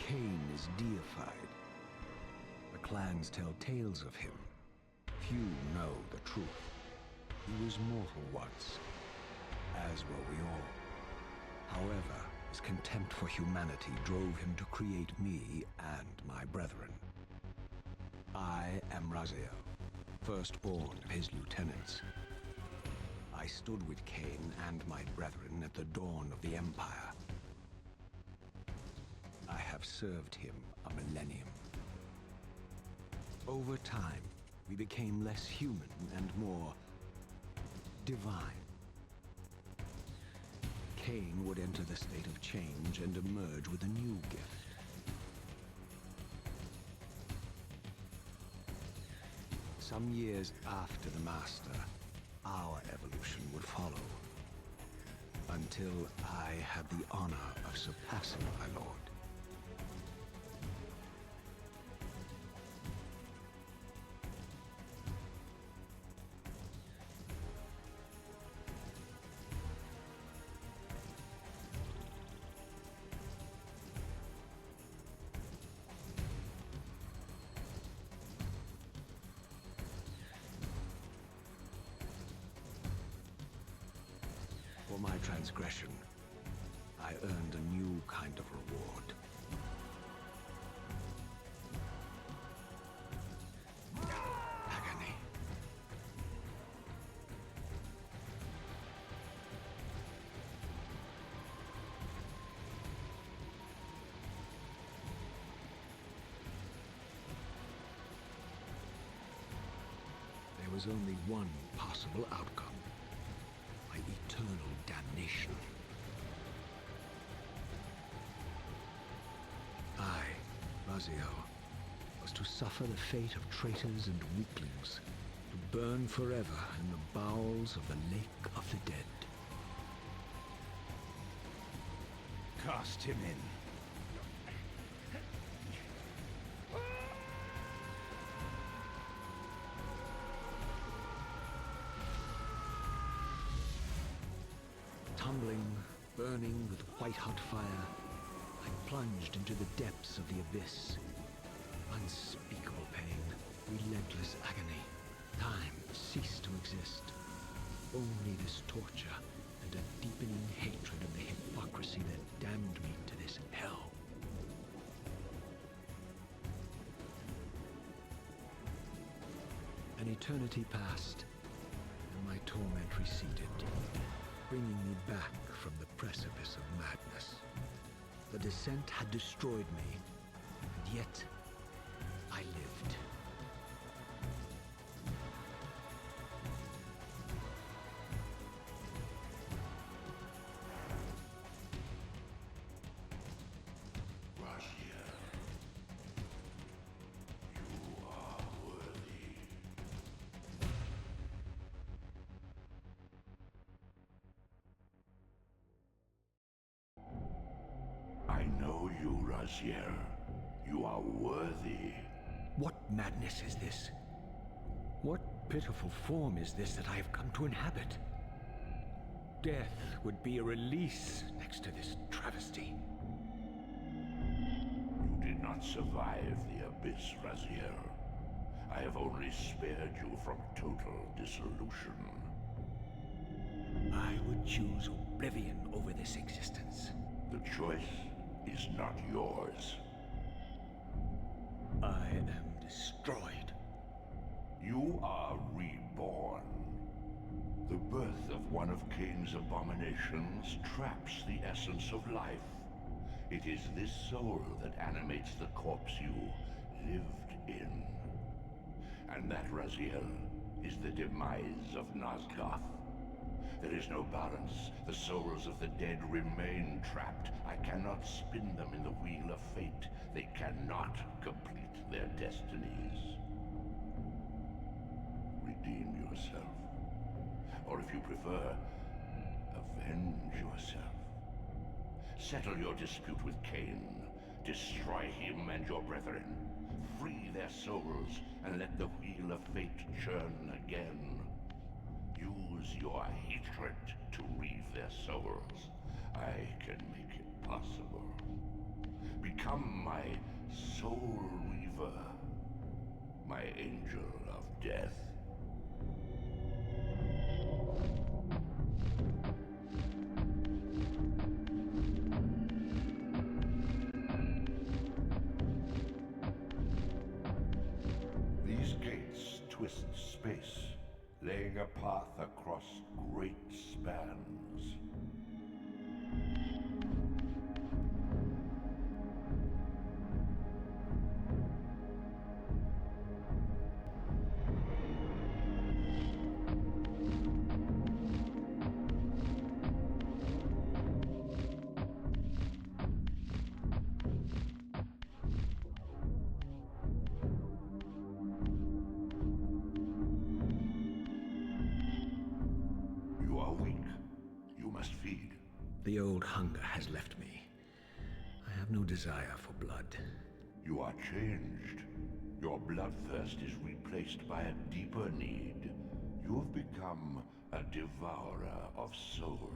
Kain is deified. The clans tell tales of him. Few know the truth. He was mortal once, as were we all. However, his contempt for humanity drove him to create me and my brethren. I am Raziel, firstborn of his lieutenants. I stood with Kain and my brethren at the dawn of the Empire. I have served him a millennium. Over time, we became less human and more divine. Kain would enter the state of change and emerge with a new gift. Some years after the Master, our evolution would follow, until I had the honor of surpassing my lord. For my transgression, I earned a new kind of reward. Agony. There was only one possible outcome. Eternal damnation. I, Raziel, was to suffer the fate of traitors and weaklings, to burn forever in the bowels of the Lake of the Dead. Cast him in. Tumbling, burning with white-hot fire, I plunged into the depths of the abyss. Unspeakable pain, relentless agony. Time ceased to exist. Only this torture and a deepening hatred of the hypocrisy that damned me to this hell. An eternity passed, and my torment receded, bringing me back from the precipice of madness. The descent had destroyed me, and yet I lived. I know you, Raziel. You are worthy. What madness is this? What pitiful form is this that I have come to inhabit? Death would be a release next to this travesty. You did not survive the abyss, Raziel. I have only spared you from total dissolution. I would choose oblivion over this existence. The choice is not yours. I am destroyed. You are reborn. The birth of one of Kain's abominations traps the essence of life. It is this soul that animates the corpse you lived in. And that, Raziel, is the demise of Nosgoth. There is no balance. The souls of the dead remain trapped. I cannot spin them in the wheel of fate. They cannot complete their destinies. Redeem yourself. Or if you prefer, avenge yourself. Settle your dispute with Kain. Destroy him and your brethren. Free their souls and let the wheel of fate churn again. Use your hatred to reave their souls. I can make it possible. Become my Soul Reaver, my angel of death. These gates twist space, laying a path across great spans. You are weak. You must feed. The old hunger has left me. I have no desire for blood. You are changed. Your bloodthirst is replaced by a deeper need. You have become a devourer of souls.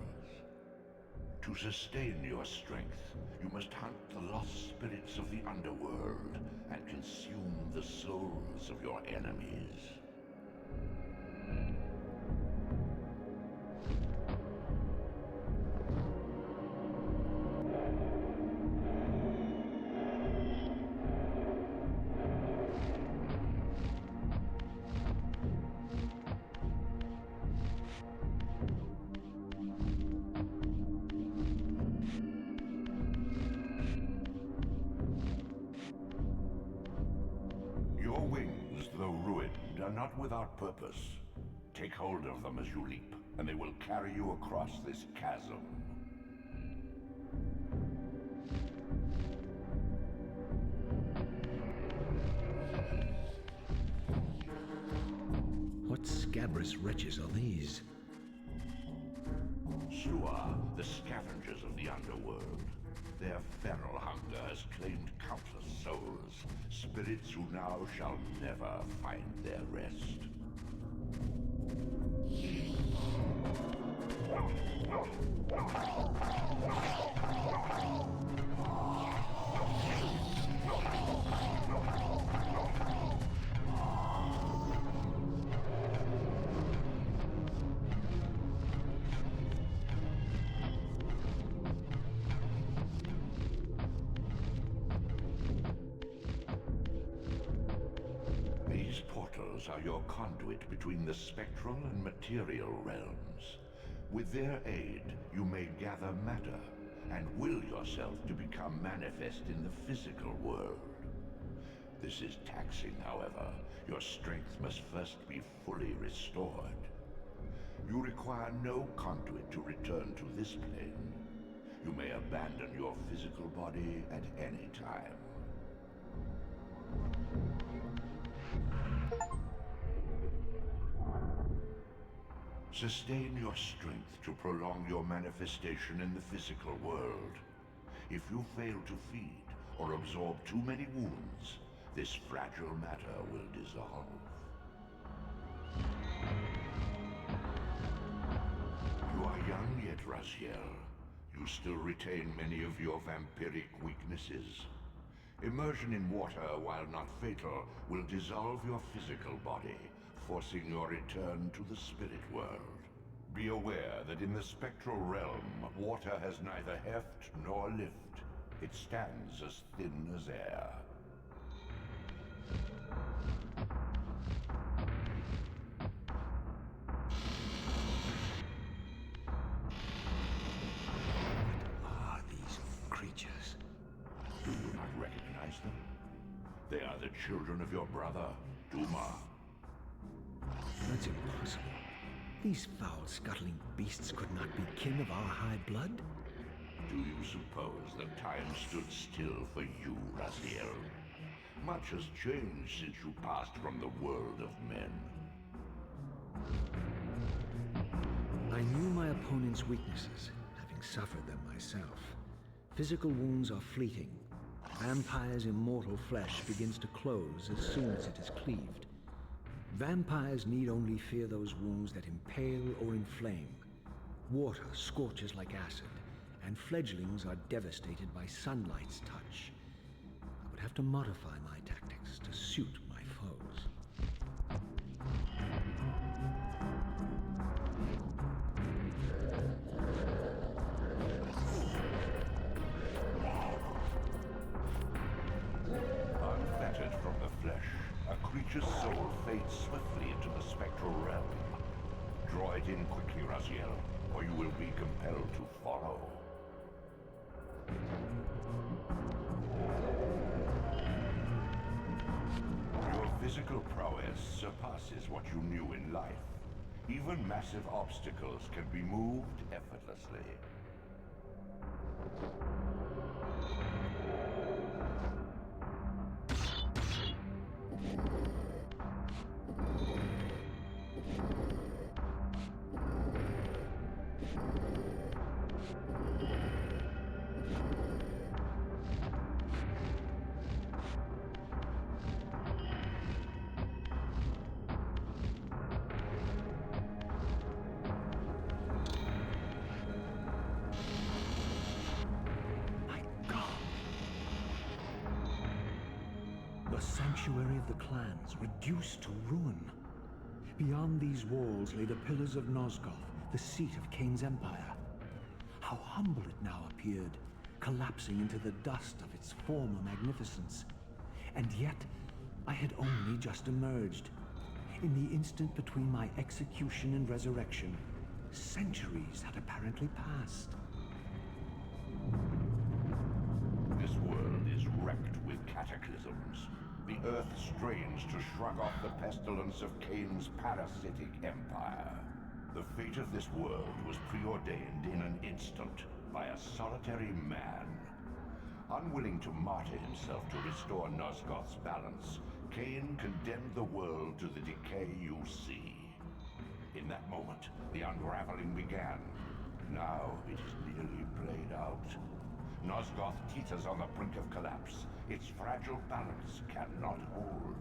To sustain your strength, you must hunt the lost spirits of the underworld and consume the souls of your enemies. Your wings, though ruined, are not without purpose. Take hold of them as you leap, and they will carry you across this chasm. What scabrous wretches are these? Sua, the scavengers of the underworld. Their feral hunger has claimed countless souls, spirits who now shall never find their rest. These portals are your conduit between the spectral and material realms. With their aid, you may gather matter and will yourself to become manifest in the physical world. This is taxing, however. Your strength must first be fully restored. You require no conduit to return to this plane. You may abandon your physical body at any time. Sustain your strength to prolong your manifestation in the physical world. If you fail to feed or absorb too many wounds, this fragile matter will dissolve. You are young yet, Raziel. You still retain many of your vampiric weaknesses. Immersion in water, while not fatal, will dissolve your physical body, forcing your return to the spirit world. Be aware that in the spectral realm, water has neither heft nor lift. It stands as thin as air. What are these creatures? Do you not recognize them? They are the children of your brother, Duma. That's impossible. These foul, scuttling beasts could not be kin of our high blood? Do you suppose that time stood still for you, Raziel? Much has changed since you passed from the world of men. I knew my opponent's weaknesses, having suffered them myself. Physical wounds are fleeting. Vampire's immortal flesh begins to close as soon as it is cleaved. Vampires need only fear those wounds that impale or inflame. Water scorches like acid. and fledglings are devastated by sunlight's touch. I would have to modify my tactics to suit my foes. Unfettered from the flesh, a creature's soul fades swiftly into the spectral realm. Draw it in quickly, Raziel, or you will be compelled to follow. Your physical prowess surpasses what you knew in life. Even massive obstacles can be moved effortlessly. The sanctuary of the clans reduced to ruin. Beyond these walls lay the pillars of Nosgoth, the seat of Kain's empire. How humble it now appeared, collapsing into the dust of its former magnificence. And yet, I had only just emerged. In the instant between my execution and resurrection, centuries had apparently passed. This world is wrecked with cataclysms. The earth strains to shrug off the pestilence of Kain's parasitic empire. The fate of this world was preordained in an instant by a solitary man. Unwilling to martyr himself to restore Nosgoth's balance, Kain condemned the world to the decay you see. In that moment, the unraveling began. Now it is nearly played out. Nosgoth teeters on the brink of collapse. Its fragile balance cannot hold.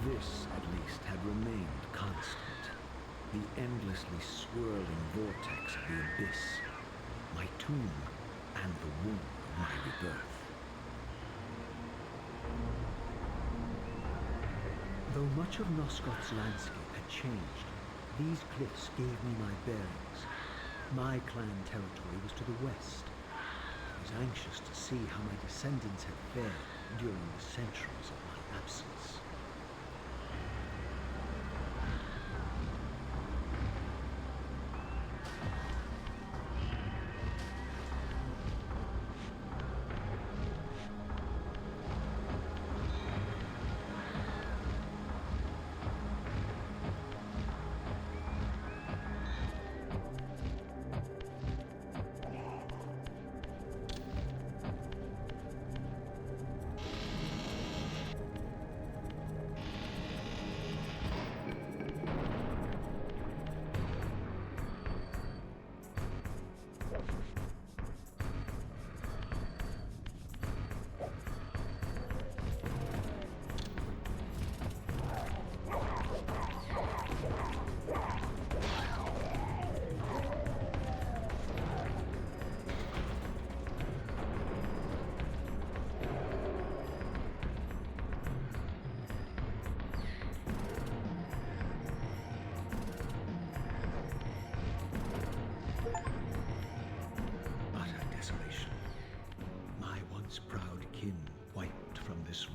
This, at least, had remained constant. The endlessly swirling vortex of the abyss. My tomb and the womb of my rebirth. Though much of Nosgoth's landscape had changed, these cliffs gave me my bearings. My clan territory was to the west. I was anxious to see how my descendants had fared during the centuries of my absence.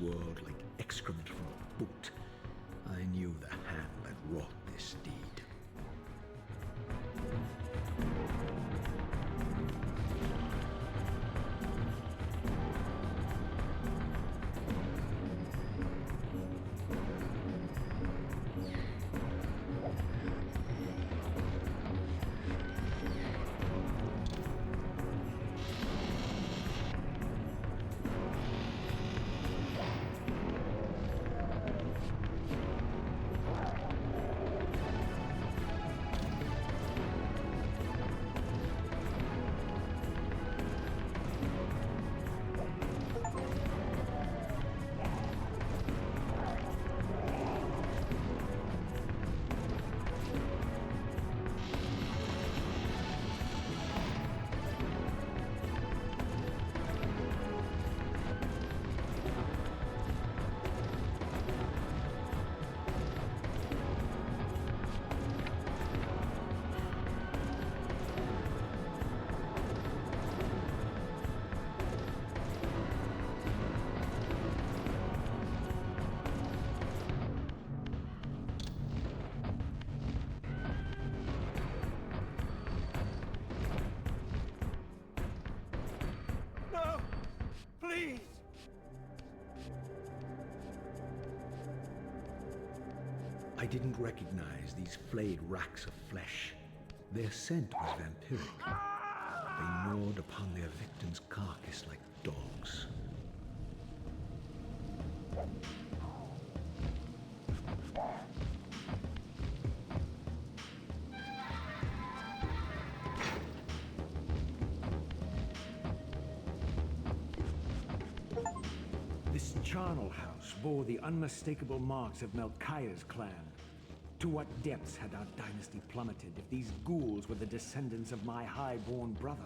world like excrement from a boot, I knew the hand that wrought this deed. Please! I didn't recognize these flayed racks of flesh. Their scent was vampiric. They gnawed upon their victim's carcass like dogs. This charnel house bore the unmistakable marks of Melchiah's clan. To what depths had our dynasty plummeted if these ghouls were the descendants of my high-born brother?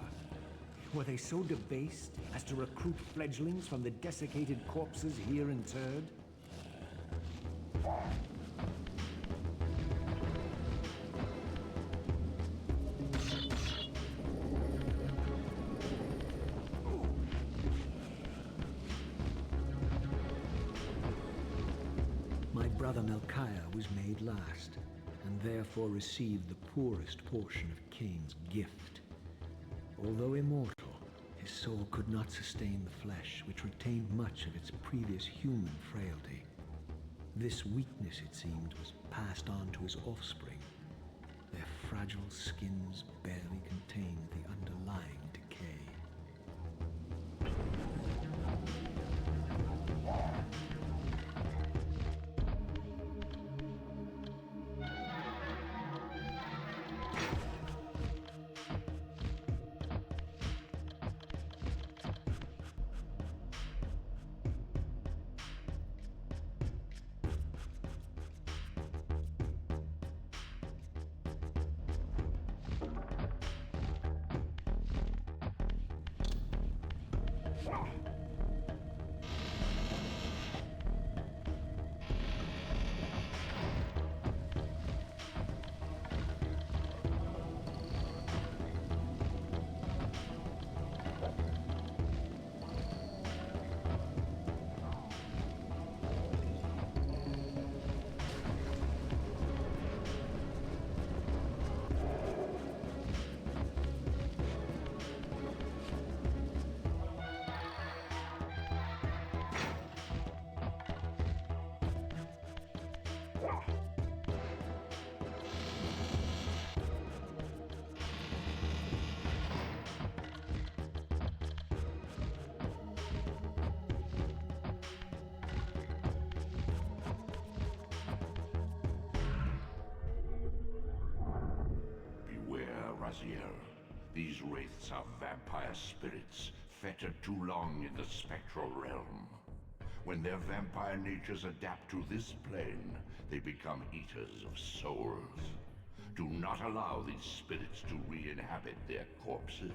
Were they so debased as to recruit fledglings from the desiccated corpses here interred? My brother Melchiah was made last, and therefore received the poorest portion of Kain's gift. Although immortal, his soul could not sustain the flesh, which retained much of its previous human frailty. This weakness, it seemed, was passed on to his offspring. Their fragile skins barely contained the underlying decay. These wraiths are vampire spirits, fettered too long in the spectral realm. When their vampire natures adapt to this plane, they become eaters of souls. Do not allow these spirits to re-inhabit their corpses.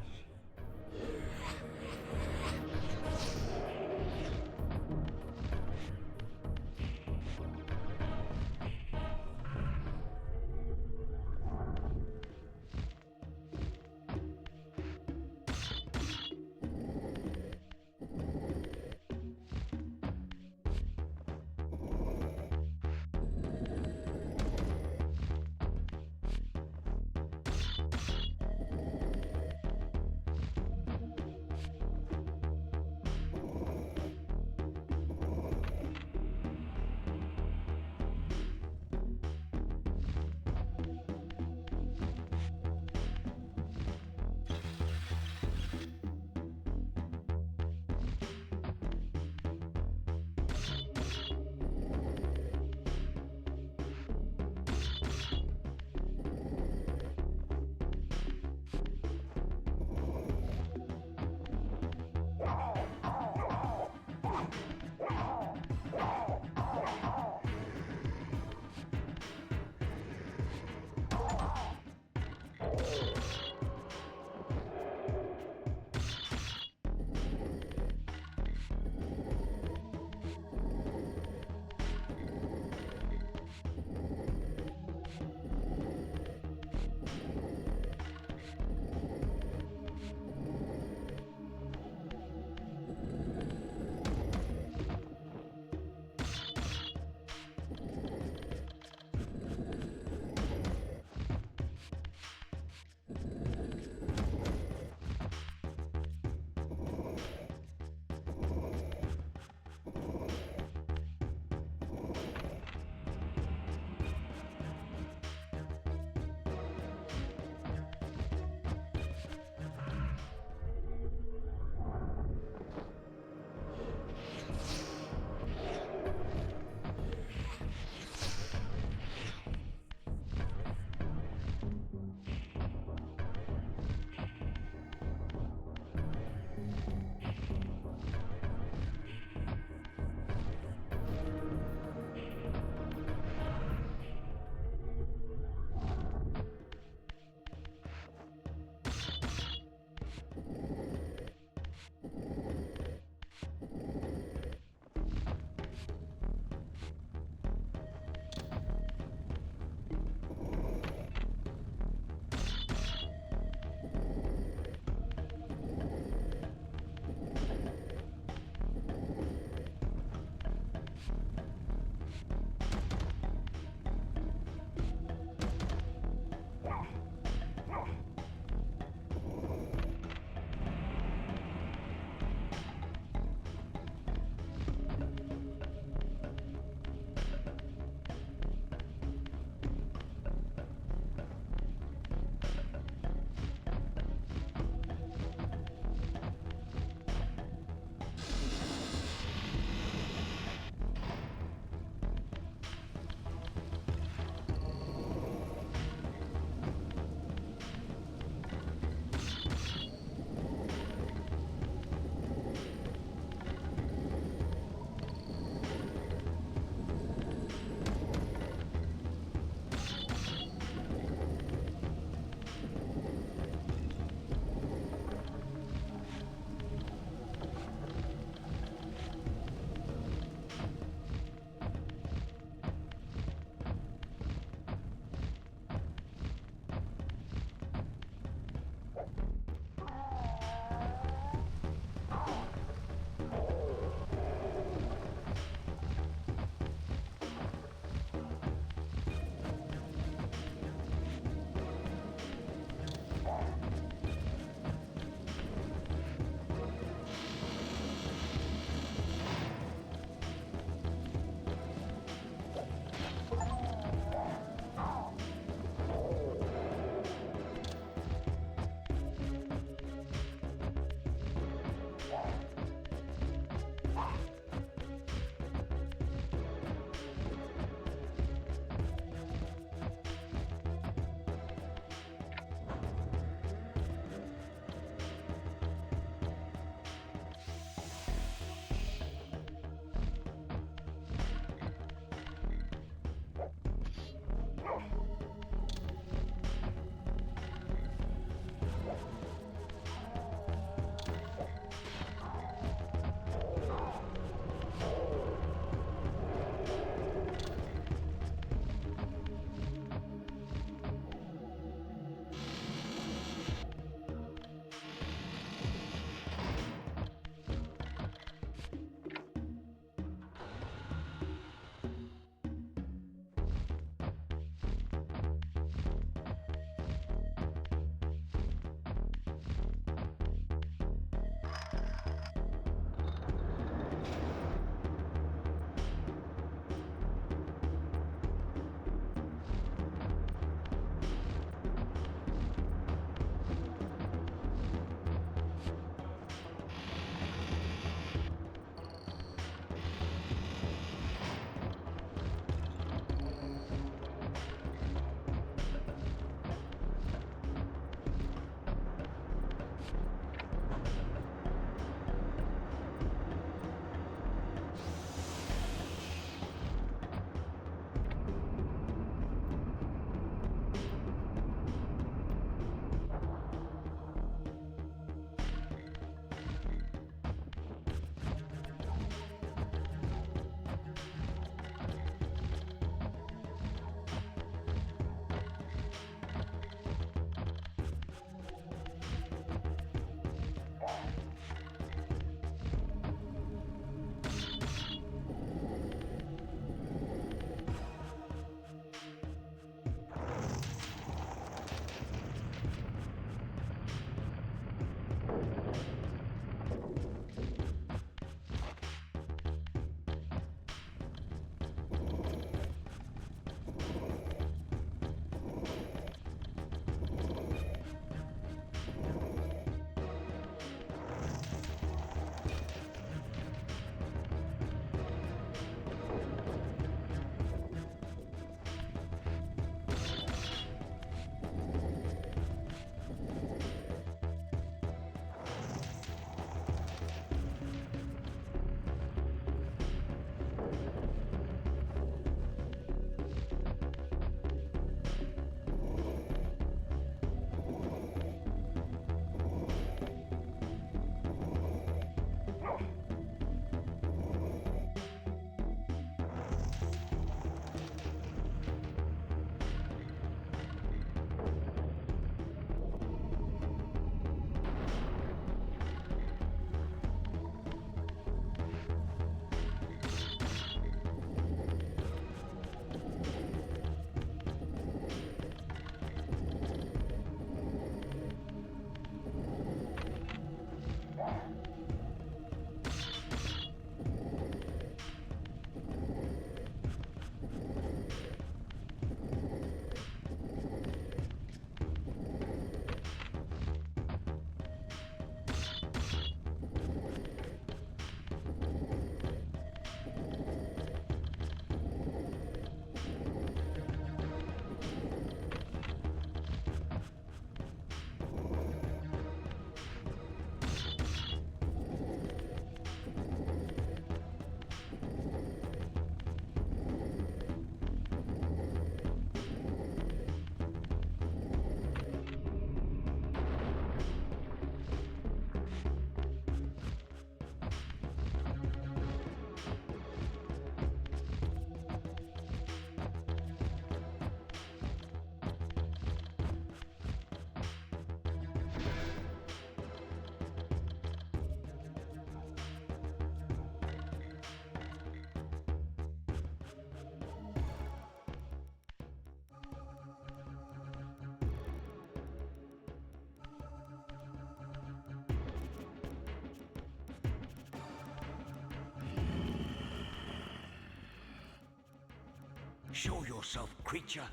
Show yourself, creature.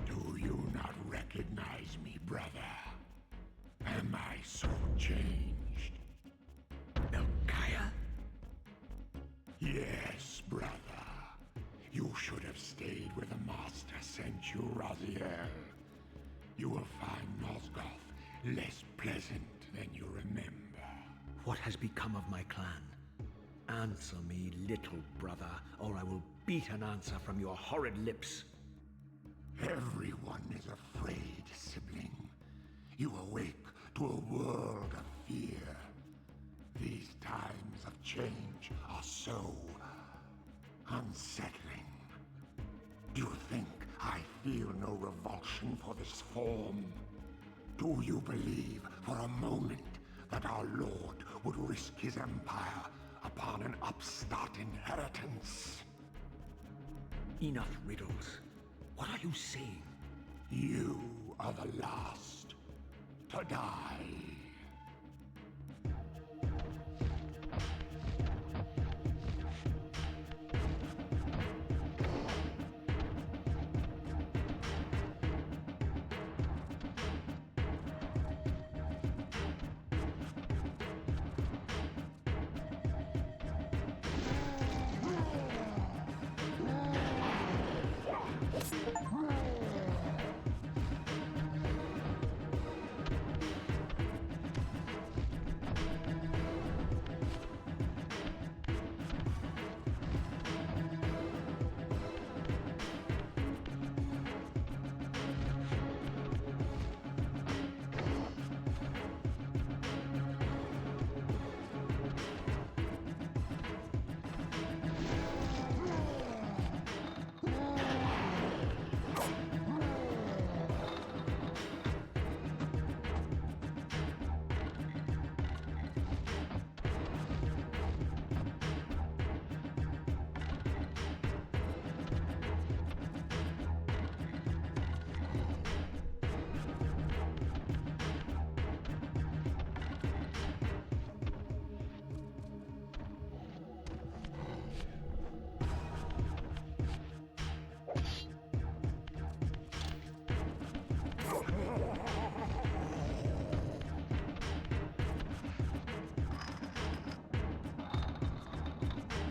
Do you not recognize me, brother? Am I so changed? Melchiah? Yes, brother. You should have stayed where the Master sent you, Raziel. You will find Nosgoth less pleasant than you remember. What has become of my clan? Answer me, little brother, or I will beat an answer from your horrid lips. Everyone is afraid, sibling. You awake to a world of fear. These times of change are so unsettling. Do you think I feel no revulsion for this form? Do you believe for a moment that our Lord would risk his empire upon an upstart inheritance? Enough riddles. What are you saying? You are the last to die.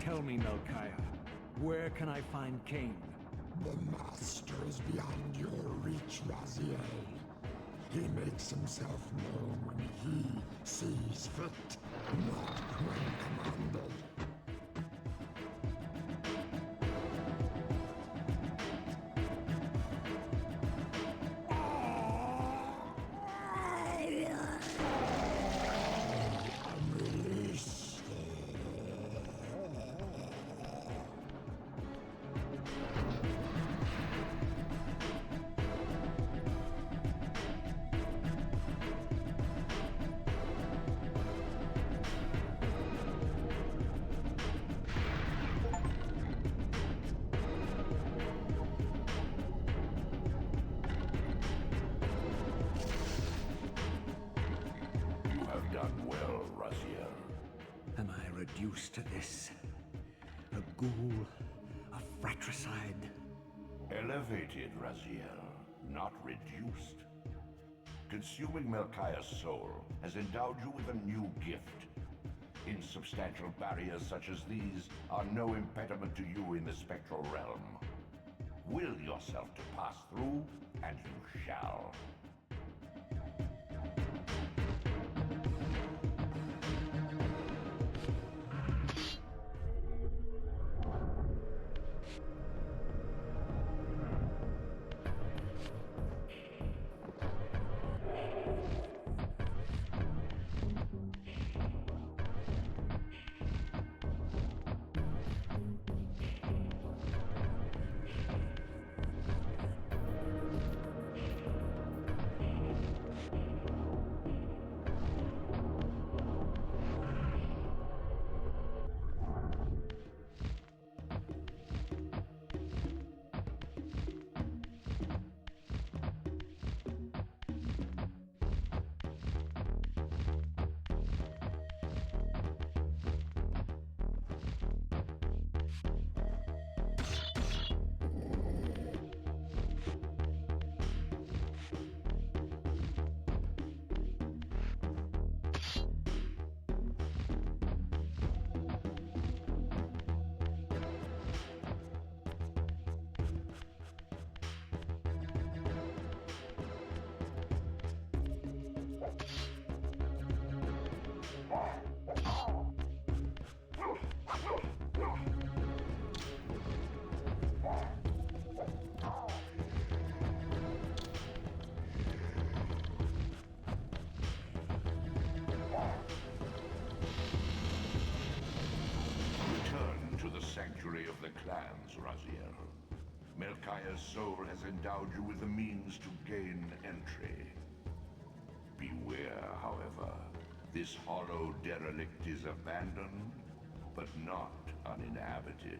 Tell me, Melchiah, where can I find Kain? The Master is beyond your reach, Raziel. He makes himself known when he sees fit, not when commanded. Am I reduced to this? A ghoul? A fratricide? Elevated, Raziel, not reduced. Consuming Melchiah's soul has endowed you with a new gift. Insubstantial barriers such as these are no impediment to you in the spectral realm. Will yourself to pass through, and you shall. plans, Raziel. Melchiah's soul has endowed you with the means to gain entry. Beware, however. This hollow derelict is abandoned, but not uninhabited.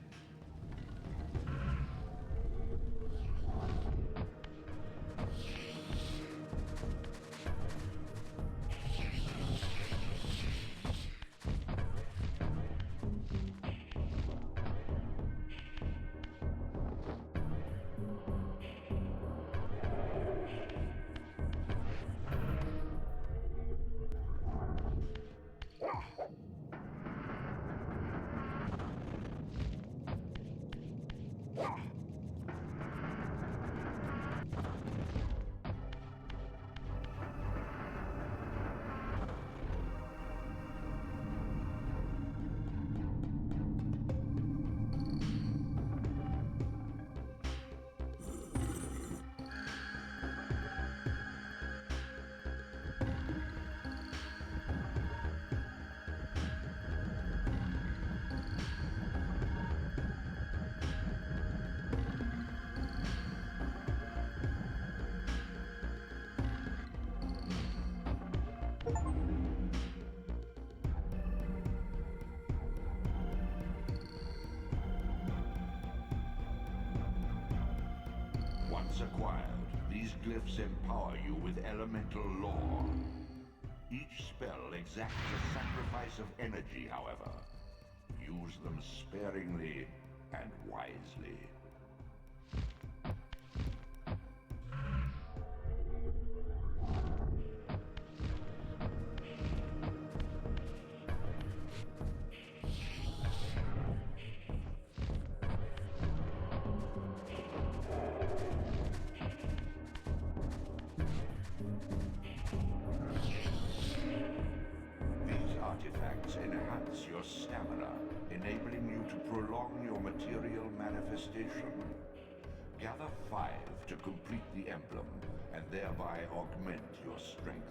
Once acquired, these glyphs empower you with elemental lore. Each spell exacts a sacrifice of energy, however. Use them sparingly and wisely. Artifacts enhance your stamina, enabling you to prolong your material manifestation. Gather 5 to complete the emblem, and thereby augment your strength.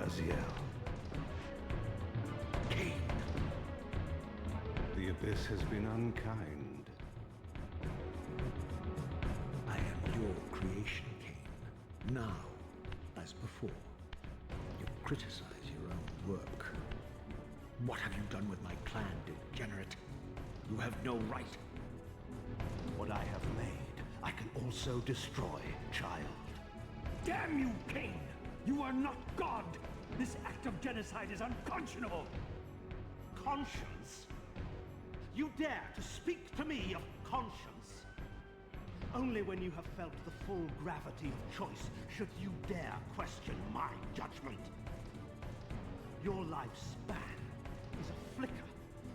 Raziel. Kain! The Abyss has been unkind. I am your creation, Kain. Now, as before, you criticize your own work. What have you done with my clan, degenerate? You have no right. What I have made, I can also destroy, child. Damn you, Kain! You are not God! This act of genocide is unconscionable! Conscience? You dare to speak to me of conscience? Only when you have felt the full gravity of choice should you dare question my judgment. Your lifespan is a flicker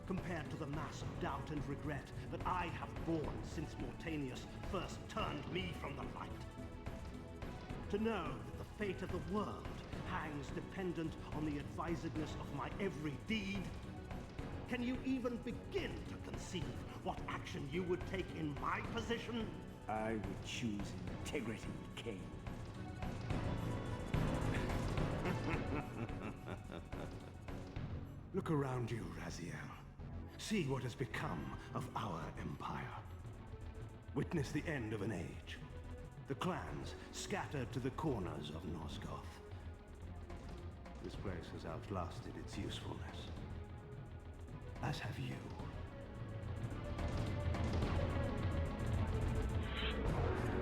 compared to the mass of doubt and regret that I have borne since Mortanius first turned me from the light. To know that the fate of the world hangs dependent on the advisedness of my every deed? Can you even begin to conceive what action you would take in my position? I would choose integrity, Kain. Look around you, Raziel. See what has become of our empire. Witness the end of an age. The clans scattered to the corners of Nosgoth. This place has outlasted its usefulness. As have you.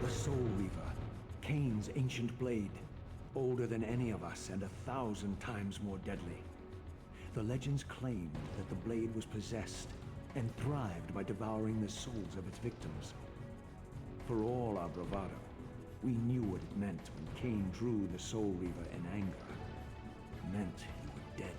The Soul Reaver, Kain's ancient blade, older than any of us and 1,000 times more deadly. The legends claimed that the blade was possessed and thrived by devouring the souls of its victims. For all our bravado, we knew what it meant when Kain drew the Soul Reaver in anger. It meant you were dead.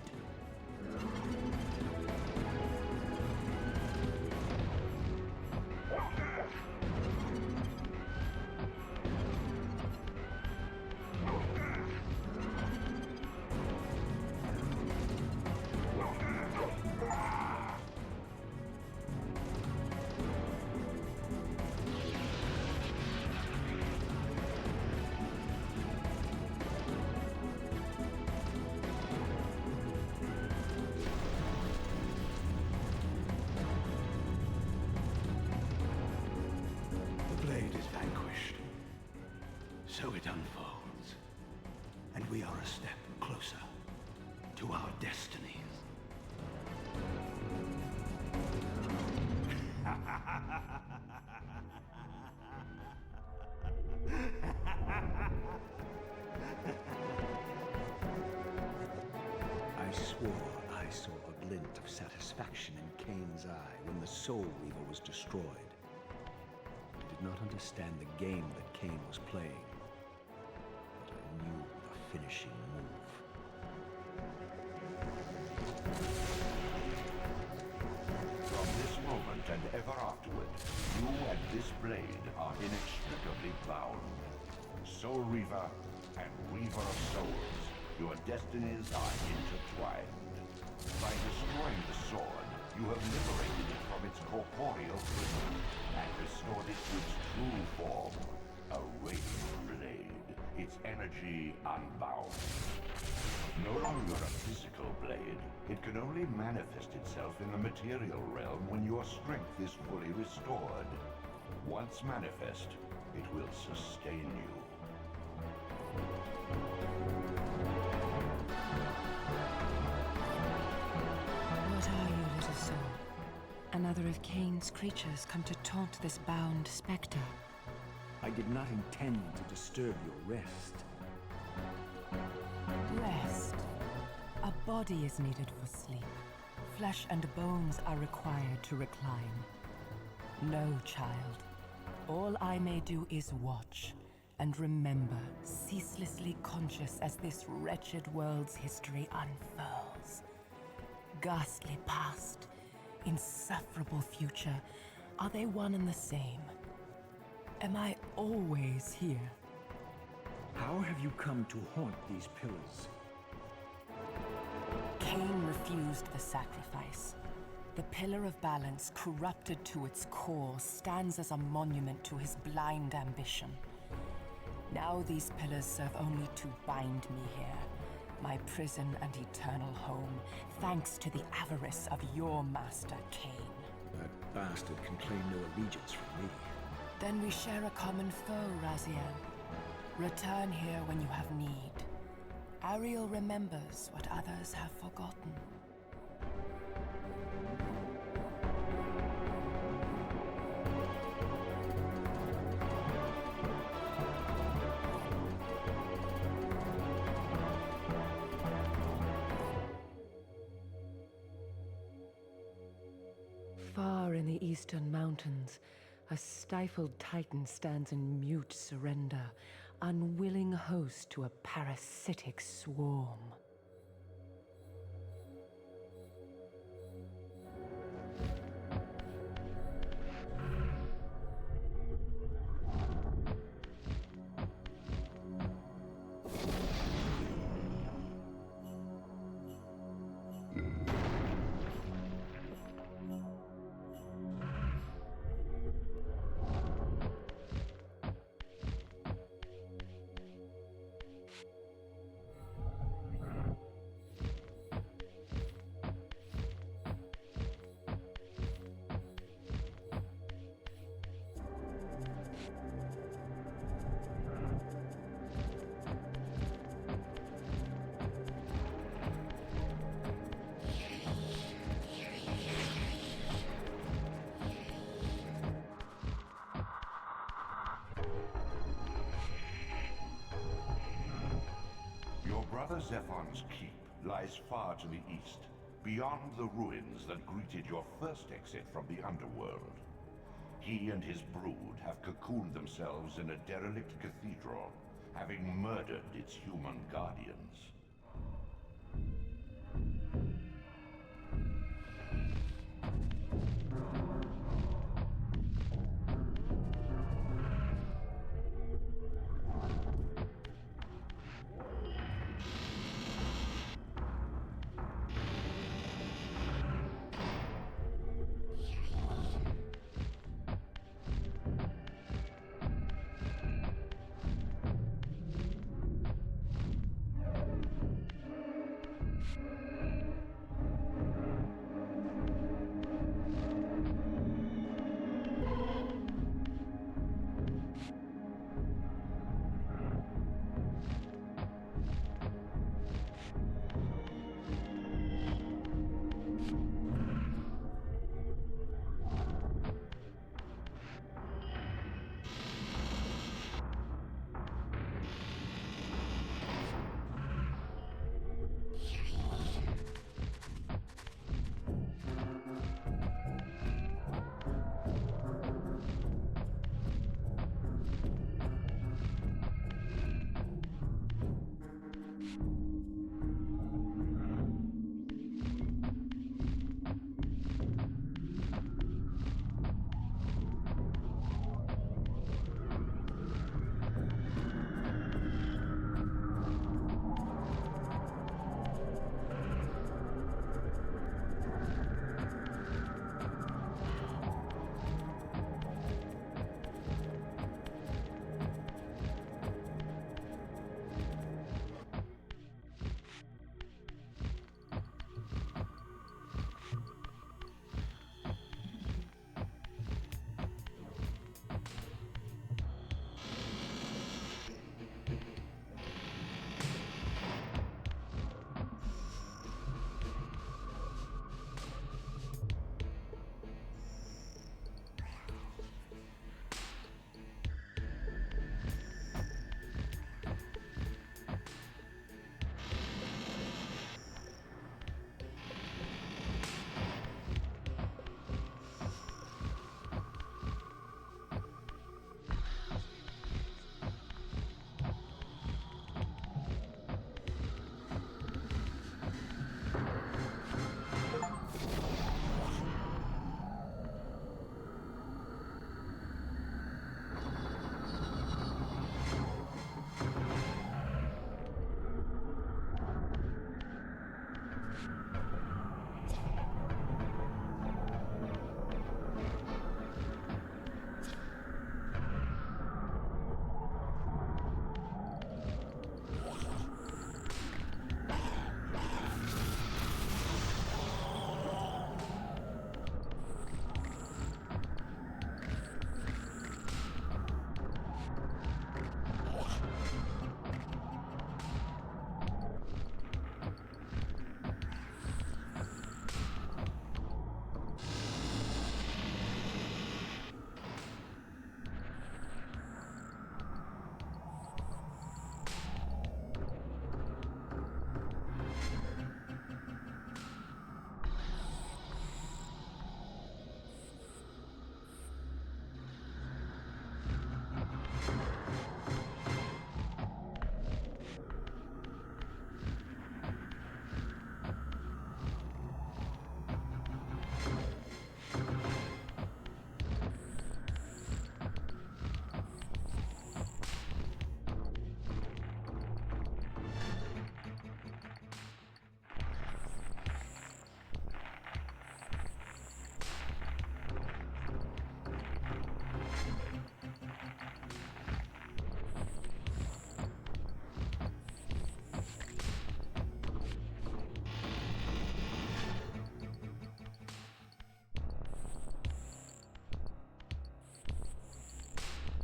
So it unfolds, and we are a step closer to our destinies. I swore I saw a glint of satisfaction in Kain's eye when the Soul Reaver was destroyed. I did not understand the game that Kain was playing. I knew the finishing move. From this moment and ever afterward, you and this blade are inextricably bound. Soul Reaver and Weaver of Souls, your destinies are intertwined. By destroying the sword, you have liberated it from its corporeal prison and restored it to its true form, a radiant blade, its energy unbound. No longer a physical blade, it can only manifest itself in the material realm when your strength is fully restored. Once manifest, it will sustain you. What are you, little soul? Another of Kain's creatures come to taunt this bound specter. I did not intend to disturb your rest. Rest. A body is needed for sleep. Flesh and bones are required to recline. No, child. All I may do is watch and remember, ceaselessly conscious as this wretched world's history unfurls. Ghastly past, insufferable future, are they one and the same? Am I always here? How have you come to haunt these pillars? Kain refused the sacrifice. The Pillar of Balance, corrupted to its core, stands as a monument to his blind ambition. Now these pillars serve only to bind me here, My prison and eternal home, thanks to the avarice of your master, Kain. That bastard can claim no allegiance from me. Then we share a common foe, Raziel. Return here when you have need. Ariel remembers what others have forgotten. Far in the eastern mountains, a stifled titan stands in mute surrender, unwilling host to a parasitic swarm. Brother Zephon's keep lies far to the east, beyond the ruins that greeted your first exit from the underworld. He and his brood have cocooned themselves in a derelict cathedral, having murdered its human guardians.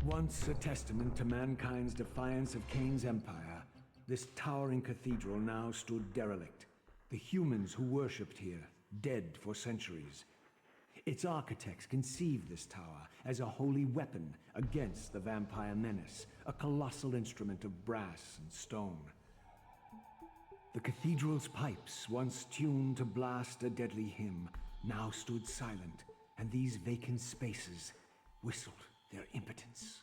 Once a testament to mankind's defiance of Kain's empire, this towering cathedral now stood derelict. The humans who worshipped here, dead for centuries. Its architects conceived this tower as a holy weapon against the vampire menace, a colossal instrument of brass and stone. The cathedral's pipes, once tuned to blast a deadly hymn, now stood silent, and these vacant spaces whistled their impotence.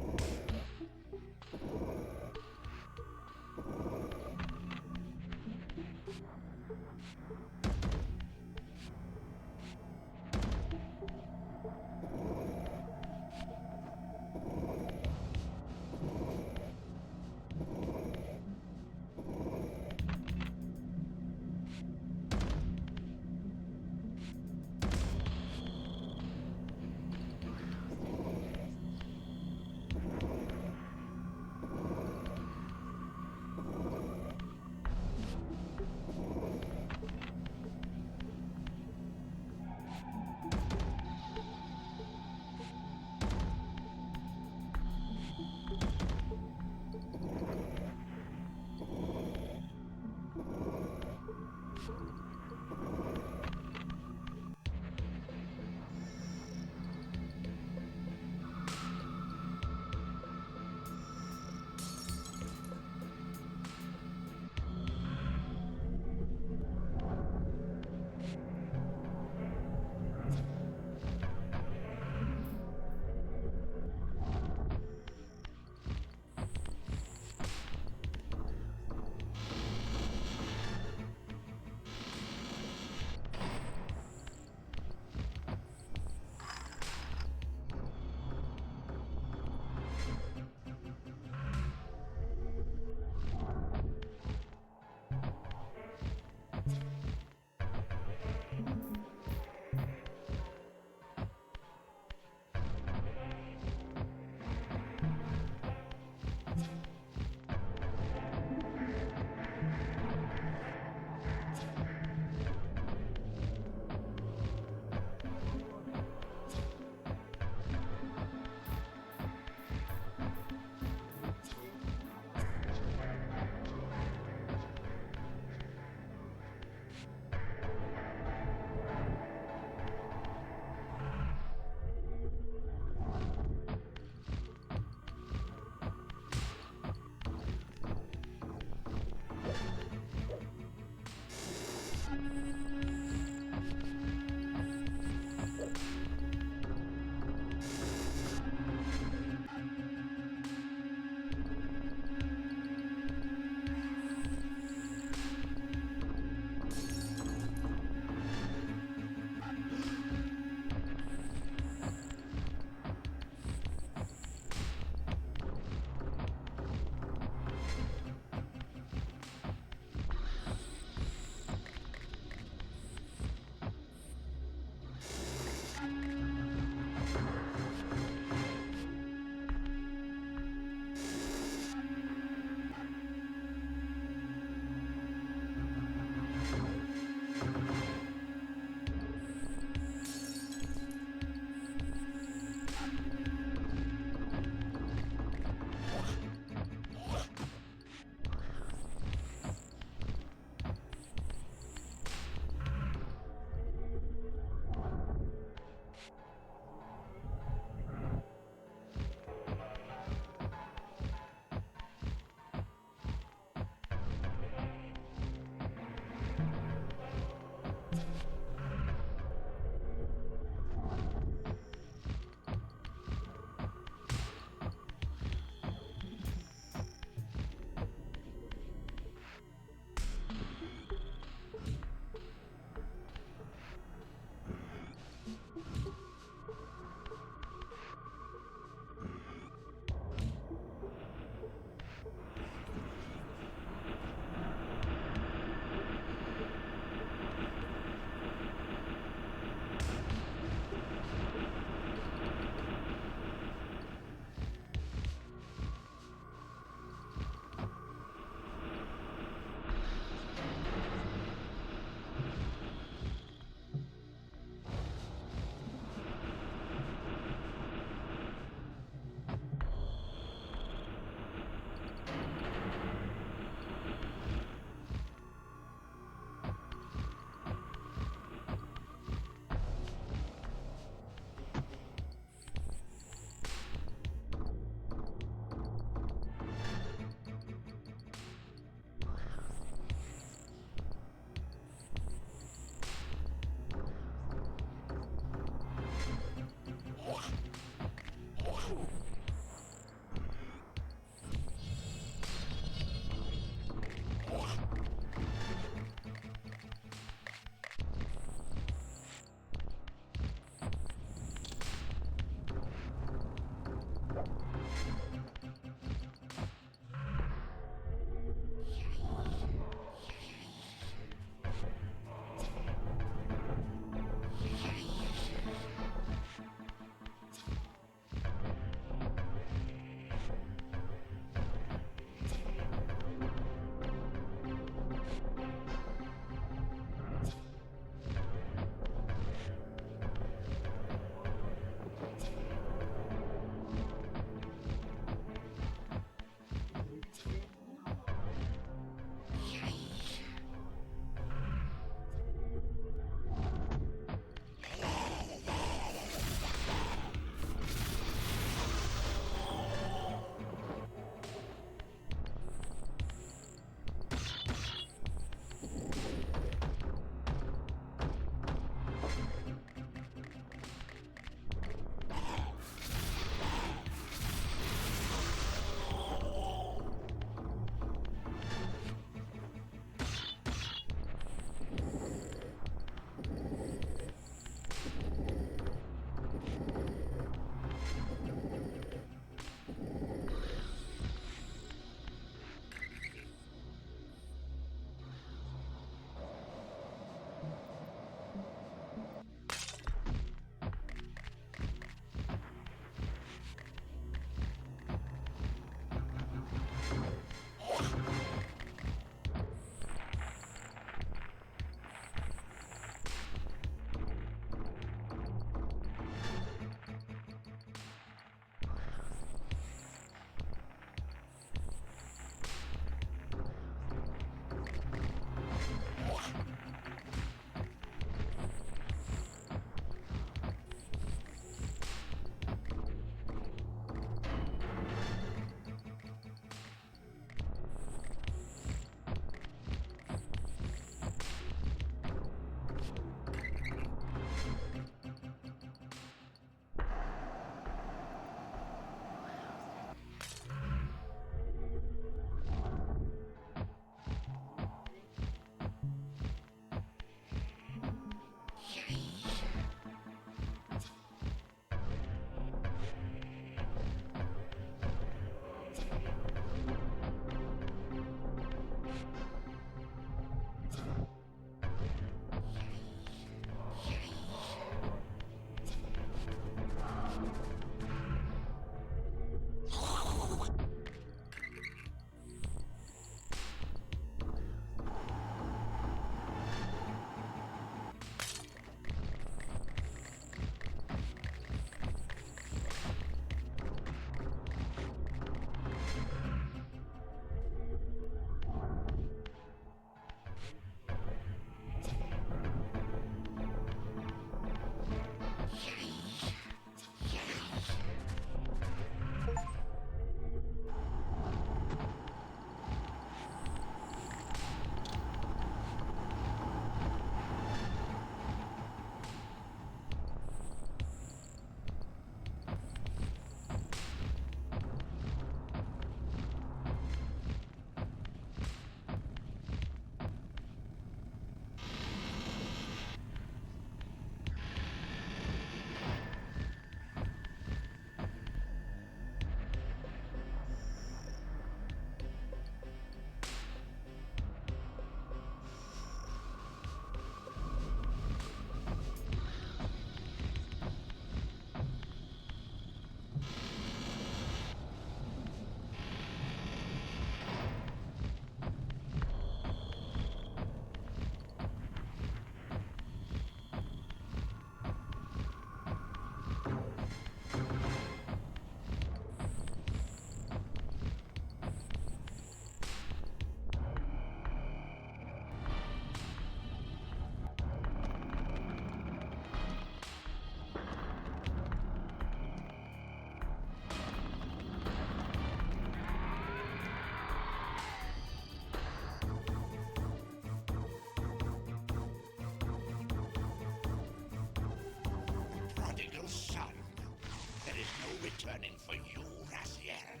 for you, Raziel.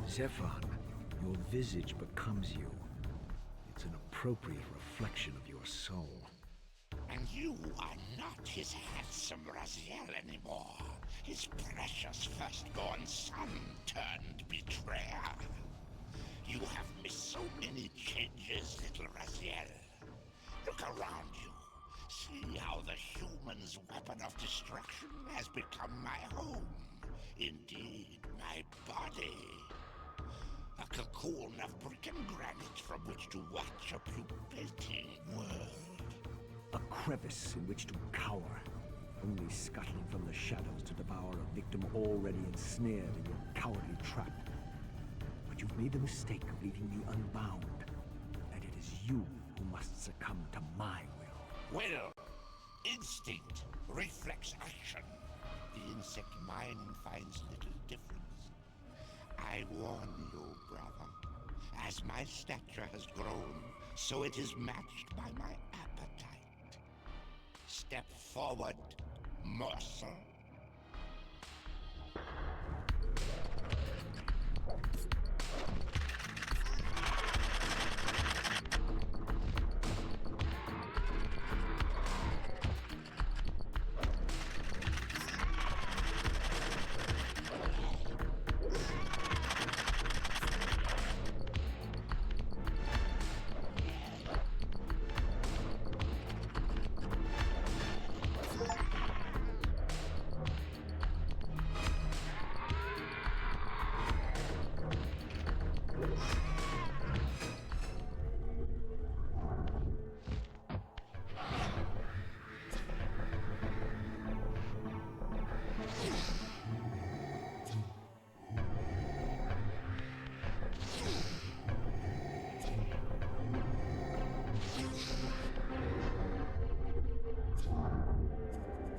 Zephon, your visage becomes you. It's an appropriate reflection of your soul. And you are not his handsome Raziel anymore. His precious firstborn son turned betrayer. You have missed so many changes, little Raziel. Look around you. See how the human's weapon of destruction has become my home. Indeed, my body. A cocoon of brick and granite from which to watch a pupating world. A crevice in which to cower, only scuttling from the shadows to devour a victim already ensnared in your cowardly trap. But you've made the mistake of leaving me unbound, and it is you who must succumb to my will. Will, instinct, reflex action. The insect mind finds little difference. I warn you, brother. As my stature has grown, so it is matched by my appetite. Step forward, morsel.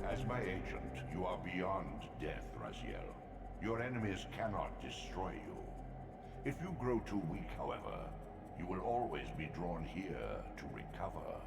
As my agent, you are beyond death, Raziel. Your enemies cannot destroy you. If you grow too weak, however, you will always be drawn here to recover.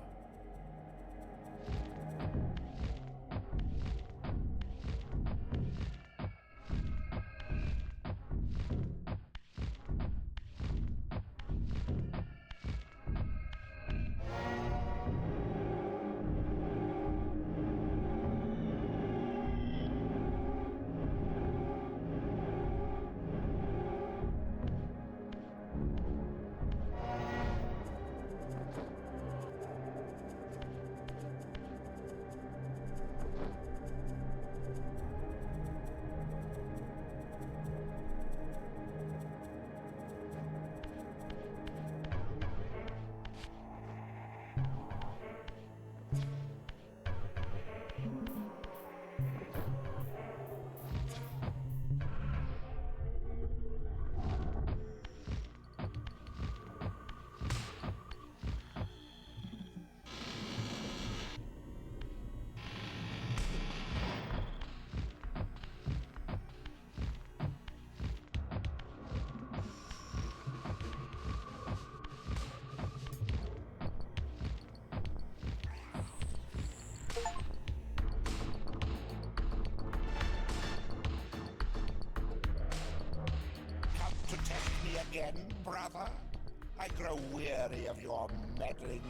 Again, brother? I grow weary of your meddling.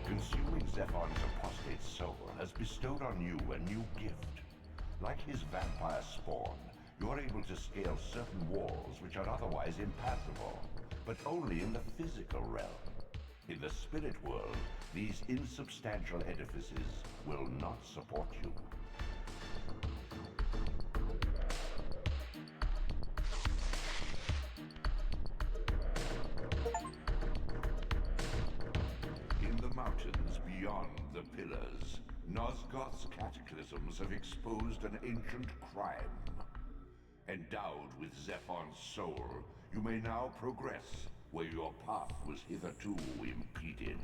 Consuming Zephon's apostate soul has bestowed on you a new gift. Like his vampire spawn, you're able to scale certain walls which are otherwise impassable, but only in the physical realm. In the spirit world, these insubstantial edifices will not support you. In the mountains beyond the pillars, Nosgoth's cataclysms have exposed an ancient crime. Endowed with Zephon's soul, you may now progress where your path was hitherto impeded.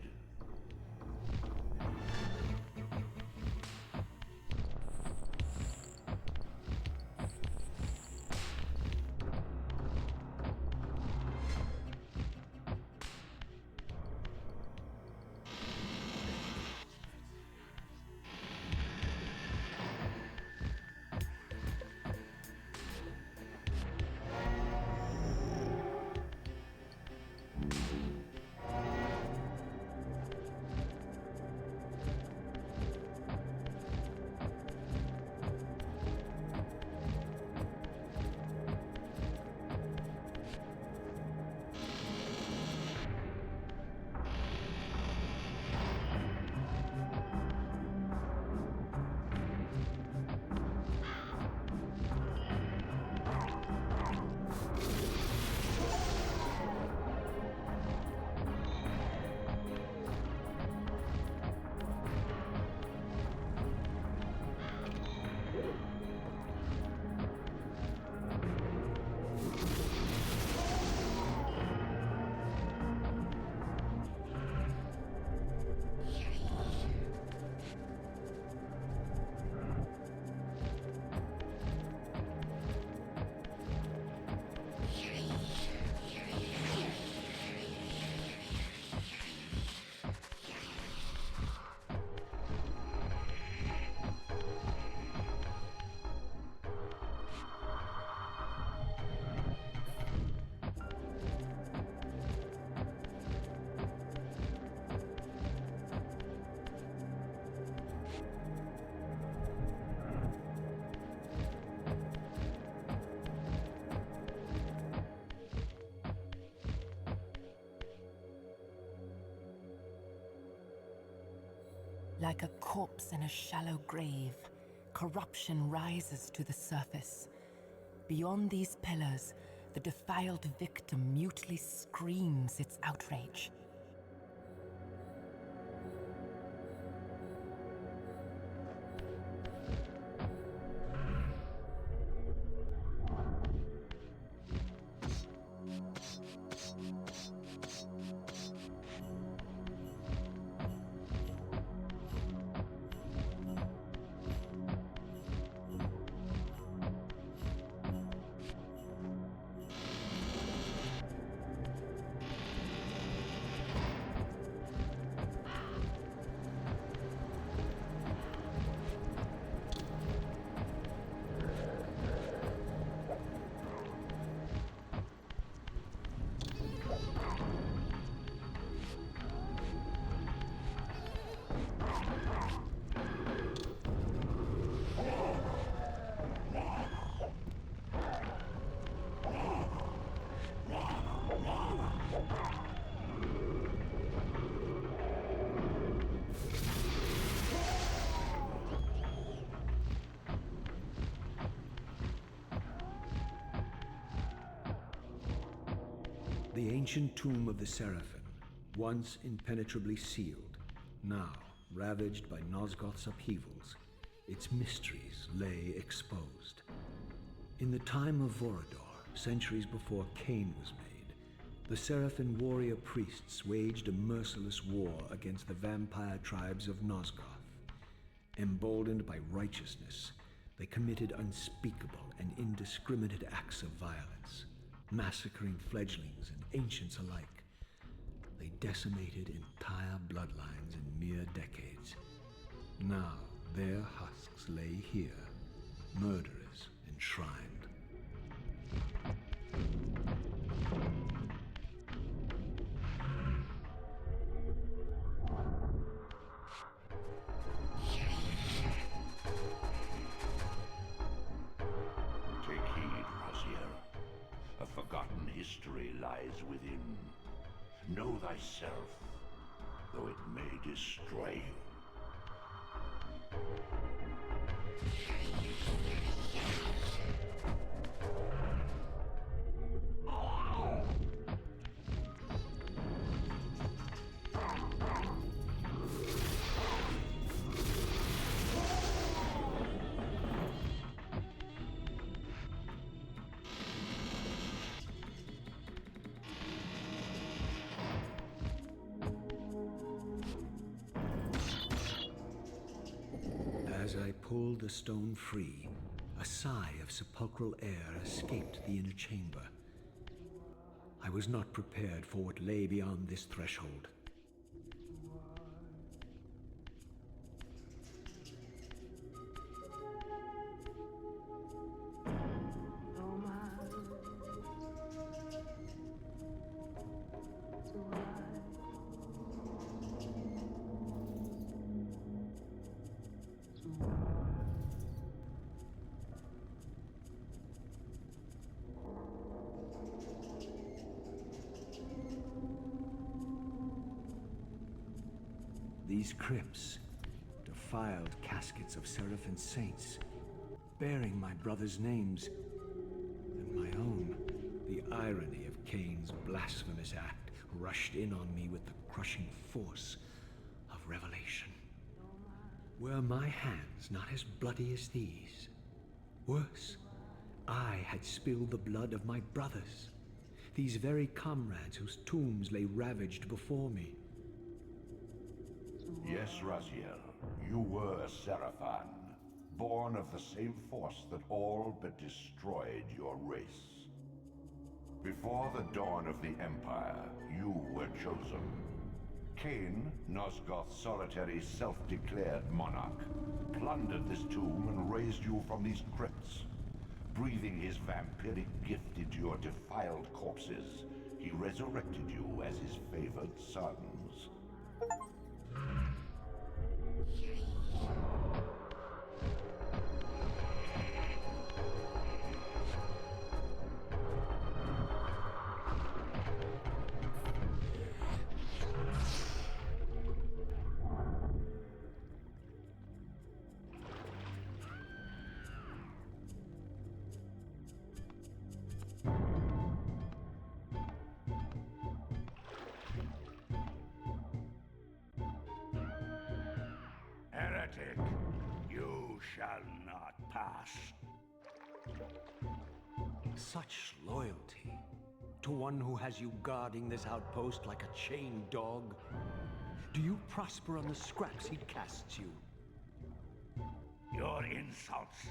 Like a corpse in a shallow grave, corruption rises to the surface. Beyond these pillars, the defiled victim mutely screams its outrage. The ancient tomb of the Seraphim, once impenetrably sealed, now ravaged by Nosgoth's upheavals, its mysteries lay exposed. In the time of Vorador, centuries before Kain was made, the Seraphim warrior priests waged a merciless war against the vampire tribes of Nosgoth. Emboldened by righteousness, they committed unspeakable and indiscriminate acts of violence, massacring fledglings and ancients alike. They decimated entire bloodlines in mere decades. Now their husks lay here, murderers enshrined. lies within. Know thyself, though it may destroy you. As I pulled the stone free, a sigh of sepulchral air escaped the inner chamber. I was not prepared for what lay beyond this threshold. These crypts, defiled caskets of Seraphin saints, bearing my brother's names and my own. The irony of Kain's blasphemous act rushed in on me with the crushing force of revelation. Were my hands not as bloody as these? Worse, I had spilled the blood of my brothers, these very comrades whose tombs lay ravaged before me. Yes, Raziel, you were a Seraphan, born of the same force that all but destroyed your race. Before the dawn of the Empire, you were chosen. Kain, Nosgoth's solitary self-declared monarch, plundered this tomb and raised you from these crypts. Breathing his vampiric gift into your defiled corpses, he resurrected you as his favored sons. Heretic, you shall not pass. Such loyalty to one who has you guarding this outpost like a chained dog? Do you prosper on the scraps he casts you? Your insults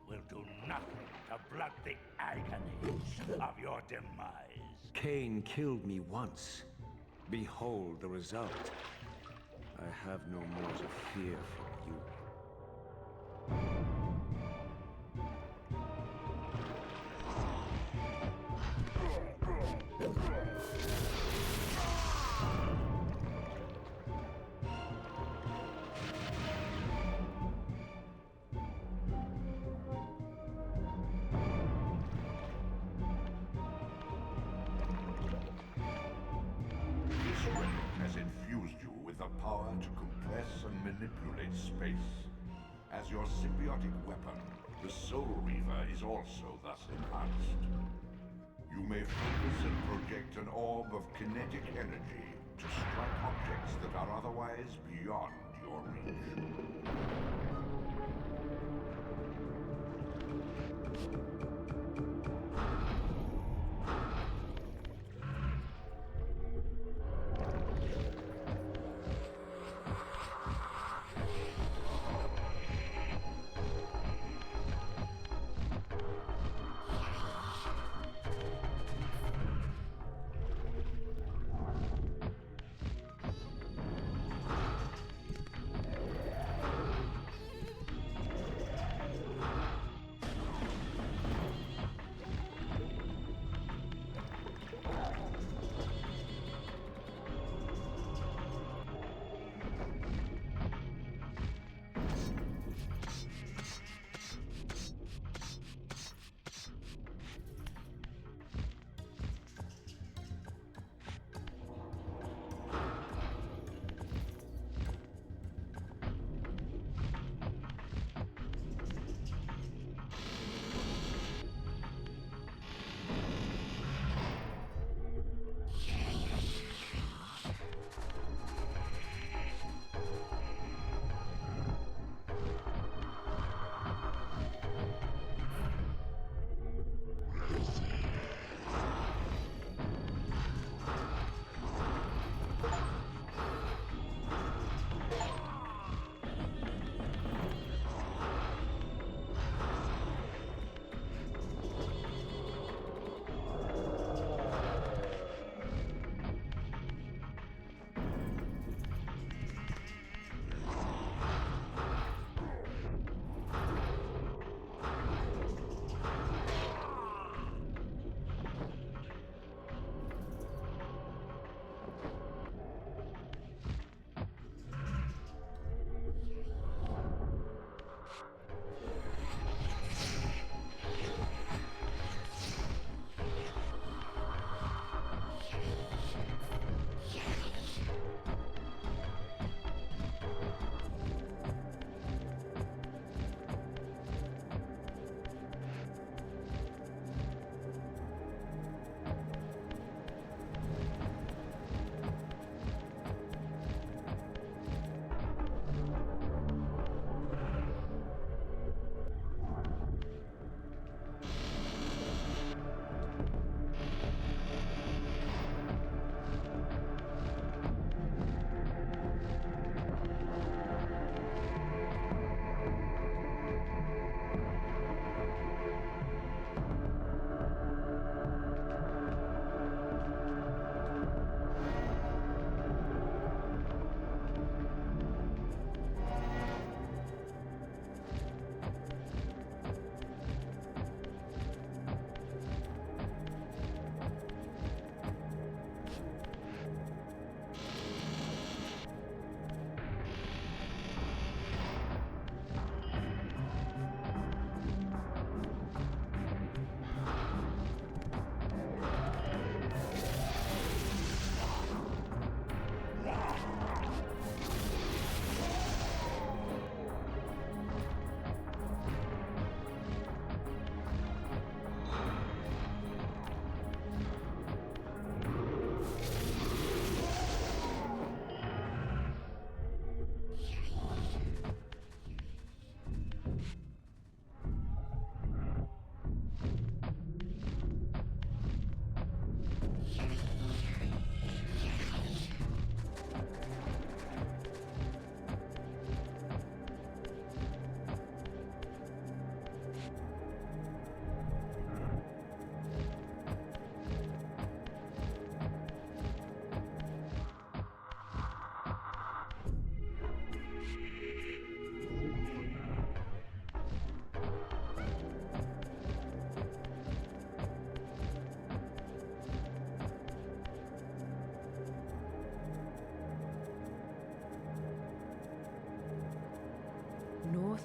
will do nothing to blunt the agonies of your demise. Kain killed me once. Behold the result. I have no more to fear from you. This relic has infused you with the power to compress and manipulate space. As your symbiotic weapon, the Soul Reaver is also thus enhanced. You may focus and project an orb of kinetic energy to strike objects that are otherwise beyond your reach.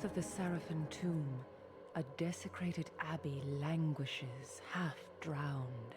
north of the Seraphim tomb, a desecrated abbey languishes, half drowned.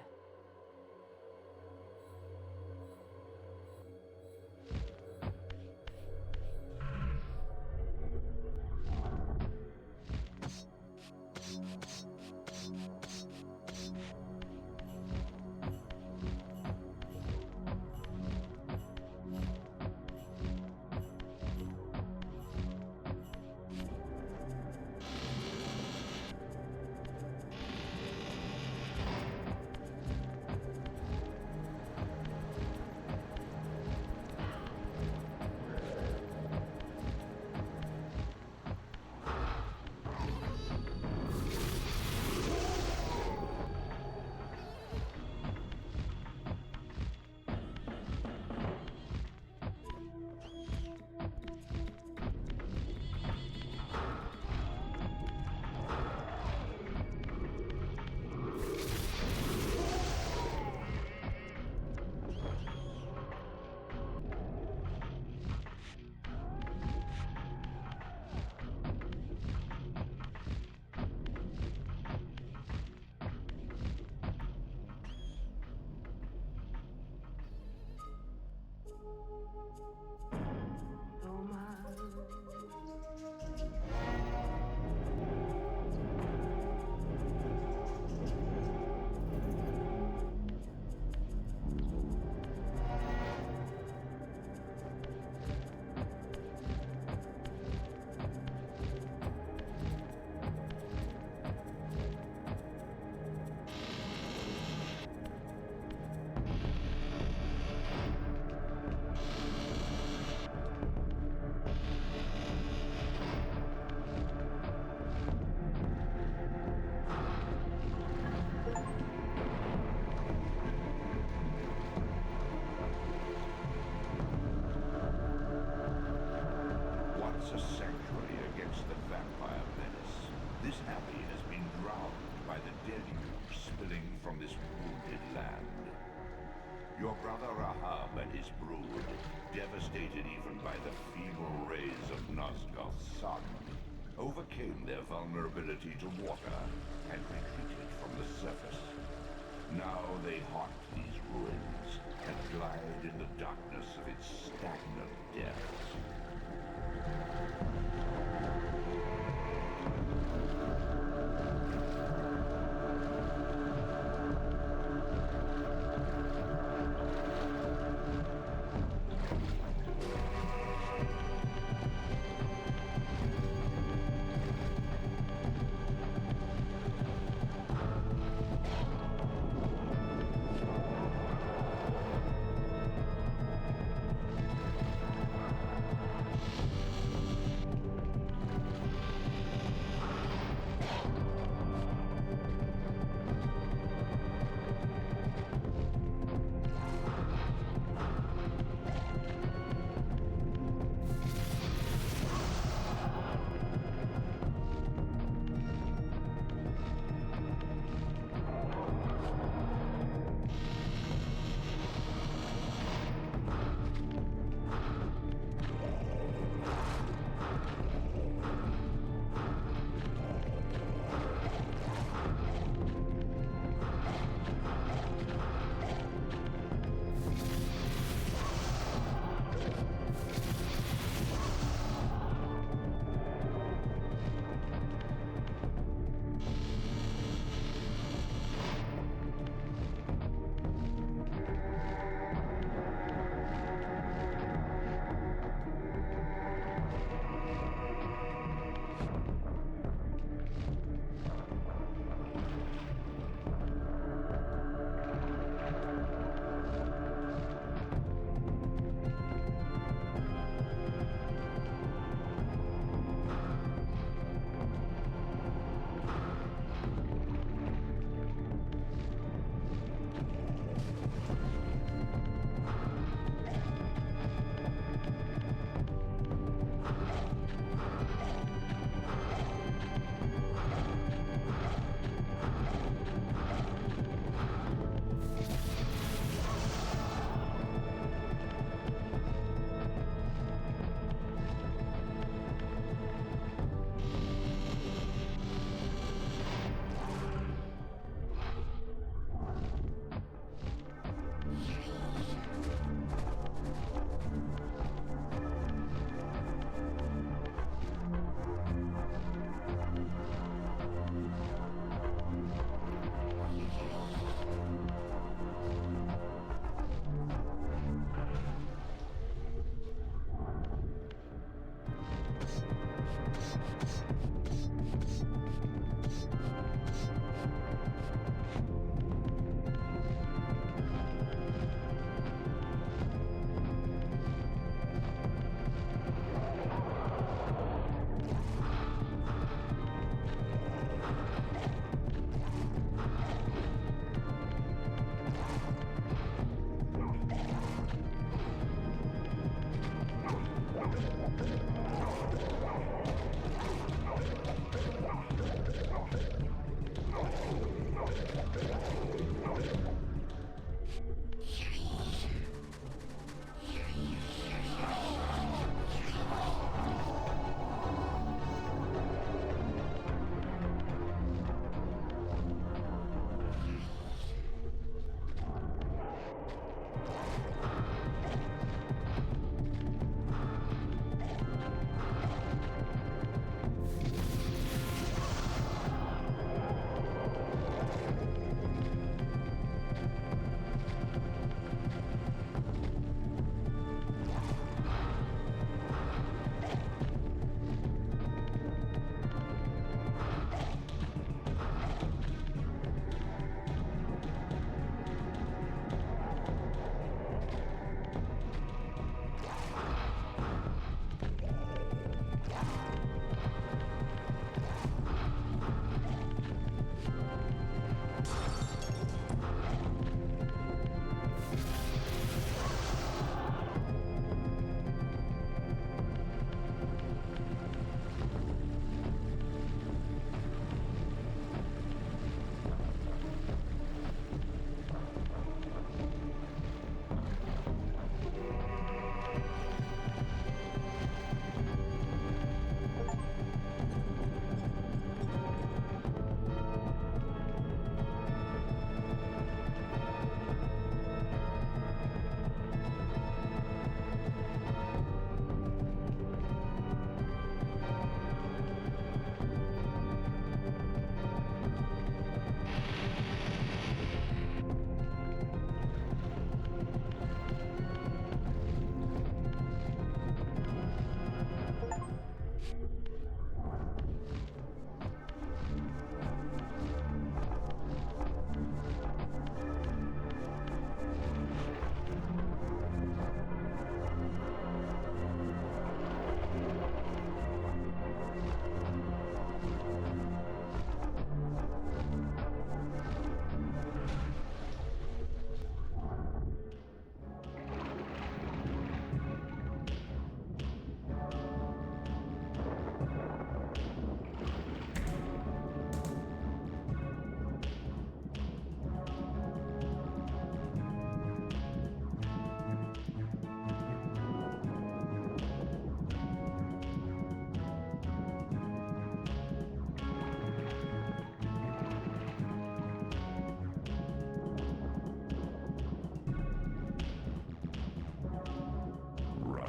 Once a sanctuary against the vampire menace, this abbey has been drowned by the deluge spilling from this wounded land. Your brother Rahab and his brood, devastated even by the feeble rays of Nosgoth's sun, overcame their vulnerability to water and retreated from the surface. Now they haunt these ruins and glide in the darkness of its stagnant depths.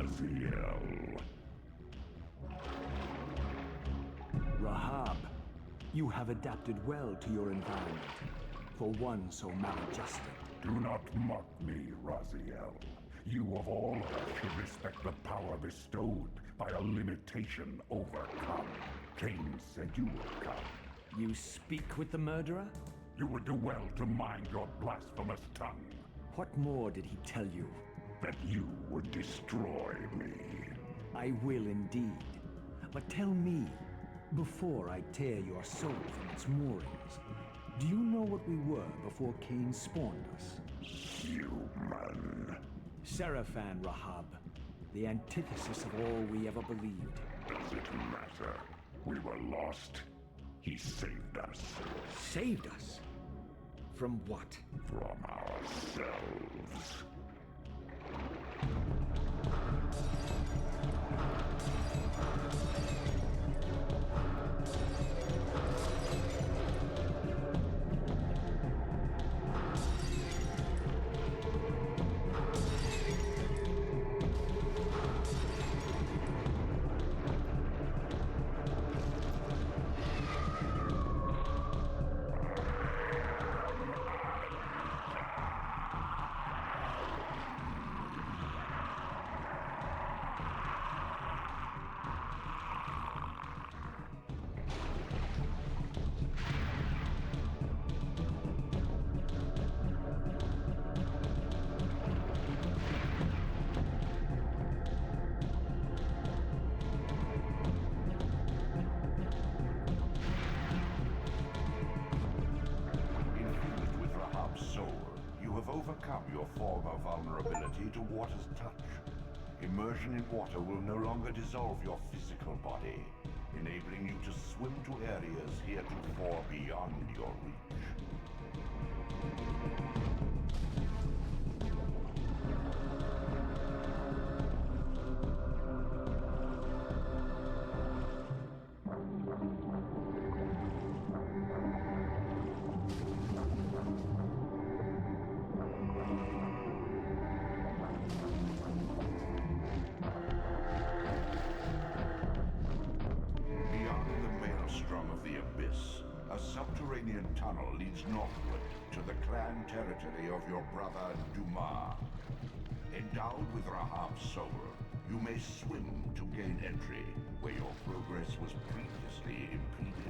Raziel. Rahab, you have adapted well to your environment, for one so maladjusted. Do not mock me, Raziel. You of all Earth should respect the power bestowed by a limitation overcome. Kain said you would come. You speak with the murderer? You would do well to mind your blasphemous tongue. What more did he tell you? That you would destroy me. I will indeed. But tell me, before I tear your soul from its moorings, do you know what we were before Kain spawned us? Human. Seraphan, Rahab. The antithesis of all we ever believed. Does it matter? We were lost. He saved us. Saved us? From what? From ourselves. Overcome your former vulnerability to water's touch. Immersion in water will no longer dissolve your physical body, enabling you to swim to areas heretofore beyond your reach. Tunnel leads northward to the clan territory of your brother Dumas. Endowed with Rahab's soul, you may swim to gain entry where your progress was previously impeded.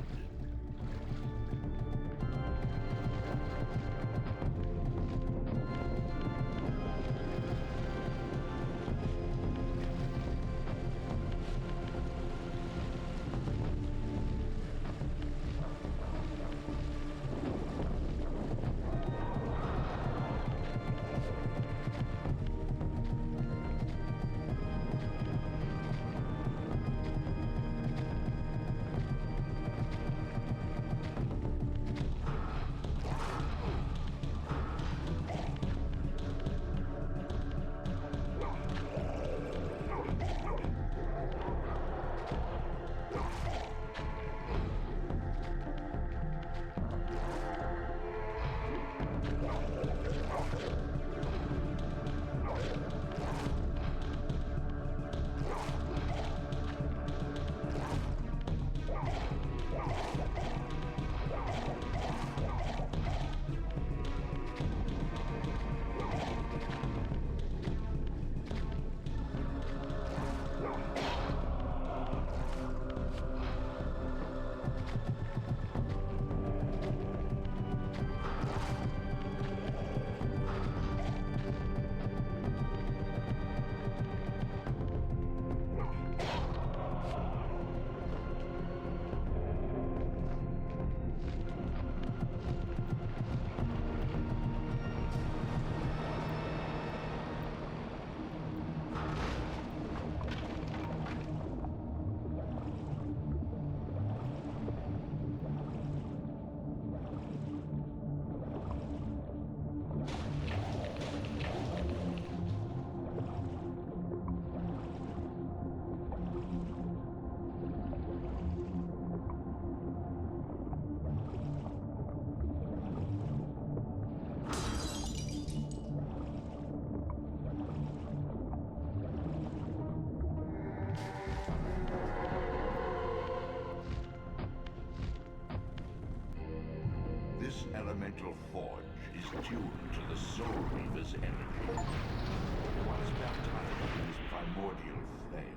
This elemental forge is tuned to the Soul Reaver's energy. Once baptized in this primordial flame,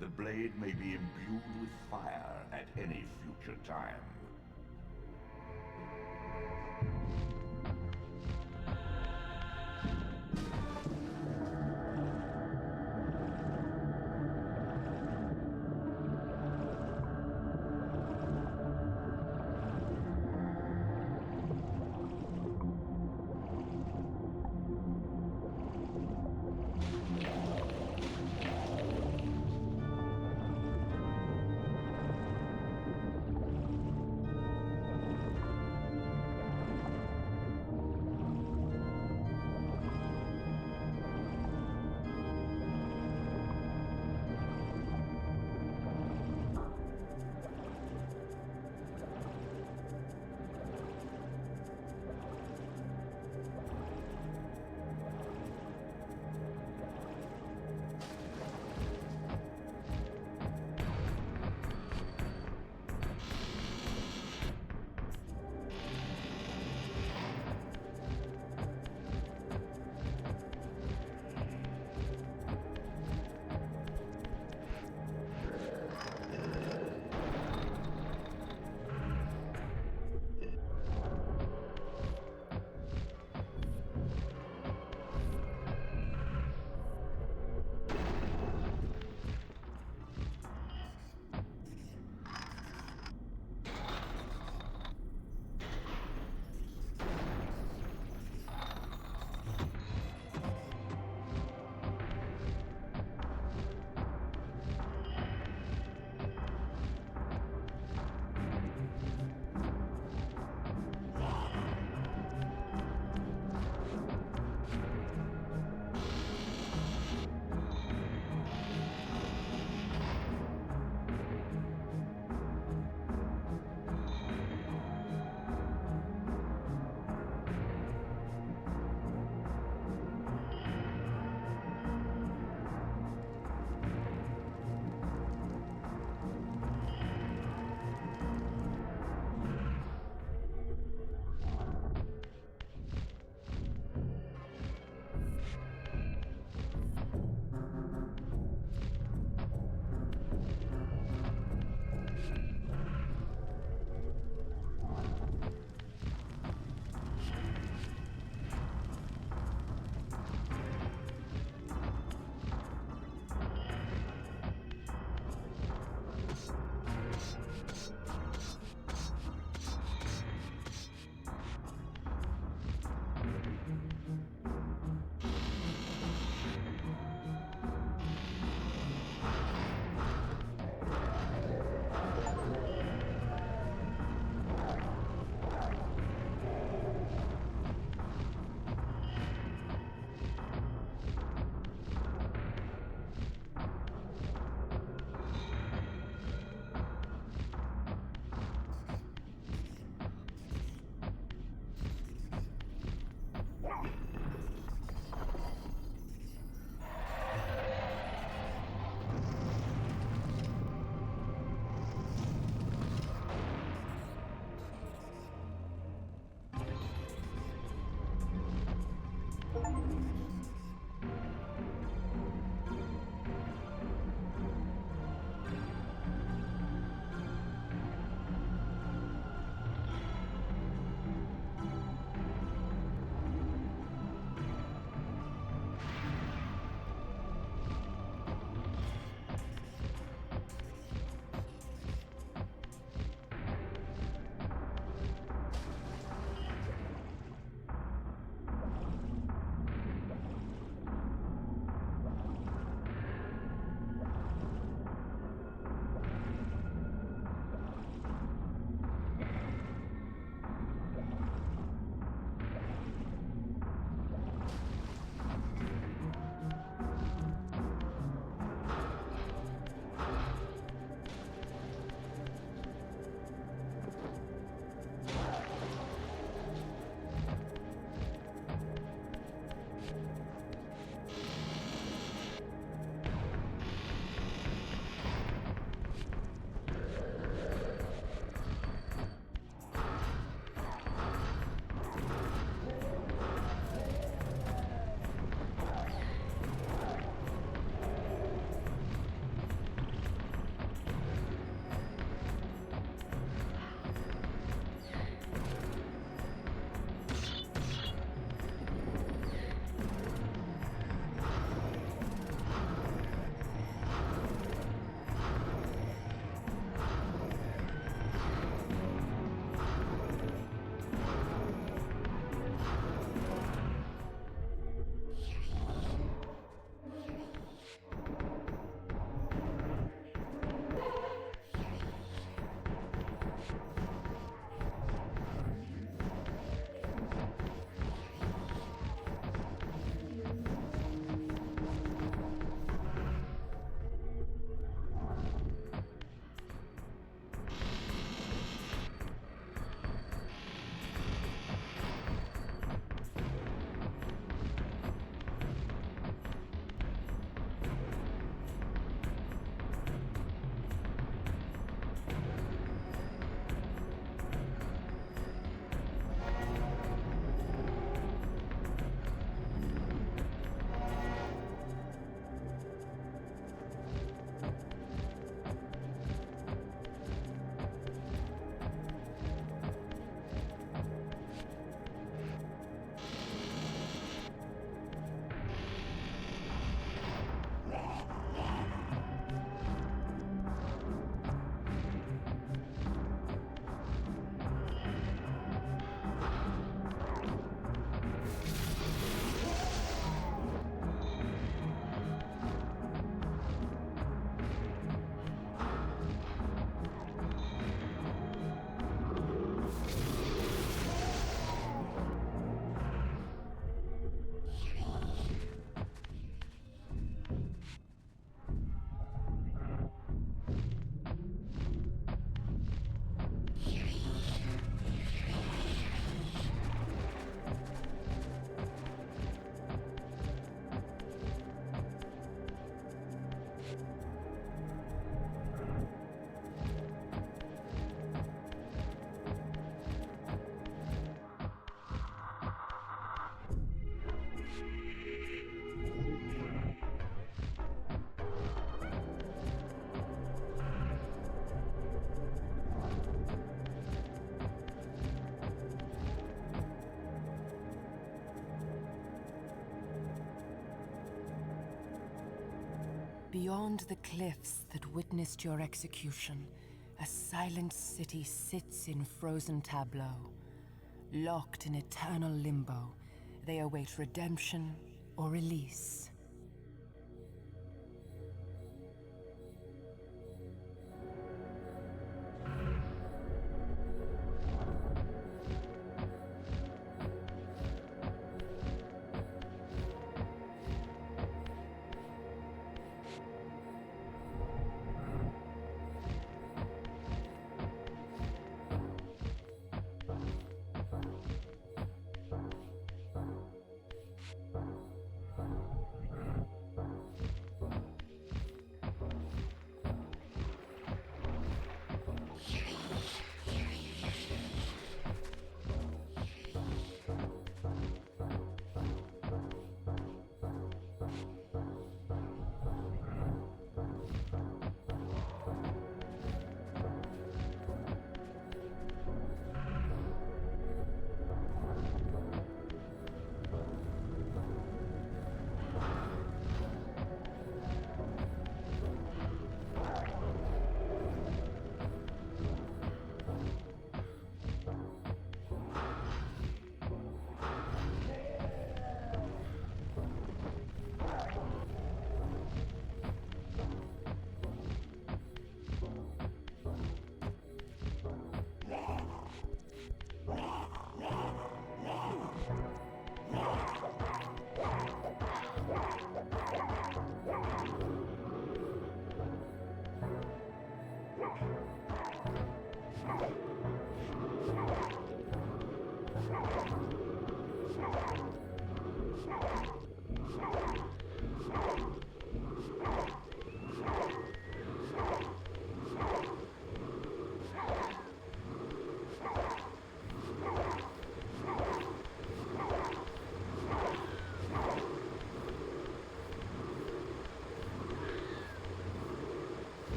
the blade may be imbued with fire at any future time. Beyond the cliffs that witnessed your execution, a silent city sits in frozen tableau. Locked in eternal limbo, they await redemption or release.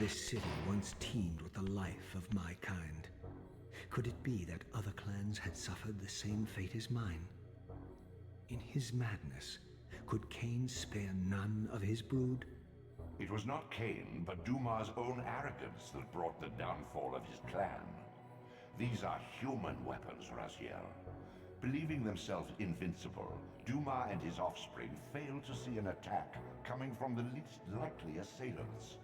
This city once teemed with the life of my kind. Could it be that other clans had suffered the same fate as mine? In his madness, could Kain spare none of his brood? It was not Kain, but Duma's own arrogance that brought the downfall of his clan. These are human weapons, Raziel. Believing themselves invincible, Duma and his offspring failed to see an attack coming from the least likely assailants.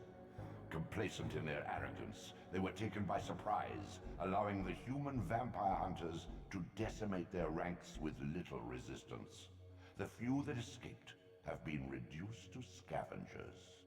Complacent in their arrogance, they were taken by surprise, allowing the human vampire hunters to decimate their ranks with little resistance. The few that escaped have been reduced to scavengers.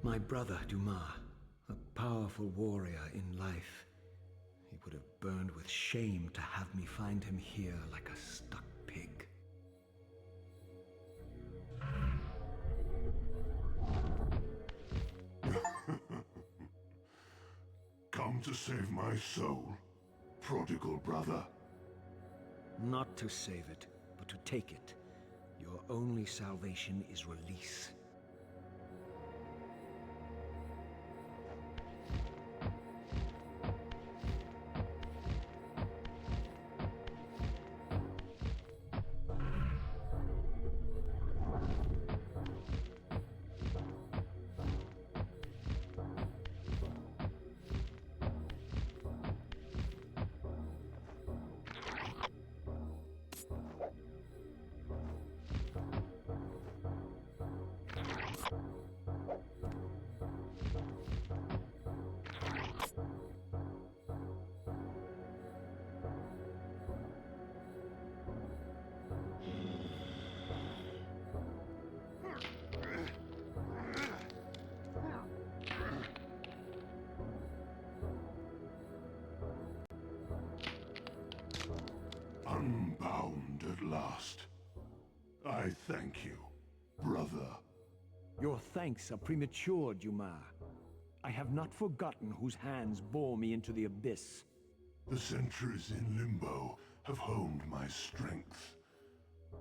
My brother, Dumas, a powerful warrior in life. He would have burned with shame to have me find him here like a stuck pig. Come to save my soul, prodigal brother. Not to save it, but to take it. Your only salvation is release. Unbound at last. I thank you, brother. Your thanks are premature, Dumas. I have not forgotten whose hands bore me into the abyss. The centuries in Limbo have honed my strength.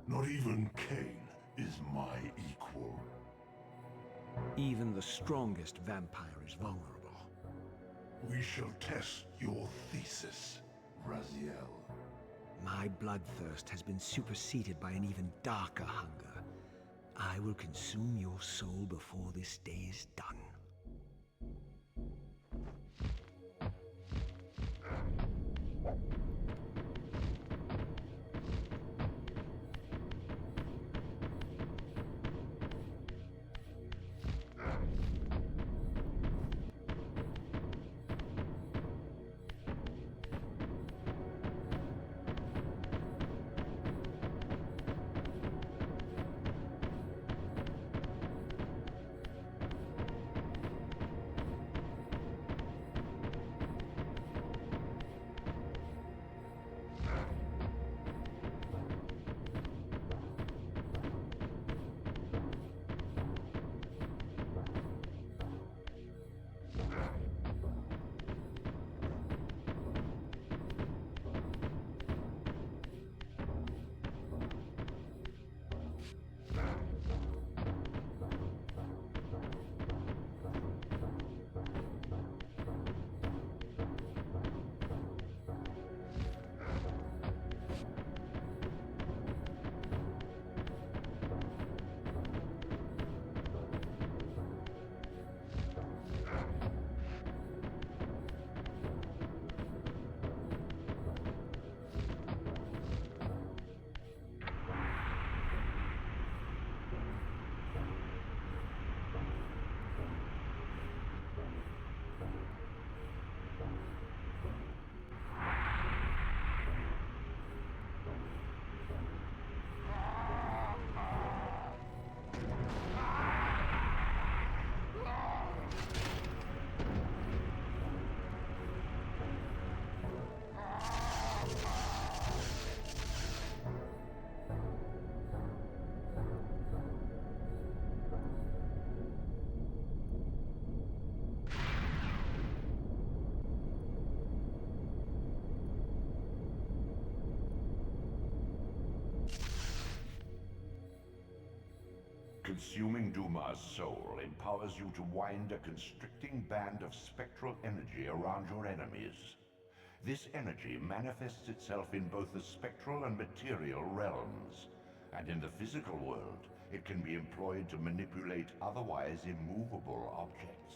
Not even Kain is my equal. Even the strongest vampire is vulnerable. We shall test your thesis, Raziel. My bloodthirst has been superseded by an even darker hunger. I will consume your soul before this day is done. Consuming Dumas' soul empowers you to wind a constricting band of spectral energy around your enemies. This energy manifests itself in both the spectral and material realms, and in the physical world, it can be employed to manipulate otherwise immovable objects.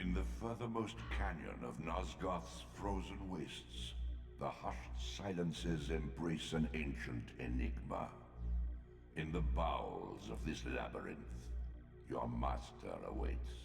In the furthermost canyon of Nosgoth's frozen wastes, the hushed silences embrace an ancient enigma. In the bowels of this labyrinth, your master awaits.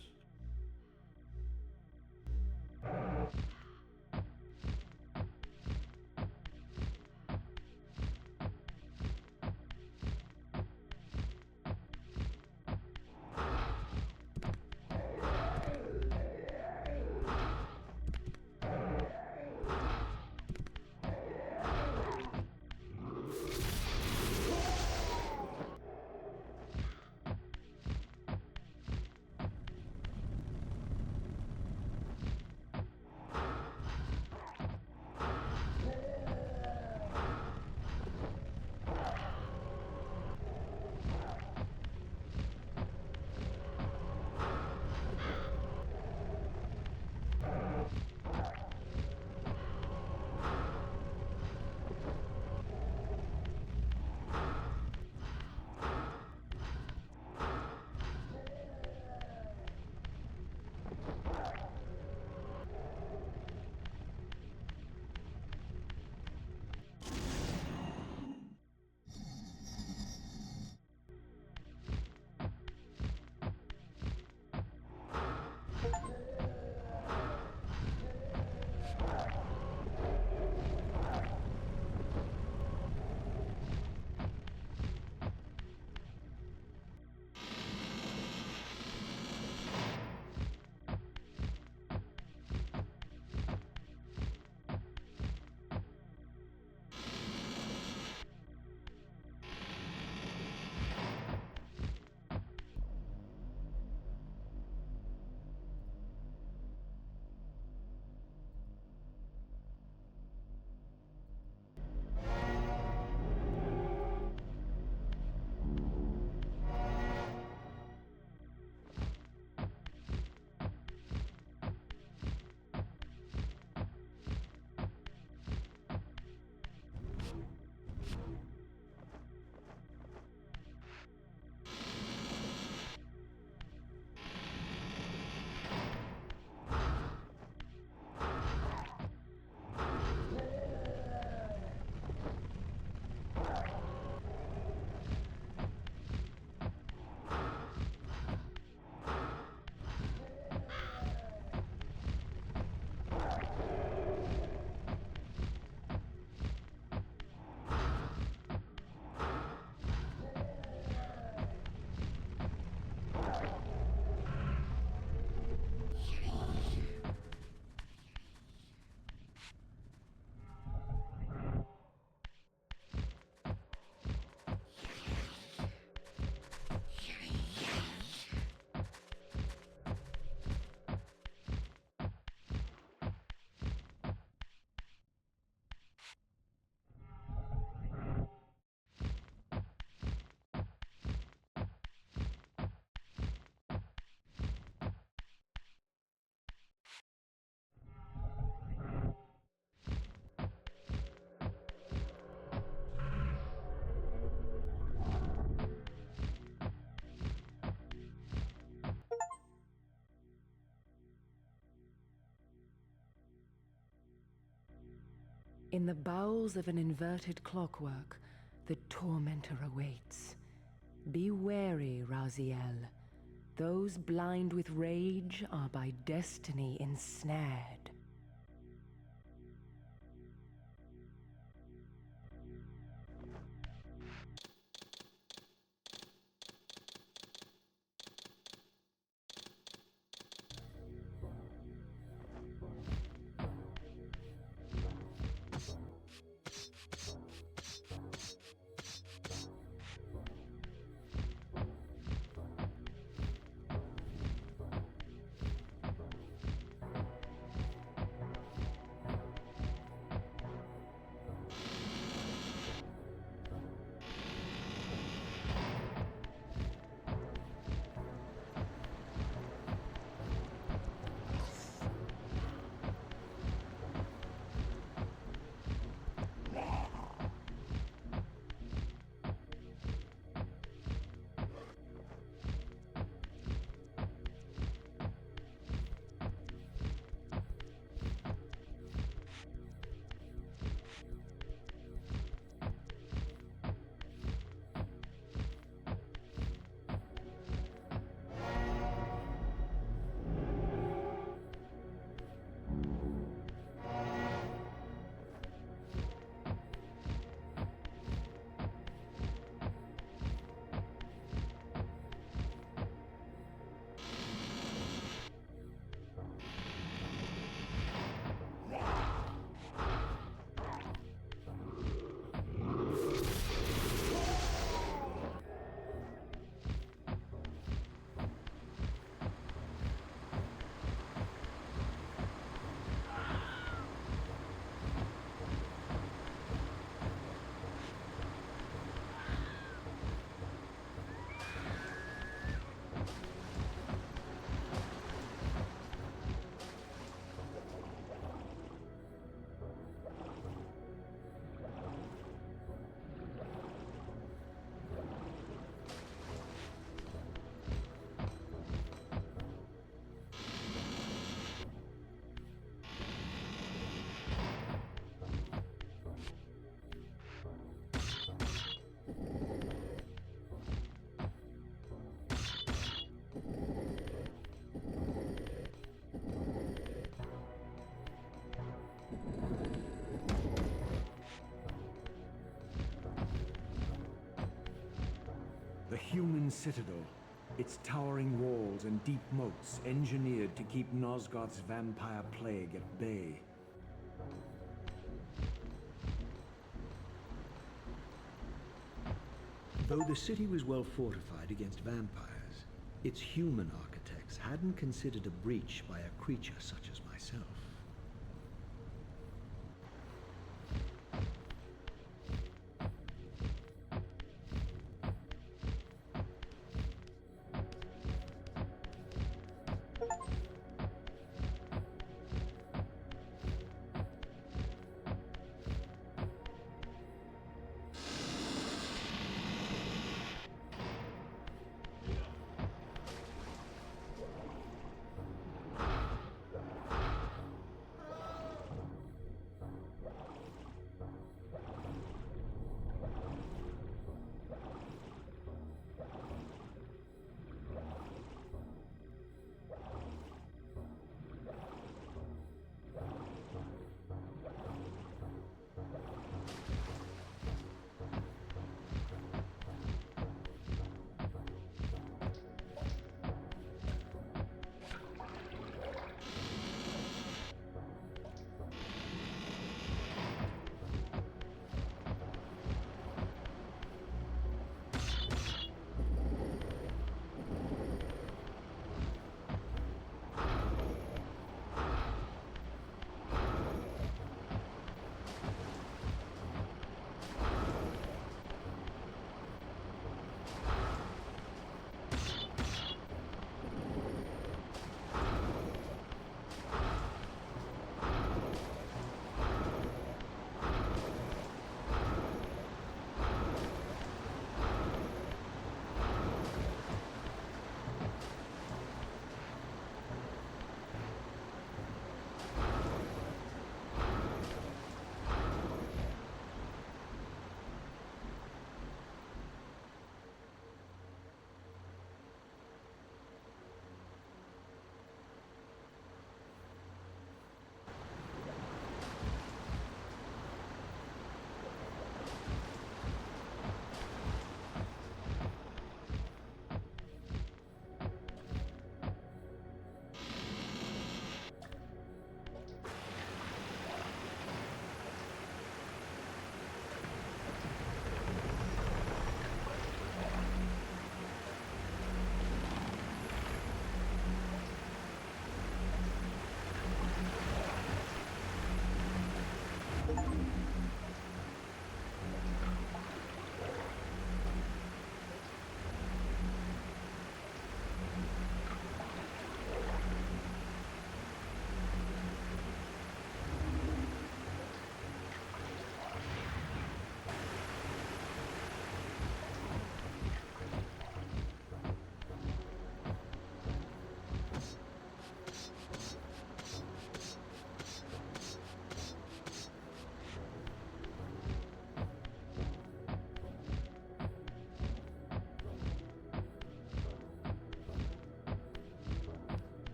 In the bowels of an inverted clockwork, the tormentor awaits. Be wary, Raziel. Those blind with rage are by destiny ensnared. The human citadel, its towering walls and deep moats engineered to keep Nosgoth's vampire plague at bay. Though the city was well fortified against vampires, its human architects hadn't considered a breach by a creature such as myself.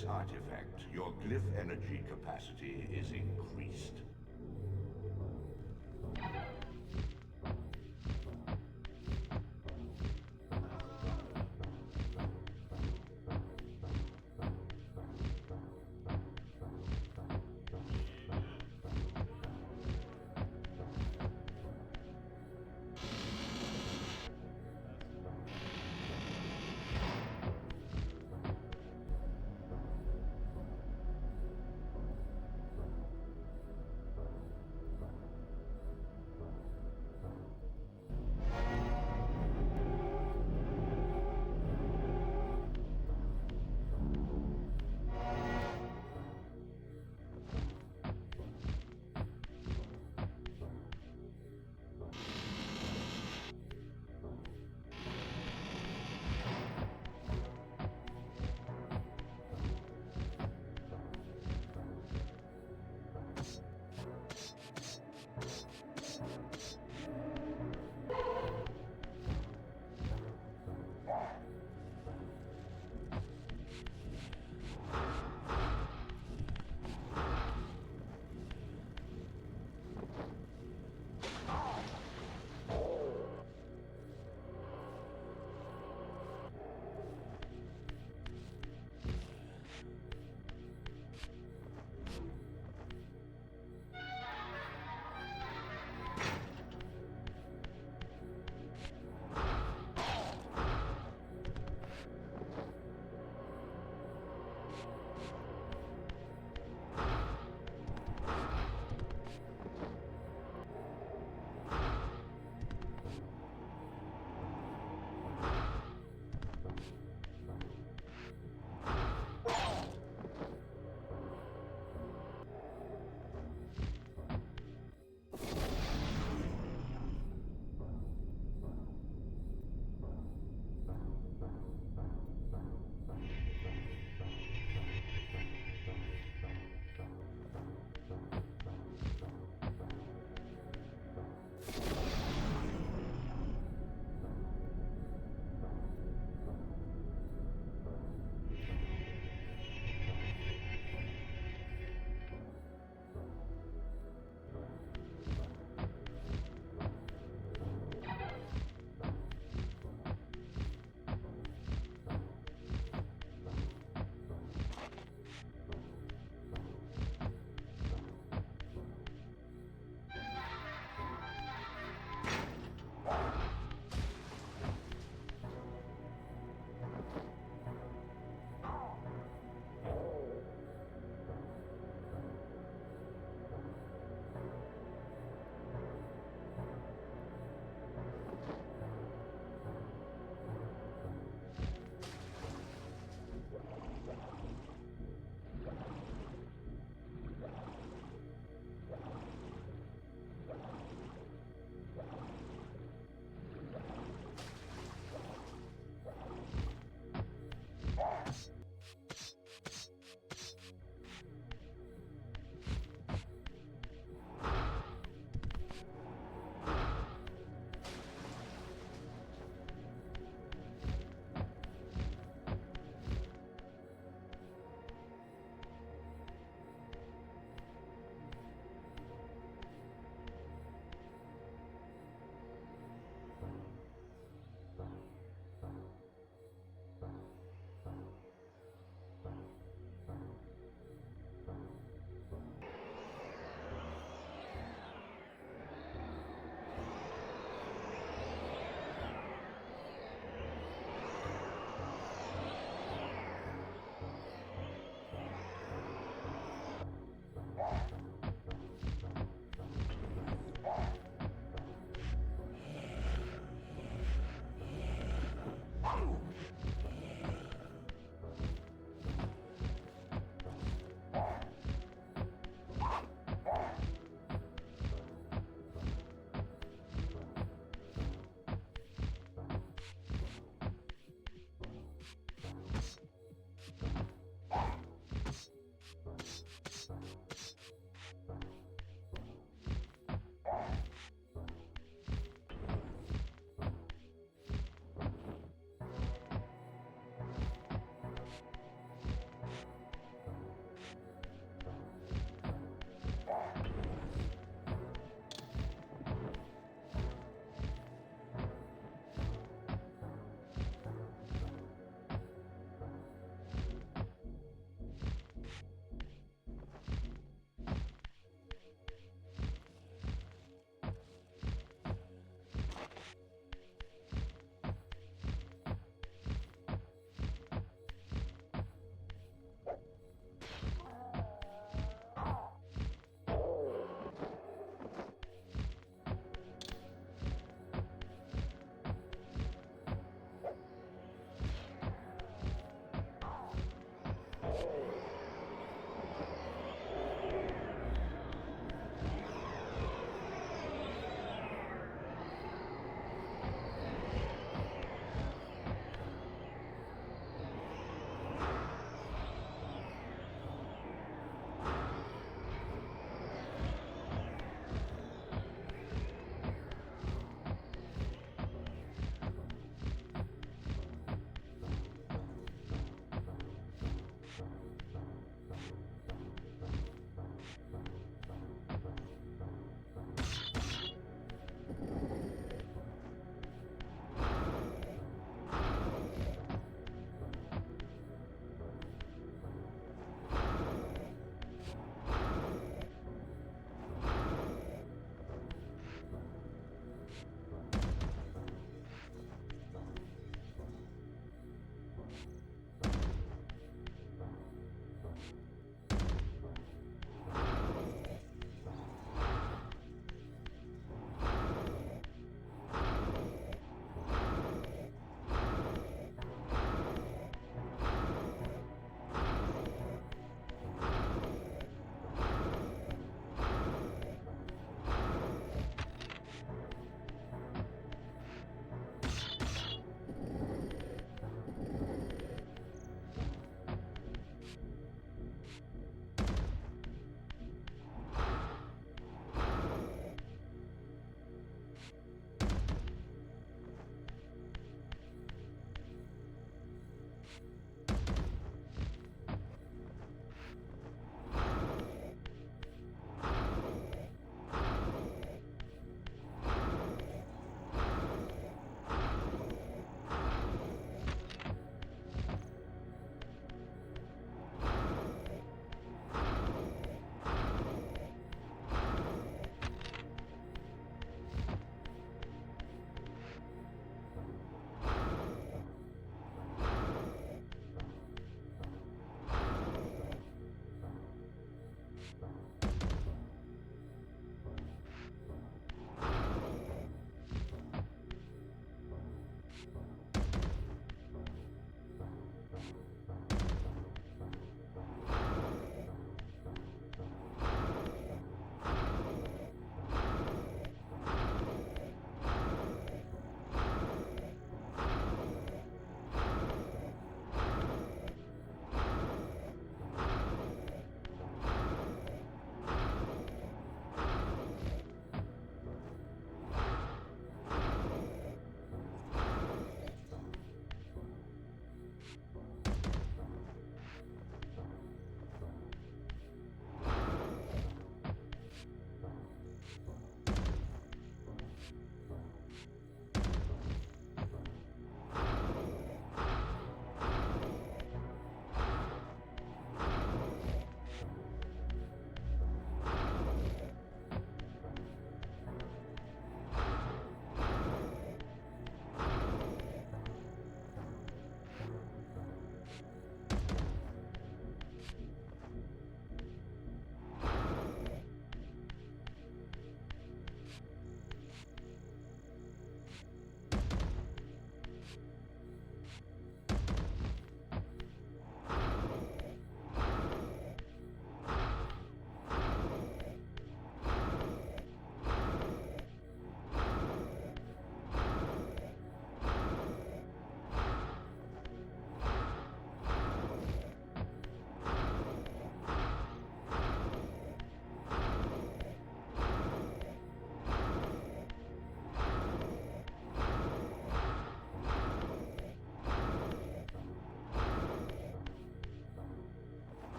this artifact, your glyph energy capacity is increased.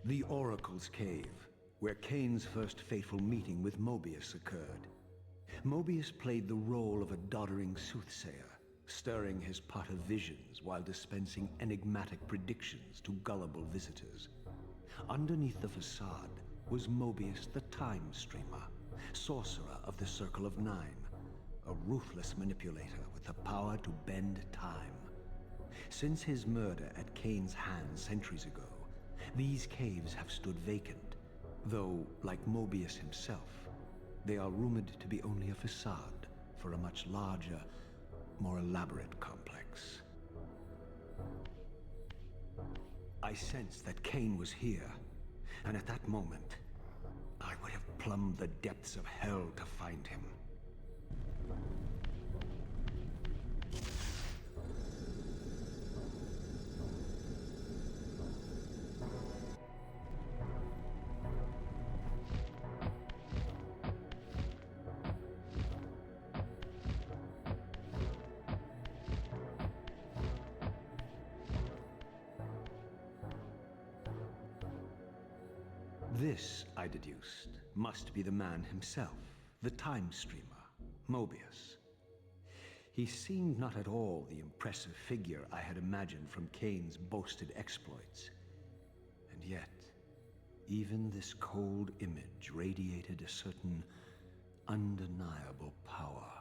The Oracle's Cave, where Kain's first fateful meeting with Mobius occurred. Mobius played the role of a doddering soothsayer, stirring his pot of visions while dispensing enigmatic predictions to gullible visitors. Underneath the facade was Mobius the Time Streamer, sorcerer of the Circle of Nine, a ruthless manipulator with the power to bend time. Since his murder at Kain's hands centuries ago, these caves have stood vacant, though, like Mobius himself, they are rumored to be only a facade for a much larger, more elaborate complex. I sensed that Kain was here, and at that moment, I would have plumbed the depths of hell to find him. This, I deduced, must be the man himself, the Time Streamer, Mobius. He seemed not at all the impressive figure I had imagined from Kain's boasted exploits. And yet, even this cold image radiated a certain undeniable power.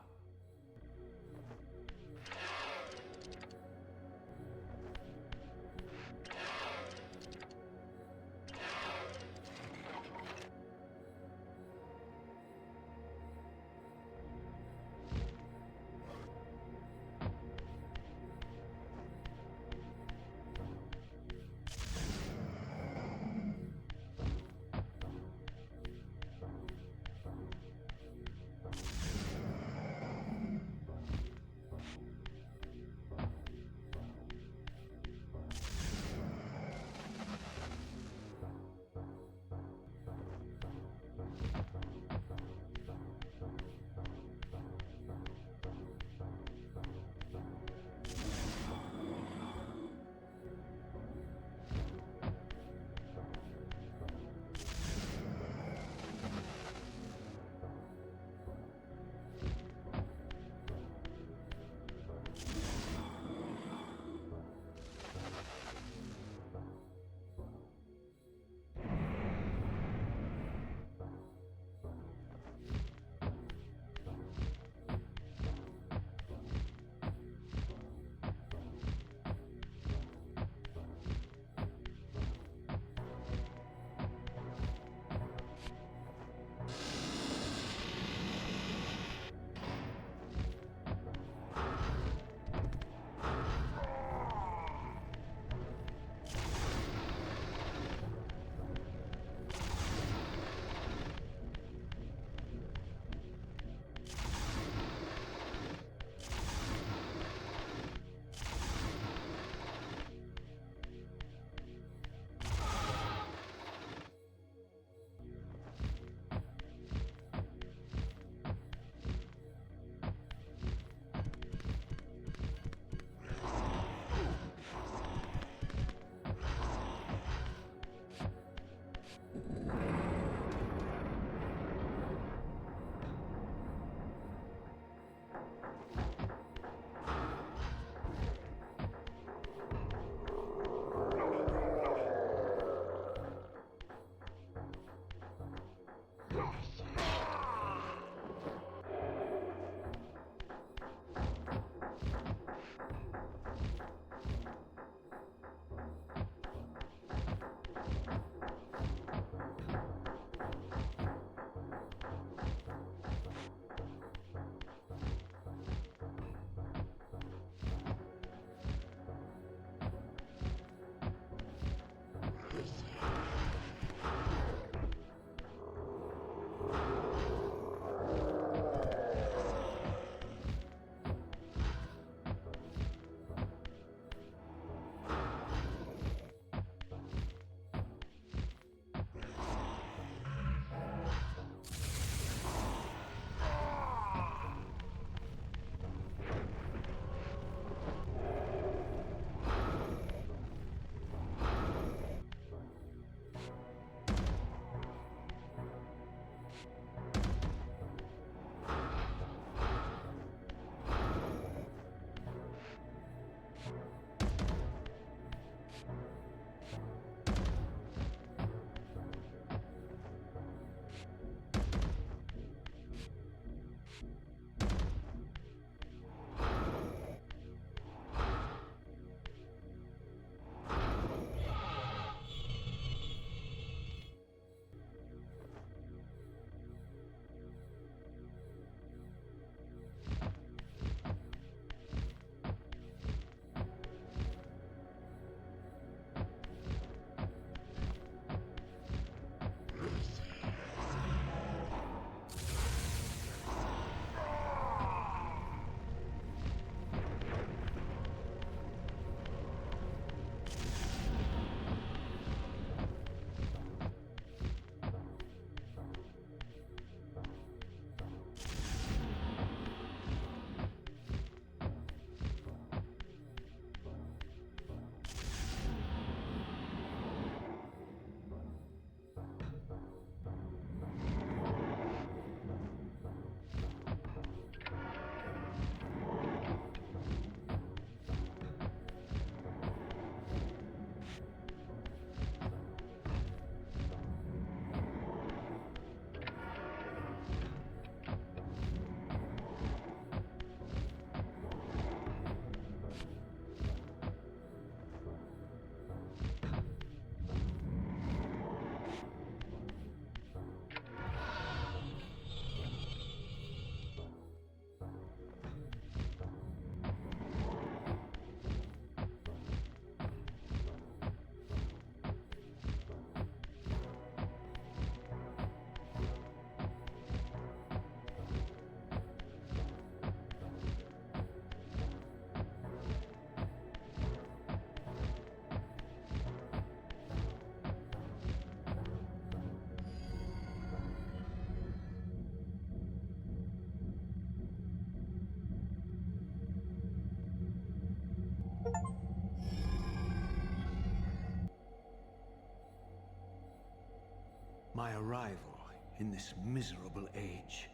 My arrival in this miserable age.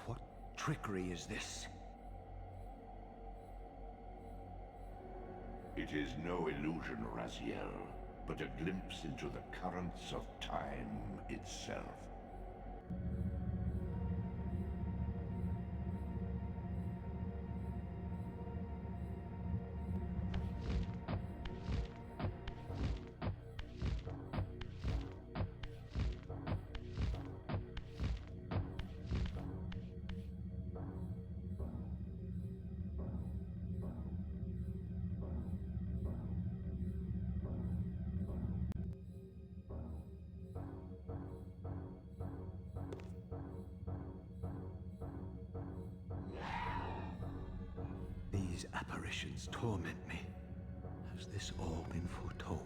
What trickery is this? It is no illusion, Raziel, but a glimpse into the currents of time itself. These apparitions torment me. Has this all been foretold?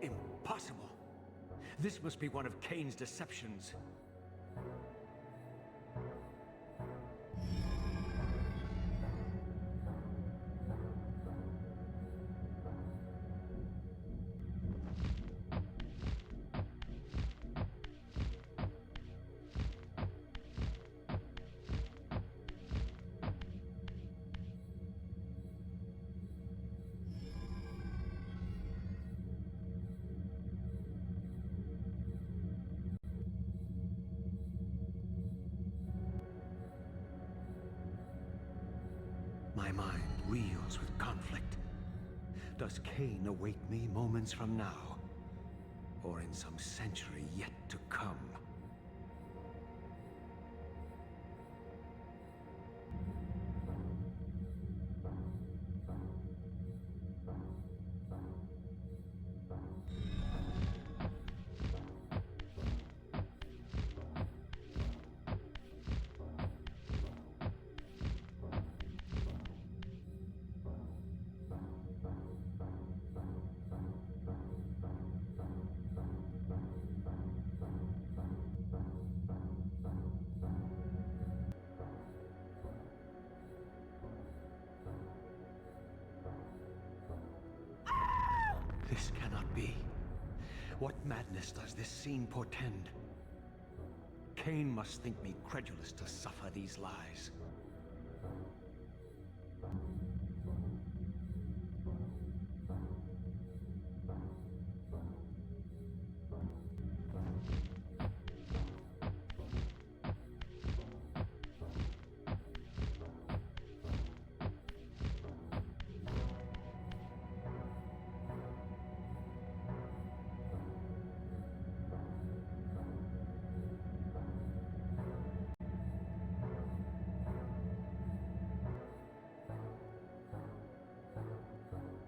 Impossible! This must be one of Kain's deceptions. My mind reels with conflict. Does Kain await me moments from now? Or in some century yet to come? This cannot be. What madness does this scene portend? Kain must think me credulous to suffer these lies.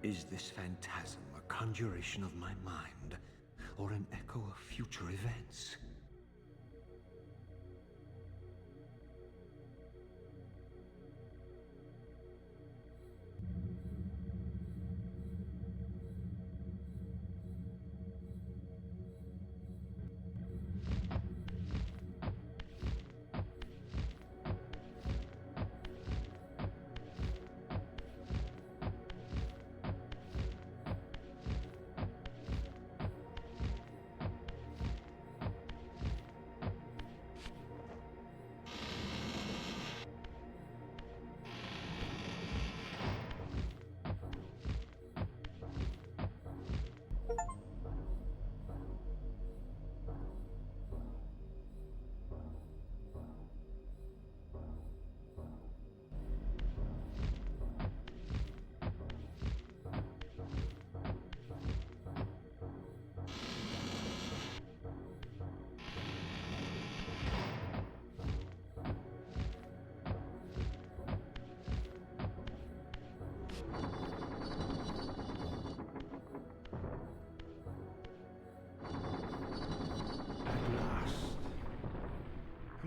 Is this phantasm a conjuration of my mind, or an echo of future events?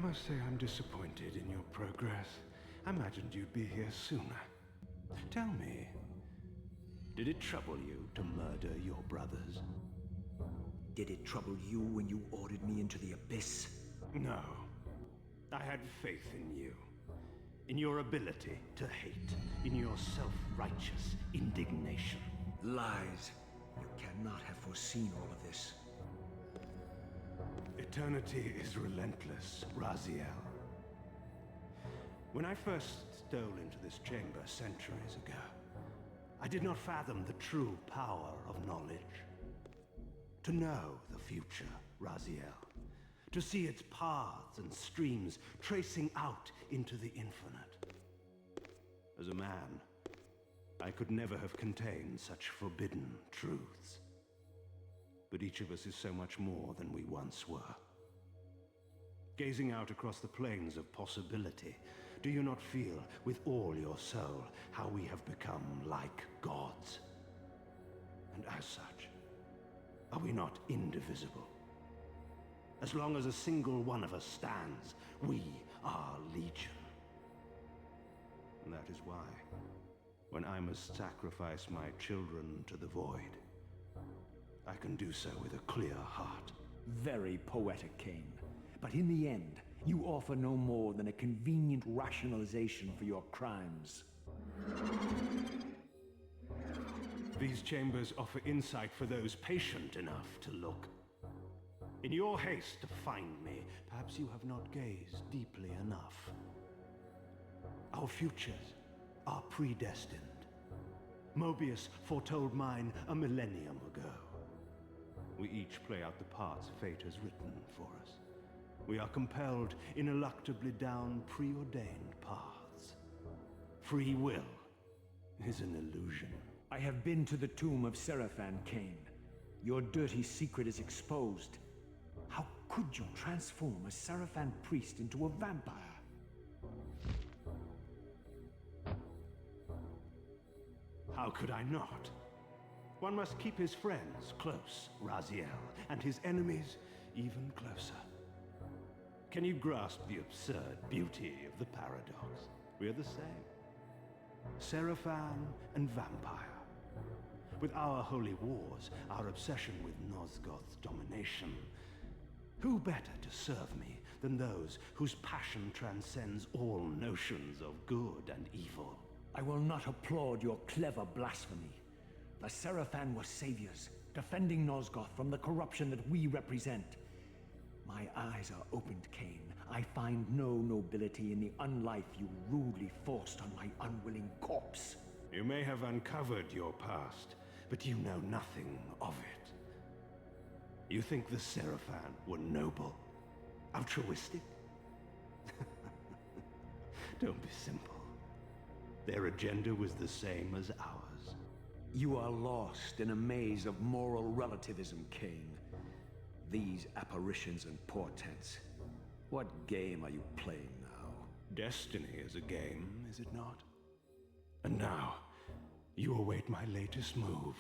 must say I'm disappointed in your progress. I imagined you'd be here sooner. Tell me, did it trouble you to murder your brothers? Did it trouble you when you ordered me into the abyss? No. I had faith in you. In your ability to hate. In your self-righteous indignation. Lies. You cannot have foreseen all of this. Eternity is relentless, Raziel. When I first stole into this chamber centuries ago, I did not fathom the true power of knowledge. To know the future, Raziel. To see its paths and streams tracing out into the infinite. As a man, I could never have contained such forbidden truths. But each of us is so much more than we once were. Gazing out across the plains of possibility, do you not feel with all your soul how we have become like gods? And as such, are we not indivisible? As long as a single one of us stands, we are legion. And that is why, when I must sacrifice my children to the void, I can do so with a clear heart. Very poetic, Kain. But in the end, you offer no more than a convenient rationalization for your crimes. These chambers offer insight for those patient enough to look. In your haste to find me, perhaps you have not gazed deeply enough. Our futures are predestined. Mobius foretold mine a millennium ago. We each play out the parts fate has written for us. We are compelled ineluctably down preordained paths. Free will is an illusion. I have been to the tomb of Seraphan, Kain. Your dirty secret is exposed. How could you transform a Seraphan priest into a vampire? How could I not? One must keep his friends close, Raziel, and his enemies even closer. Can you grasp the absurd beauty of the paradox? We are the same. Seraphan and vampire. With our holy wars, our obsession with Nosgoth's domination, who better to serve me than those whose passion transcends all notions of good and evil? I will not applaud your clever blasphemy. The Seraphan were saviors, defending Nosgoth from the corruption that we represent. My eyes are opened, Kain. I find no nobility in the unlife you rudely forced on my unwilling corpse. You may have uncovered your past, but you know nothing of it. You think the Seraphan were noble? Altruistic? Don't be simple. Their agenda was the same as ours. You are lost in a maze of moral relativism, Kain. These apparitions and portents. What game are you playing now? Destiny is a game, is it not? And now, you await my latest move.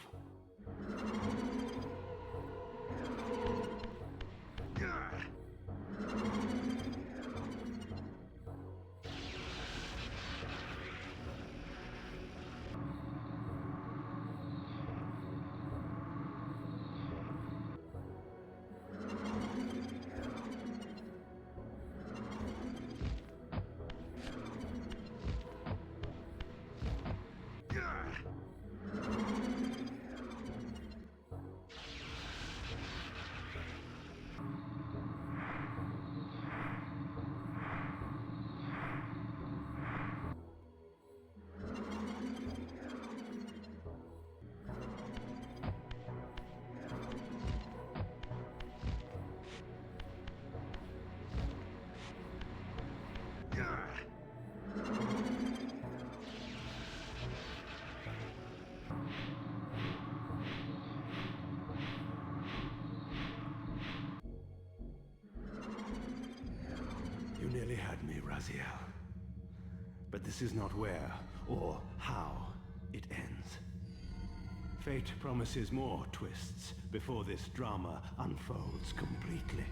You nearly had me, Raziel. But this is not where or how it ends. Fate promises more twists before this drama unfolds completely.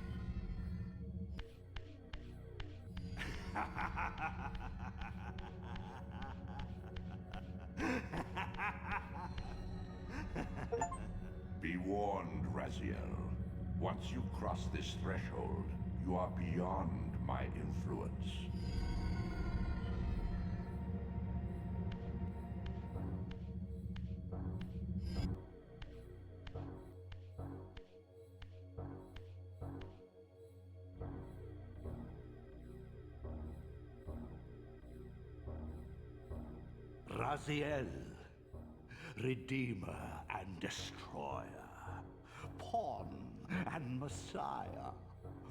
Be warned, Raziel. Once you cross this threshold, you are beyond my influence. Raziel, Redeemer and Destroyer, Pawn and Messiah.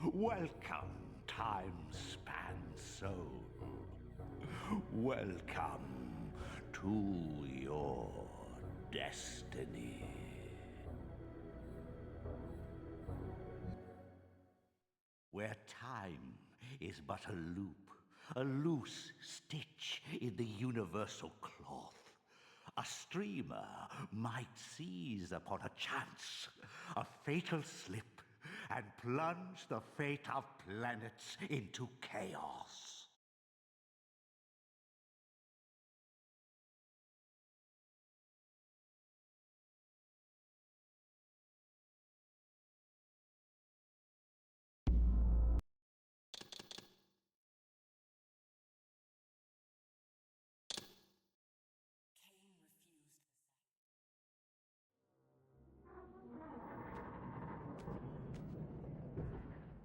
Welcome, time-span soul. Welcome to your destiny. Where time is but a loop, a loose stitch in the universal cloth. A streamer might seize upon a chance, a fatal slip, and plunge the fate of planets into chaos.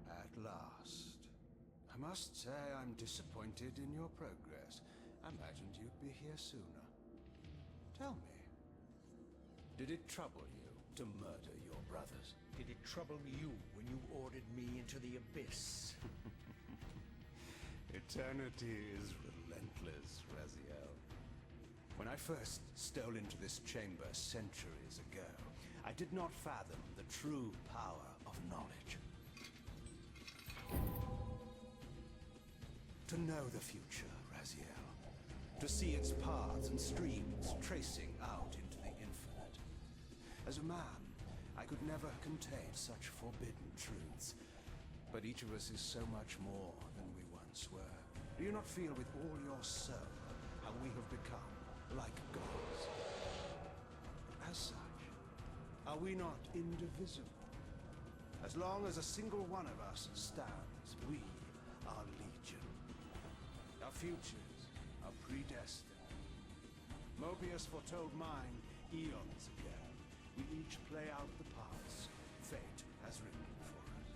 At last. I must say I'm disappointed in your progress. I imagined you'd be here sooner. Tell me, did it trouble you to murder your brothers? Did it trouble you when you ordered me into the abyss? Eternity is relentless, Raziel. When I first stole into this chamber centuries ago, I did not fathom the true power of knowledge. To know the future, Raziel. To see its paths and streams tracing out into the infinite. As a man, I could never contain such forbidden truths. But each of us is so much more than we once were. Do you not feel with all your soul how we have become like gods? As such, are we not indivisible? As long as a single one of us stands, we are legion. Our futures are predestined. Mobius foretold mine eons ago. We each play out the parts fate has written for us.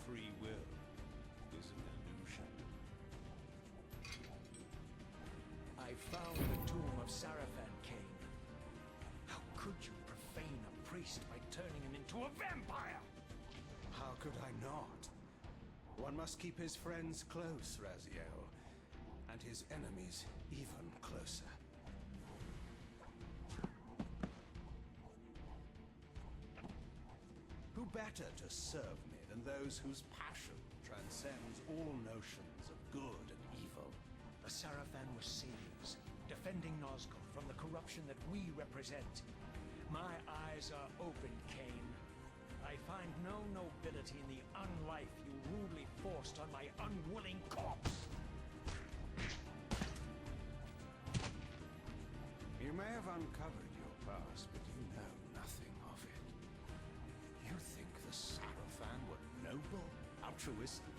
Free will is an illusion. I found the tomb of Sarafan, Kain. How could you profane a priest by turning him into a vampire? How could I not? One must keep his friends close, Raziel, and his enemies even closer. Who better to serve me than those whose passion transcends all notions of good and evil? The Sarafan were saviors, defending Nazgul from the corruption that we represent. My eyes are open, Kain. I find no nobility in the unlife you rudely forced on my unwilling corpse. You may have uncovered your past, but you know nothing of it. You think the Sarafan were noble, altruistic?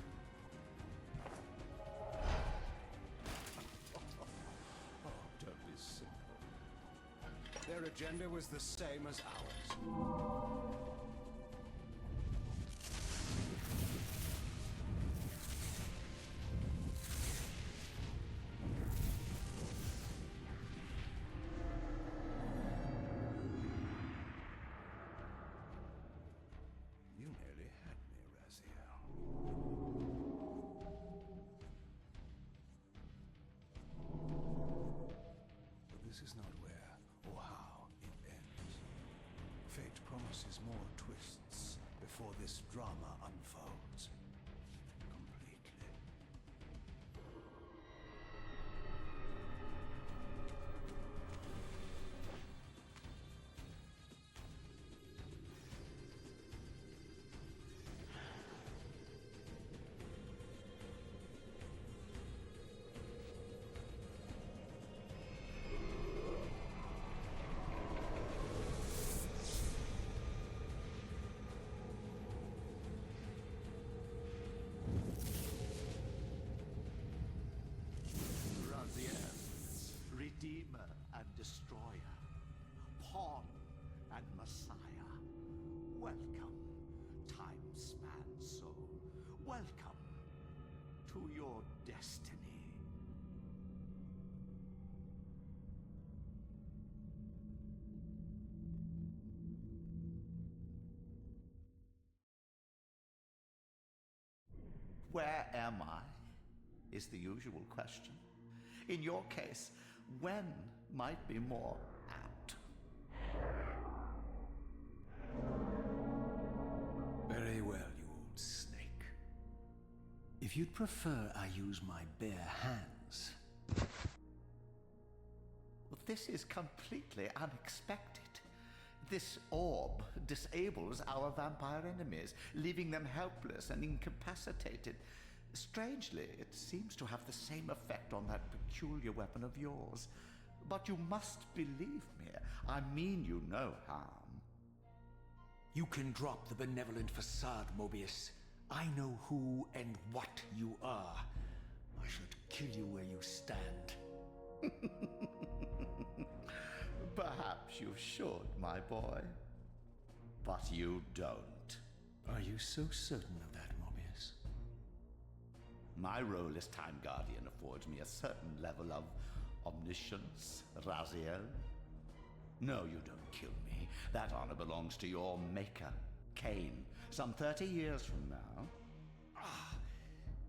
Oh, don't be simple. Their agenda was the same as ours. You nearly had me, Raziel. But this is not where or how it ends. Fate promises more twists before this drama unfolds completely. destroyer, pawn and messiah. Welcome, time-span soul. Welcome to your destiny. Where am I? Is the usual question. In your case, when might be more apt. Very well, you old snake. If you'd prefer I use my bare hands... Well, this is completely unexpected. This orb disables our vampire enemies, leaving them helpless and incapacitated. Strangely, it seems to have the same effect on that peculiar weapon of yours. But you must believe me. I mean you no harm. You can drop the benevolent facade, Mobius. I know who and what you are. I should kill you where you stand. Perhaps you should, my boy. But you don't. Are you so certain of that, Mobius? My role as Time Guardian affords me a certain level of omniscience, Raziel. No, you don't kill me. That honor belongs to your maker, Kain, some 30 years from now. Ah,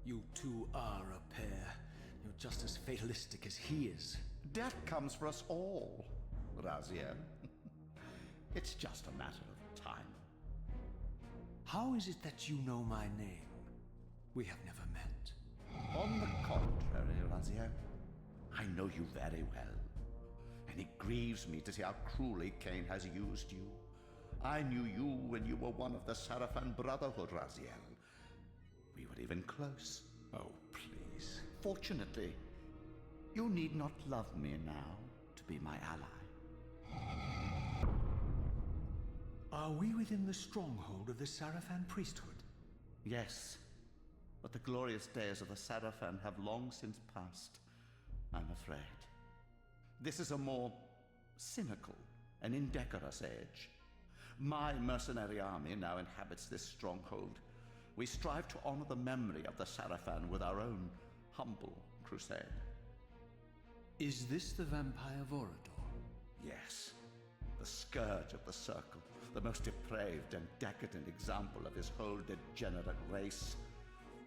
you two are a pair. You're just as fatalistic as he is. Death comes for us all, Raziel. It's just a matter of time. How is it that you know my name? We have never met. On the contrary, Raziel, I know you very well. And it grieves me to see how cruelly Kain has used you. I knew you when you were one of the Sarafan Brotherhood, Raziel. We were even close. Oh, please. Fortunately, you need not love me now to be my ally. Are we within the stronghold of the Sarafan priesthood? Yes, but the glorious days of the Sarafan have long since passed, I'm afraid. This is a more cynical and indecorous age. My mercenary army now inhabits this stronghold. We strive to honor the memory of the Sarafan with our own humble crusade. Is this the vampire Vorador? Yes, the scourge of the Circle, the most depraved and decadent example of his whole degenerate race.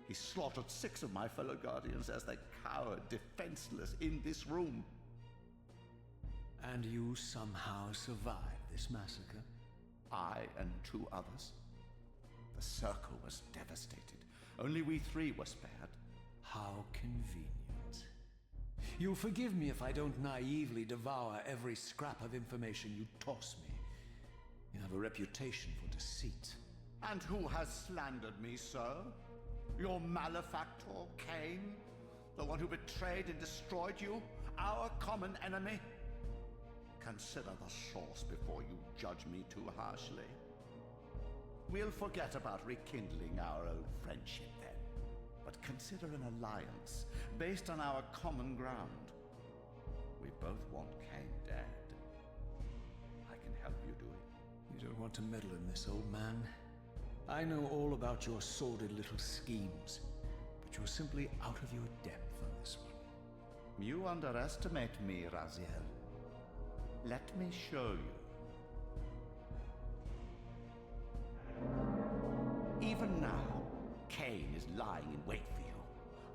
He slaughtered 6 of my fellow Guardians as they cowered defenseless in this room. And you somehow survived this massacre? I and 2 others. The Circle was devastated. Only we 3 were spared. How convenient. You'll forgive me if I don't naively devour every scrap of information you toss me. You have a reputation for deceit. And who has slandered me, sir? Your malefactor, Kain? The one who betrayed and destroyed you? Our common enemy? Consider the source before you judge me too harshly. We'll forget about rekindling our old friendship then. But consider an alliance based on our common ground. We both want Kain dead. I can help you do it. You don't want to meddle in this, old man. I know all about your sordid little schemes, but you're simply out of your depth on this one. You underestimate me, Raziel. Let me show you. Even now, Kain is lying in wait for you,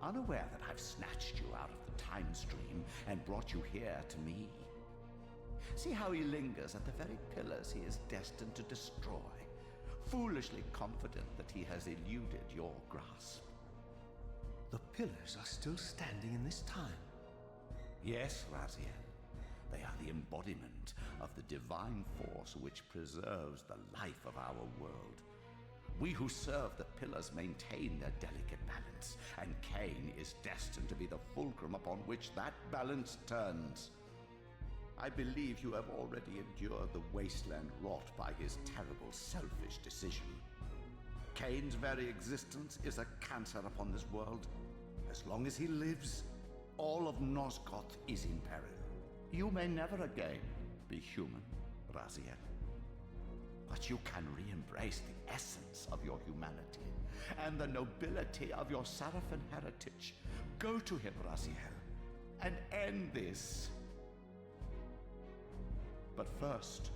unaware that I've snatched you out of the time stream and brought you here to me. See how he lingers at the very pillars he is destined to destroy, foolishly confident that he has eluded your grasp. The pillars are still standing in this time. Yes, Raziel. They are the embodiment of the divine force which preserves the life of our world. We who serve the pillars maintain their delicate balance, and Kain is destined to be the fulcrum upon which that balance turns. I believe you have already endured the wasteland wrought by his terrible, selfish decision. Kain's very existence is a cancer upon this world. As long as he lives, all of Nosgoth is in peril. You may never again be human, Raziel. But you can re-embrace the essence of your humanity and the nobility of your Sarafan heritage. Go to him, Raziel, and end this. But first,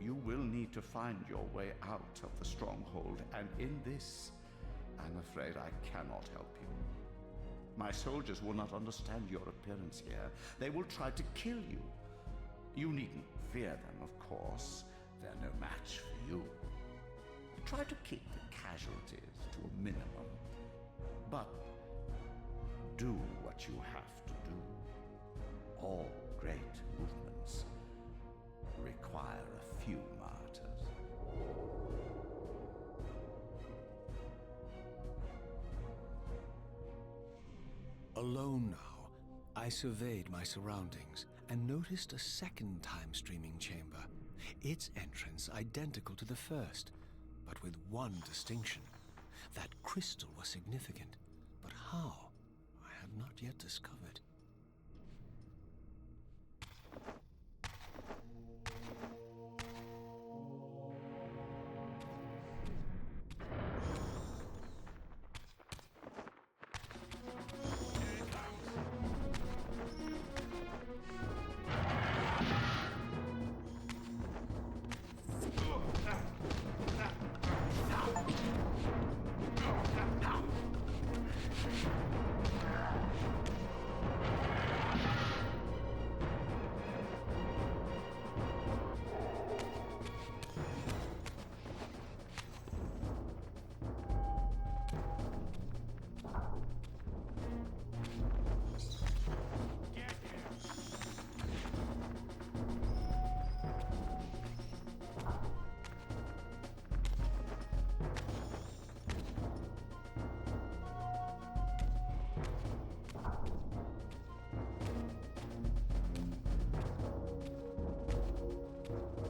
you will need to find your way out of the stronghold, and in this, I'm afraid I cannot help you. My soldiers will not understand your appearance here. They will try to kill you. You needn't fear them, of course. They're no match for you. Try to keep the casualties to a minimum. But do what you have to do. All great movements require a few martyrs. Alone now, I surveyed my surroundings and noticed a second time-streaming chamber. Its entrance identical to the first, but with one distinction. That crystal was significant, but how? I have not yet discovered.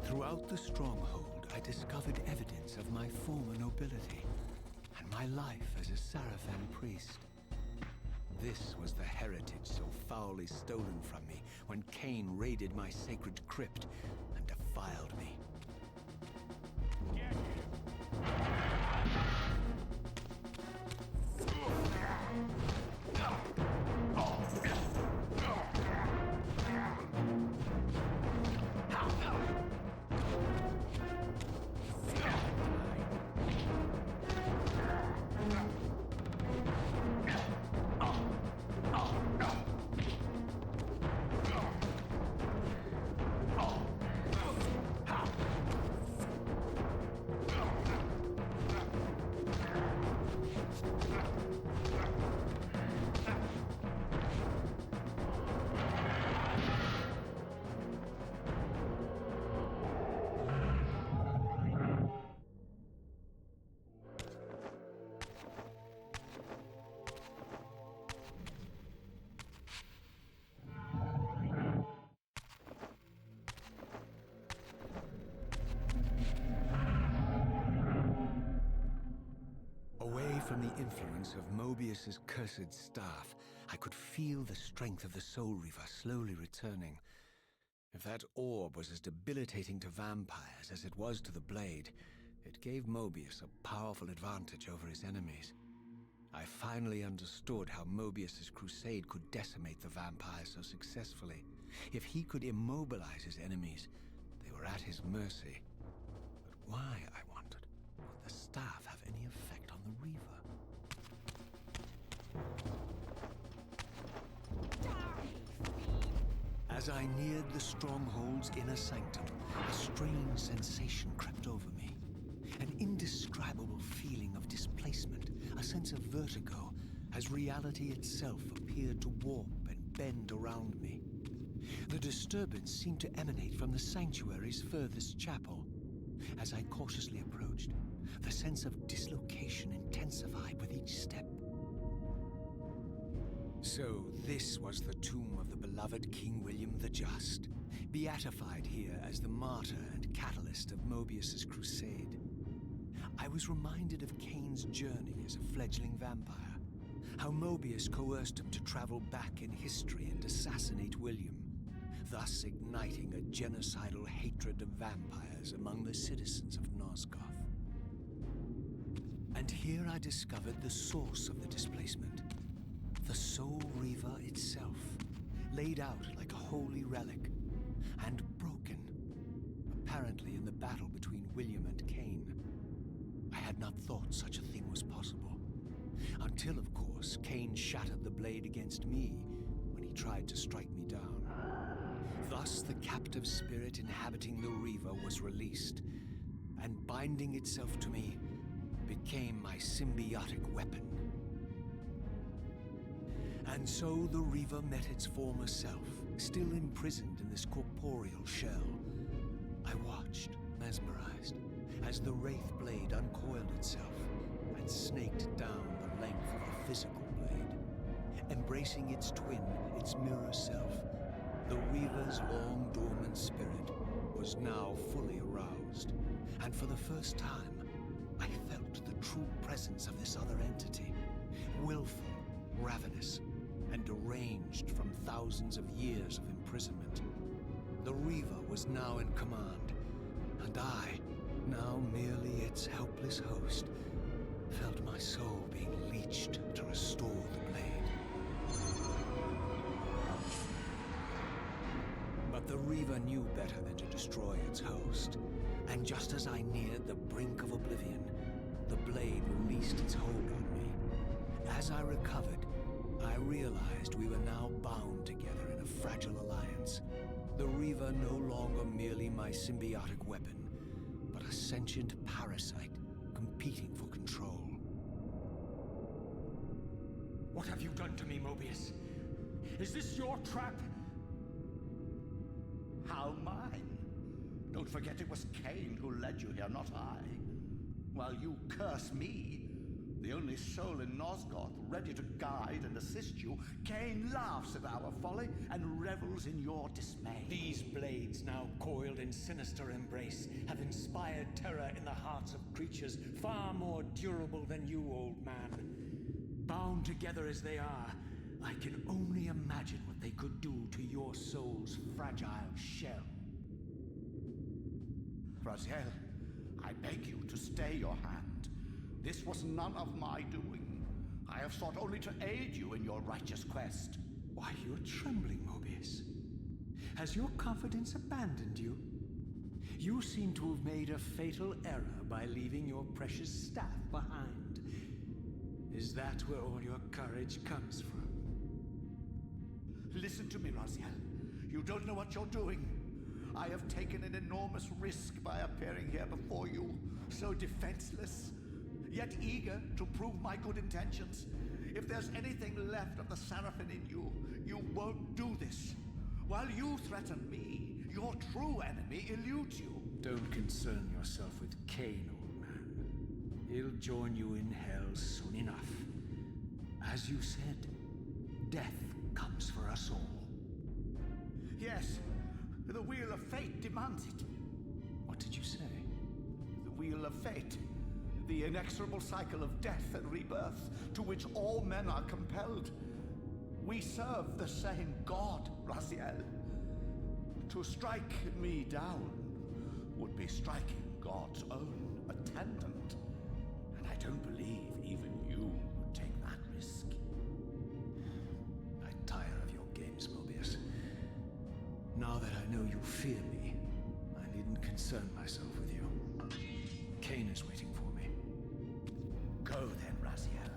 Throughout the stronghold, I discovered evidence of my former nobility and my life as a Sarafan priest. This was the heritage so foully stolen from me when Kain raided my sacred crypt and defiled me. Away from the influence of Mobius's cursed staff, I could feel the strength of the Soul Reaver slowly returning. If that orb was as debilitating to vampires as it was to the blade, it gave Mobius a powerful advantage over his enemies. I finally understood how Mobius's crusade could decimate the vampires so successfully. If he could immobilize his enemies, they were at his mercy. But why, I wondered, would the staff have any effect on the Reaver? As I neared the stronghold's inner sanctum, a strange sensation crept over me. An indescribable feeling of displacement, a sense of vertigo, as reality itself appeared to warp and bend around me. The disturbance seemed to emanate from the sanctuary's furthest chapel. As I cautiously approached, the sense of dislocation intensified with each step. So this was the tomb of the beloved King William the Just, beatified here as the martyr and catalyst of Mobius's crusade. I was reminded of Kain's journey as a fledgling vampire, how Mobius coerced him to travel back in history and assassinate William. thus igniting a genocidal hatred of vampires among the citizens of Nosgoth. And here I discovered the source of the displacement. The Soul Reaver itself, laid out like a holy relic, and broken, apparently in the battle between William and Kain. I had not thought such a thing was possible. Until, of course, Kain shattered the blade against me when he tried to strike me down. Thus, the captive spirit inhabiting the Reaver was released, and binding itself to me became my symbiotic weapon. And so the Reaver met its former self, still imprisoned in this corporeal shell. I watched, mesmerized, as the Wraith blade uncoiled itself and snaked down the length of the physical blade. Embracing its twin, its mirror self, the Reaver's long dormant spirit was now fully aroused. And for the first time, I felt the true presence of this other entity, willful, ravenous, and deranged from thousands of years of imprisonment. The Reaver was now in command, and I, now merely its helpless host, felt my soul being leached to restore the blade. But the Reaver knew better than to destroy its host, and just as I neared the brink of oblivion, the blade released its hold on me. As I recovered, I realized we were now bound together in a fragile alliance. The Reaver no longer merely my symbiotic weapon, but a sentient parasite competing for control. What have you done to me, Mobius? Is this your trap? How mine? Don't forget it was Kain who led you here, not I. While you curse me, the only soul in Nosgoth ready to guide and assist you, Kain laughs at our folly and revels in your dismay. These blades, now coiled in sinister embrace, have inspired terror in the hearts of creatures far more durable than you, old man. Bound together as they are, I can only imagine what they could do to your soul's fragile shell. Raziel, I beg you to stay your hand. This was none of my doing. I have sought only to aid you in your righteous quest. Why, you're trembling, Mobius. Has your confidence abandoned you? You seem to have made a fatal error by leaving your precious staff behind. Is that where all your courage comes from? Listen to me, Raziel. You don't know what you're doing. I have taken an enormous risk by appearing here before you, so defenseless, yet eager to prove my good intentions. If there's anything left of the Seraphim in you, you won't do this. While you threaten me, your true enemy eludes you. Don't concern yourself with Kain, old man. He'll join you in hell soon enough. As you said, death comes for us all. Yes, the Wheel of Fate demands it. What did you say? The Wheel of Fate. The inexorable cycle of death and rebirth to which all men are compelled. We serve the same God, Raziel. To strike me down would be striking God's own attendant. And I don't believe even you would take that risk. I tire of your games, Mobius. Now that I know you fear me, I needn't concern myself with you. Kain is waiting for me. Go then, Raziel.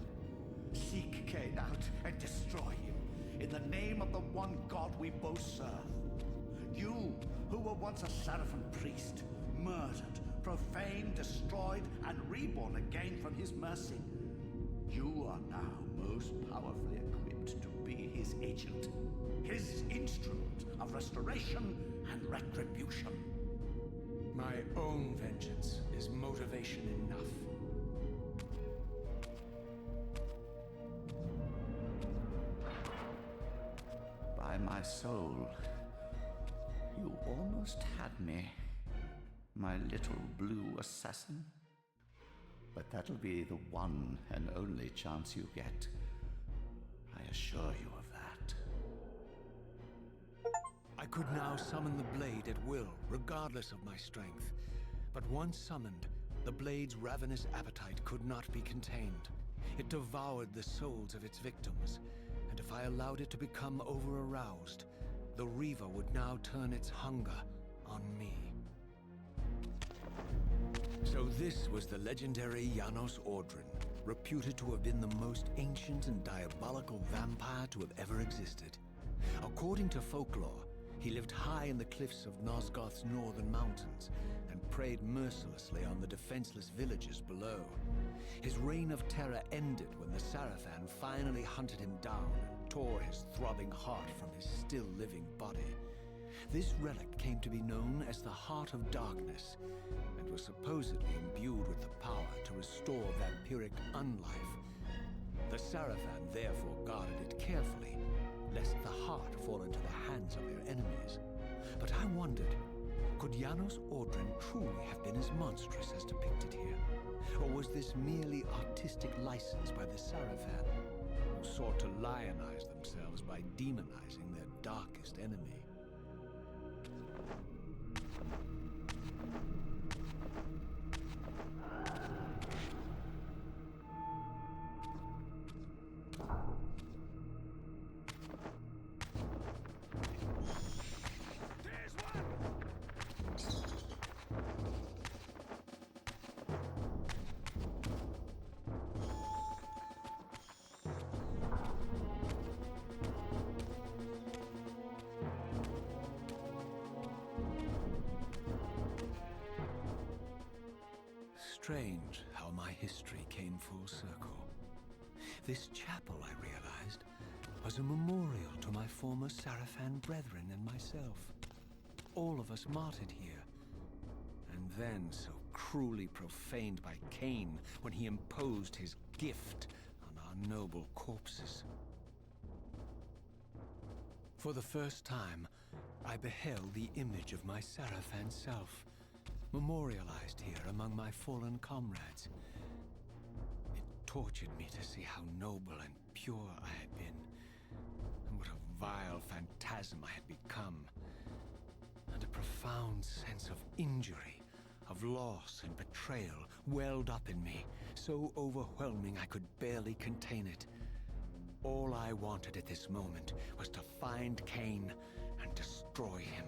Seek Kain out and destroy him in the name of the one God we both serve. You, who were once a Seraphim priest, murdered, profaned, destroyed, and reborn again from his mercy. You are now most powerfully equipped to be his agent, his instrument of restoration and retribution. My own vengeance is motivation enough. By my soul, you almost had me, my little blue assassin. But that'll be the one and only chance you get. I assure you of that. I could now summon the blade at will, regardless of my strength. But once summoned, the blade's ravenous appetite could not be contained. It devoured the souls of its victims, and if I allowed it to become over-aroused, the Reaver would now turn its hunger on me. So this was the legendary Janos Ordrin, reputed to have been the most ancient and diabolical vampire to have ever existed. According to folklore, he lived high in the cliffs of Nosgoth's northern mountains and preyed mercilessly on the defenseless villages below. His reign of terror ended when the Sarafan finally hunted him down and tore his throbbing heart from his still-living body. This relic came to be known as the Heart of Darkness, and was supposedly imbued with the power to restore vampiric unlife. The Sarafan therefore guarded it carefully, lest the heart fall into the hands of their enemies. But I wondered, could Janos Ordrin truly have been as monstrous as depicted here? Or was this merely artistic license by the Sarafan, who sought to lionize themselves by demonizing their darkest enemy? Strange how my history came full circle. This chapel, I realized, was a memorial to my former Sarafan brethren and myself. All of us martyred here, and then so cruelly profaned by Kain when he imposed his gift on our noble corpses. For the first time, I beheld the image of my Sarafan self, memorialized here among my fallen comrades. It tortured me to see how noble and pure I had been, and what a vile phantasm I had become. And a profound sense of injury, of loss and betrayal welled up in me, so overwhelming I could barely contain it. All I wanted at this moment was to find Kain and destroy him.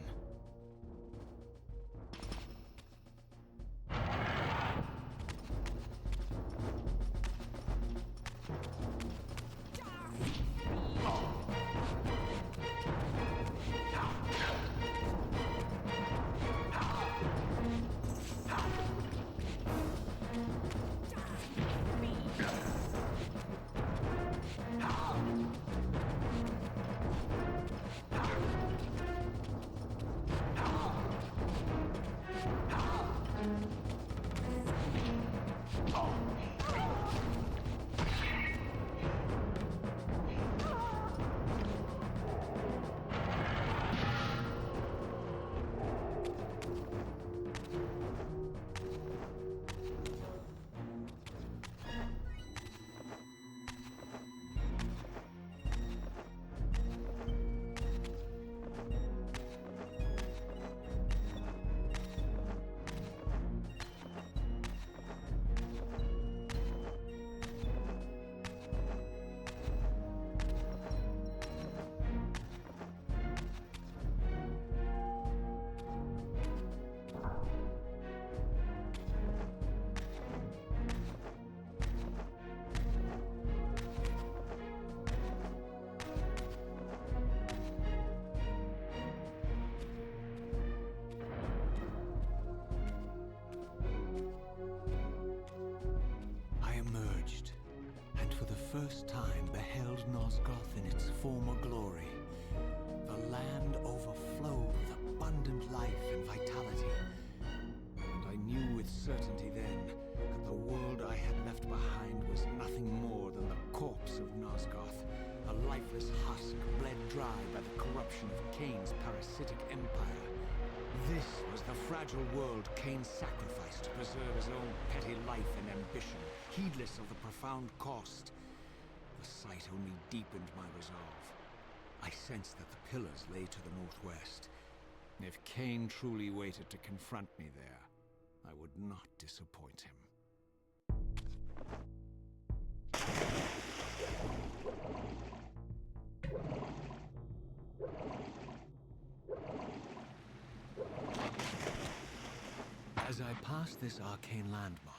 First time beheld Nosgoth in its former glory. The land overflowed with abundant life and vitality. And I knew with certainty then that the world I had left behind was nothing more than the corpse of Nosgoth, a lifeless husk bled dry by the corruption of Kain's parasitic empire. This was the fragile world Kain sacrificed to preserve his own petty life and ambition, heedless of the profound cost. The sight only deepened my resolve. I sensed that the pillars lay to the northwest. If Kain truly waited to confront me there, I would not disappoint him. As I passed this arcane landmark,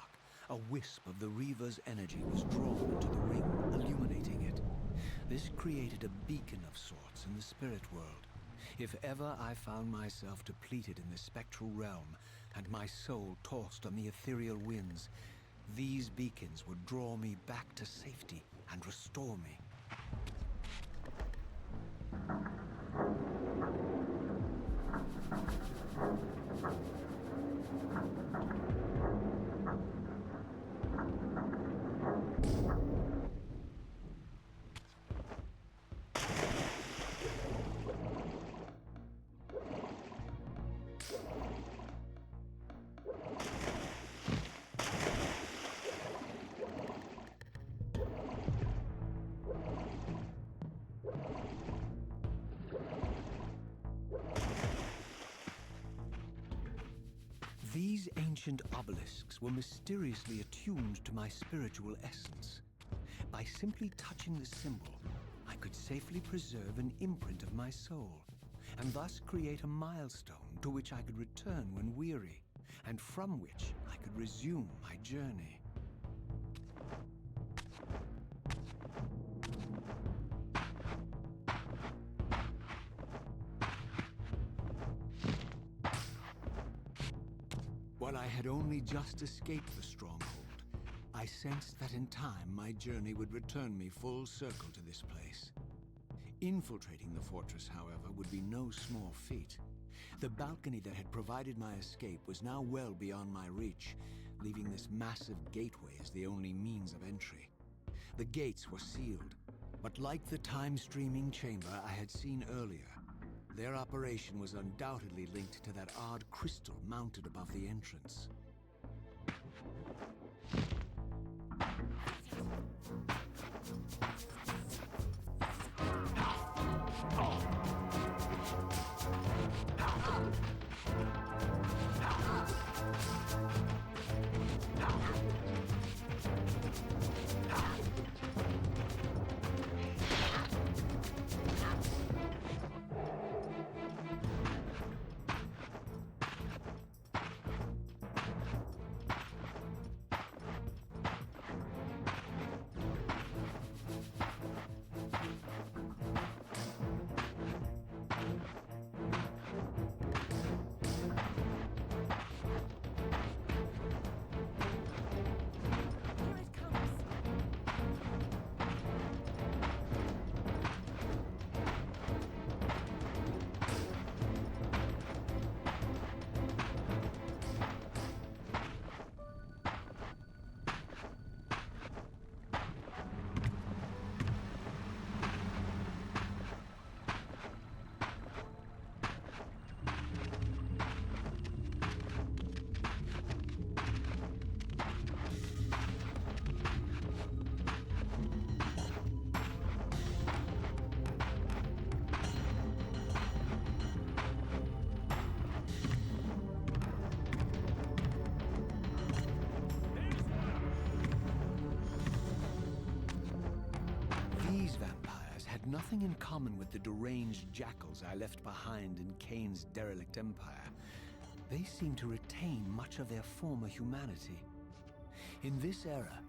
a wisp of the Reaver's energy was drawn into the ring, illuminating it. This created a beacon of sorts in the spirit world. If ever I found myself depleted in the spectral realm, and my soul tossed on the ethereal winds, these beacons would draw me back to safety and restore me. These ancient obelisks were mysteriously attuned to my spiritual essence. By simply touching the symbol, I could safely preserve an imprint of my soul, and thus create a milestone to which I could return when weary, and from which I could resume my journey. While I had only just escaped the stronghold, I sensed that in time my journey would return me full circle to this place. Infiltrating the fortress, however, would be no small feat. The balcony that had provided my escape was now well beyond my reach, leaving this massive gateway as the only means of entry. The gates were sealed, but like the time-streaming chamber I had seen earlier, their operation was undoubtedly linked to that odd crystal mounted above the entrance. Nothing in common with the deranged jackals I left behind in Kain's derelict empire. They seem to retain much of their former humanity. In this era,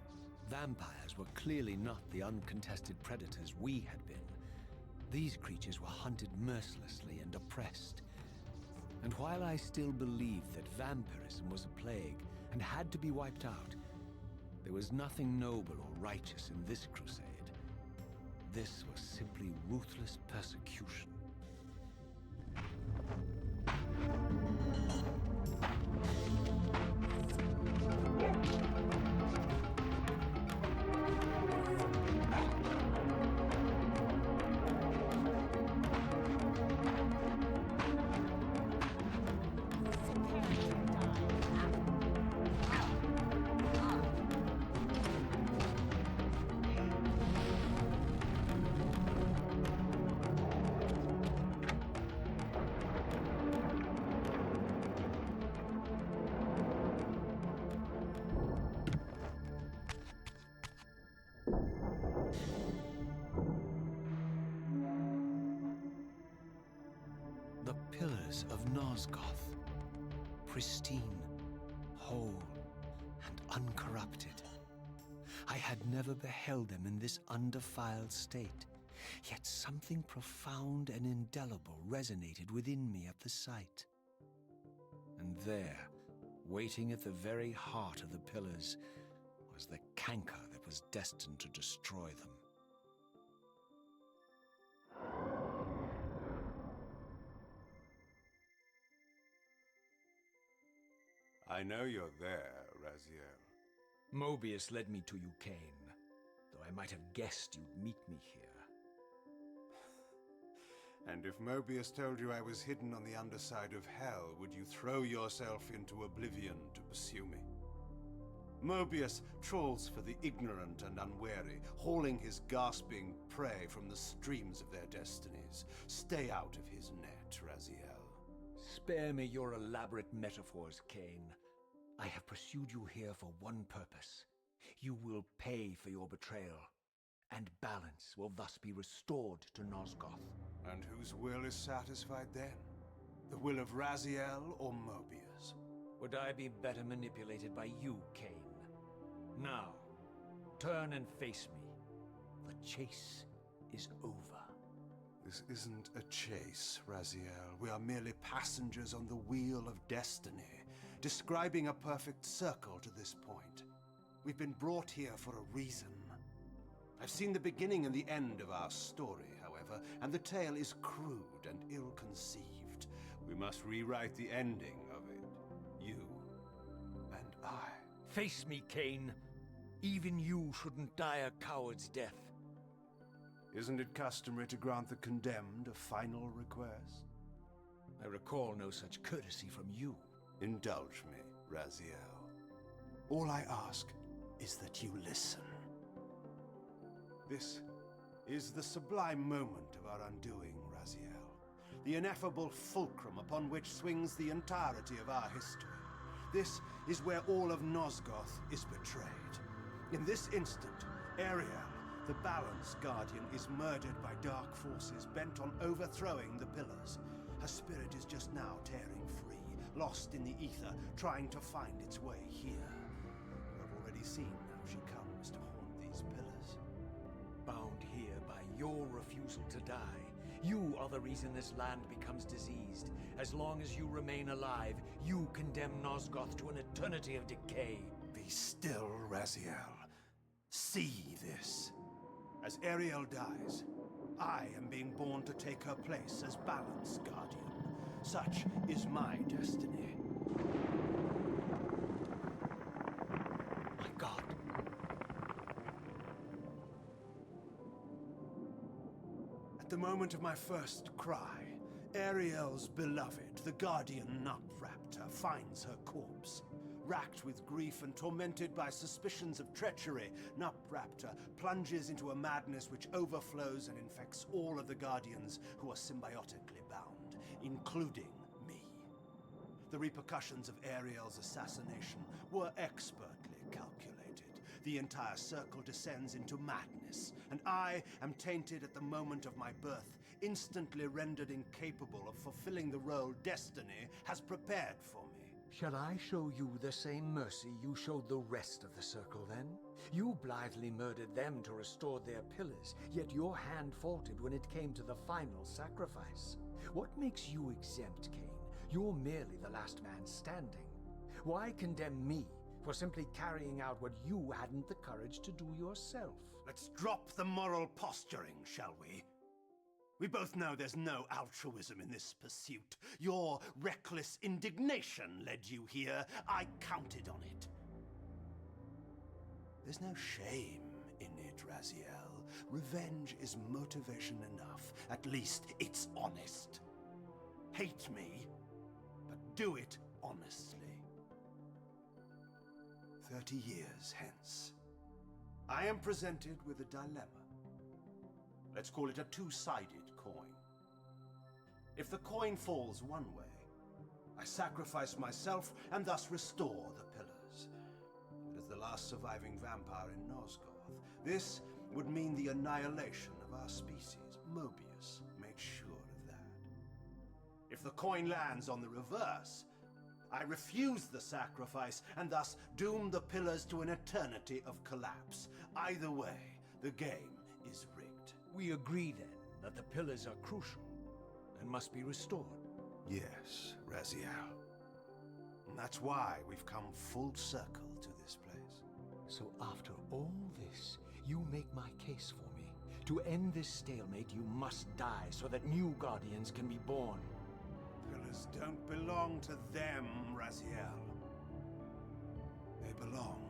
vampires were clearly not the uncontested predators we had been. These creatures were hunted mercilessly and oppressed. And while I still believed that vampirism was a plague and had to be wiped out, there was nothing noble or righteous in this crusade. This was simply ruthless persecution. The pillars of Nosgoth. Pristine, whole, and uncorrupted. I had never beheld them in this undefiled state, yet something profound and indelible resonated within me at the sight. And there, waiting at the very heart of the pillars, was the canker that was destined to destroy them. I know you're there, Raziel. Mobius led me to you, Kain, though I might have guessed you'd meet me here. And if Mobius told you I was hidden on the underside of hell, would you throw yourself into oblivion to pursue me? Mobius trawls for the ignorant and unwary, hauling his gasping prey from the streams of their destinies. Stay out of his net, Raziel. Spare me your elaborate metaphors, Kain. I have pursued you here for one purpose. You will pay for your betrayal, and balance will thus be restored to Nosgoth. And whose will is satisfied then? The will of Raziel or Mobius? Would I be better manipulated by you, Kain? Now, turn and face me. The chase is over. This isn't a chase, Raziel. We are merely passengers on the wheel of destiny, describing a perfect circle to this point. We've been brought here for a reason. I've seen the beginning and the end of our story, however, and the tale is crude and ill-conceived. We must rewrite the ending of it. You and I. Face me, Kain. Even you shouldn't die a coward's death. Isn't it customary to grant the condemned a final request? I recall no such courtesy from you. Indulge me, Raziel. All I ask is that you listen. This is the sublime moment of our undoing, Raziel. The ineffable fulcrum upon which swings the entirety of our history. This is where all of Nosgoth is betrayed. In this instant, Ariel, the Balance Guardian, is murdered by dark forces bent on overthrowing the pillars. Her spirit is just now tearing free, lost in the ether, trying to find its way here. You have already seen how she comes to haunt these pillars. Bound here by your refusal to die. You are the reason this land becomes diseased. As long as you remain alive, you condemn Nosgoth to an eternity of decay. Be still, Raziel. See this. As Ariel dies, I am being born to take her place as Balance Guardian. Such is my destiny. My God. At the moment of my first cry, Ariel's beloved, the Guardian Nupraptor, finds her corpse. Racked with grief and tormented by suspicions of treachery, Nupraptor plunges into a madness which overflows and infects all of the Guardians who are symbiotically bound, including me. The repercussions of Ariel's assassination were expertly calculated. The entire circle descends into madness, and I am tainted at the moment of my birth, instantly rendered incapable of fulfilling the role destiny has prepared for me. Shall I show you the same mercy you showed the rest of the circle, then? You blithely murdered them to restore their pillars, yet your hand faltered when it came to the final sacrifice. What makes you exempt, Kain? You're merely the last man standing. Why condemn me for simply carrying out what you hadn't the courage to do yourself? Let's drop the moral posturing, shall we? We both know there's no altruism in this pursuit. Your reckless indignation led you here. I counted on it. There's no shame in it, Raziel. Revenge is motivation enough. At least it's honest. Hate me, but do it honestly. 30 years hence, I am presented with a dilemma. Let's call it a two-sided coin. If the coin falls one way, I sacrifice myself and thus restore the pillars. But as the last surviving vampire in Nosgoth, this would mean the annihilation of our species. Mobius made sure of that. If the coin lands on the reverse, I refuse the sacrifice and thus doom the pillars to an eternity of collapse. Either way, the game is rigged. We agree then that the pillars are crucial and must be restored. Yes, Raziel. And that's why we've come full circle to this place. So after all this, you make my case for me. To end this stalemate, you must die so that new guardians can be born. Pillars don't belong to them, Raziel. They belong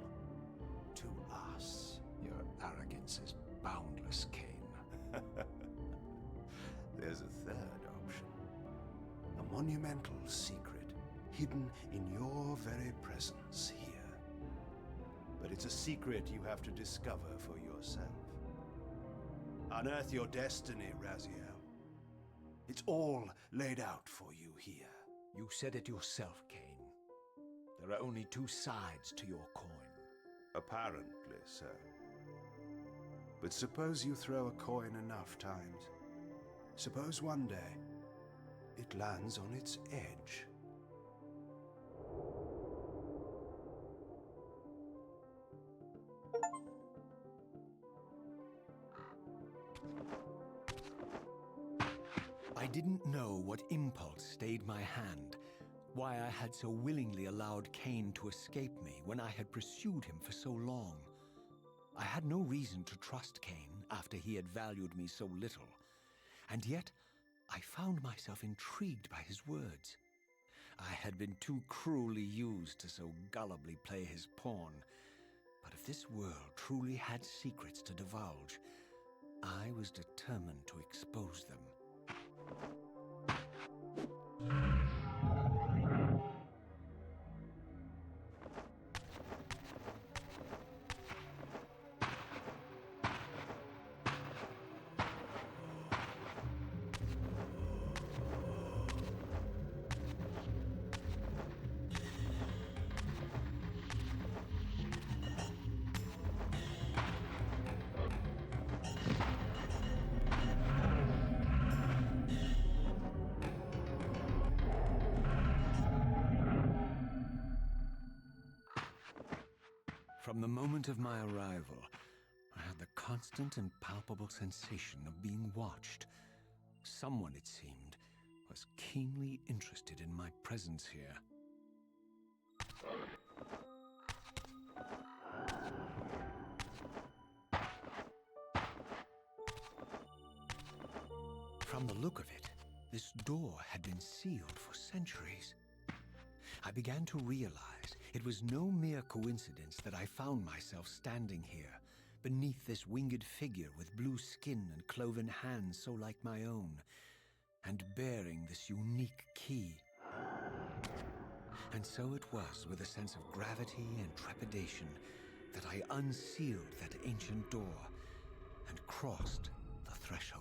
to us. Your arrogance is boundless, Kain. There's a third option. A monumental secret, hidden in your very presence here. But it's a secret you have to discover for yourself. Unearth your destiny, Raziel. It's all laid out for you here. You said it yourself, Kain. There are only two sides to your coin. Apparently so. But suppose you throw a coin enough times. Suppose one day it lands on its edge. I didn't know what impulse stayed my hand, why I had so willingly allowed Kain to escape me when I had pursued him for so long. I had no reason to trust Kain after he had valued me so little, and yet I found myself intrigued by his words. I had been too cruelly used to so gullibly play his pawn, but if this world truly had secrets to divulge, I was determined to expose them. From the moment of my arrival, I had the constant and palpable sensation of being watched. Someone, it seemed, was keenly interested in my presence here. From the look of it, this door had been sealed for centuries. I began to realize it was no mere coincidence that I found myself standing here, beneath this winged figure with blue skin and cloven hands so like my own, and bearing this unique key. And so it was with a sense of gravity and trepidation that I unsealed that ancient door and crossed the threshold.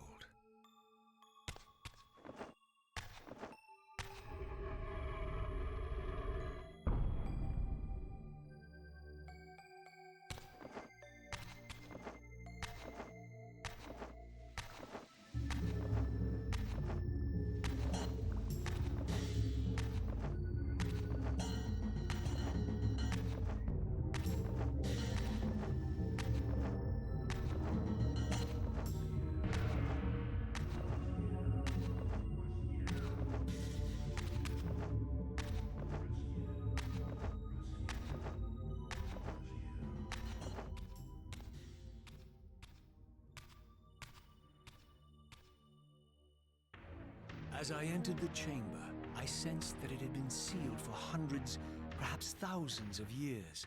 As I entered the chamber, I sensed that it had been sealed for hundreds, perhaps thousands of years.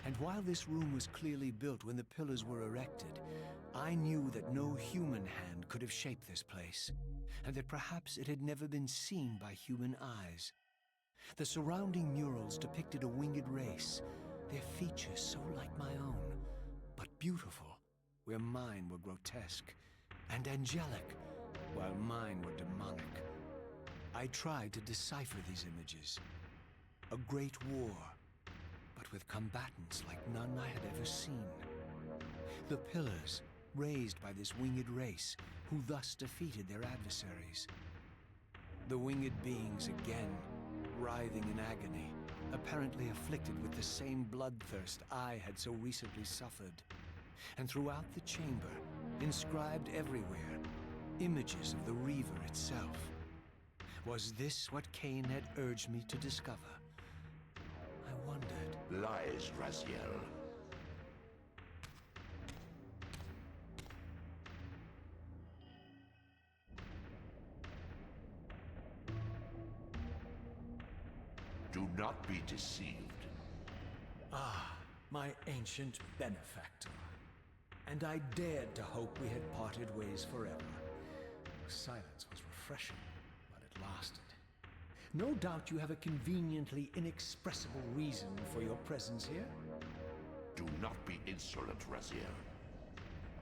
And while this room was clearly built when the pillars were erected, I knew that no human hand could have shaped this place, and that perhaps it had never been seen by human eyes. The surrounding murals depicted a winged race, their features so like my own, but beautiful, where mine were grotesque, and angelic, while mine were demonic. I tried to decipher these images. A great war, but with combatants like none I had ever seen. The pillars, raised by this winged race, who thus defeated their adversaries. The winged beings again, writhing in agony, apparently afflicted with the same bloodthirst I had so recently suffered. And throughout the chamber, inscribed everywhere, images of the Reaver itself. Was this what Kain had urged me to discover? I wondered. Lies, Raziel. Do not be deceived. Ah, my ancient benefactor. And I dared to hope we had parted ways forever. Silence was refreshing, but it lasted. No doubt you have a conveniently inexpressible reason for your presence here. Do not be insolent, Raziel.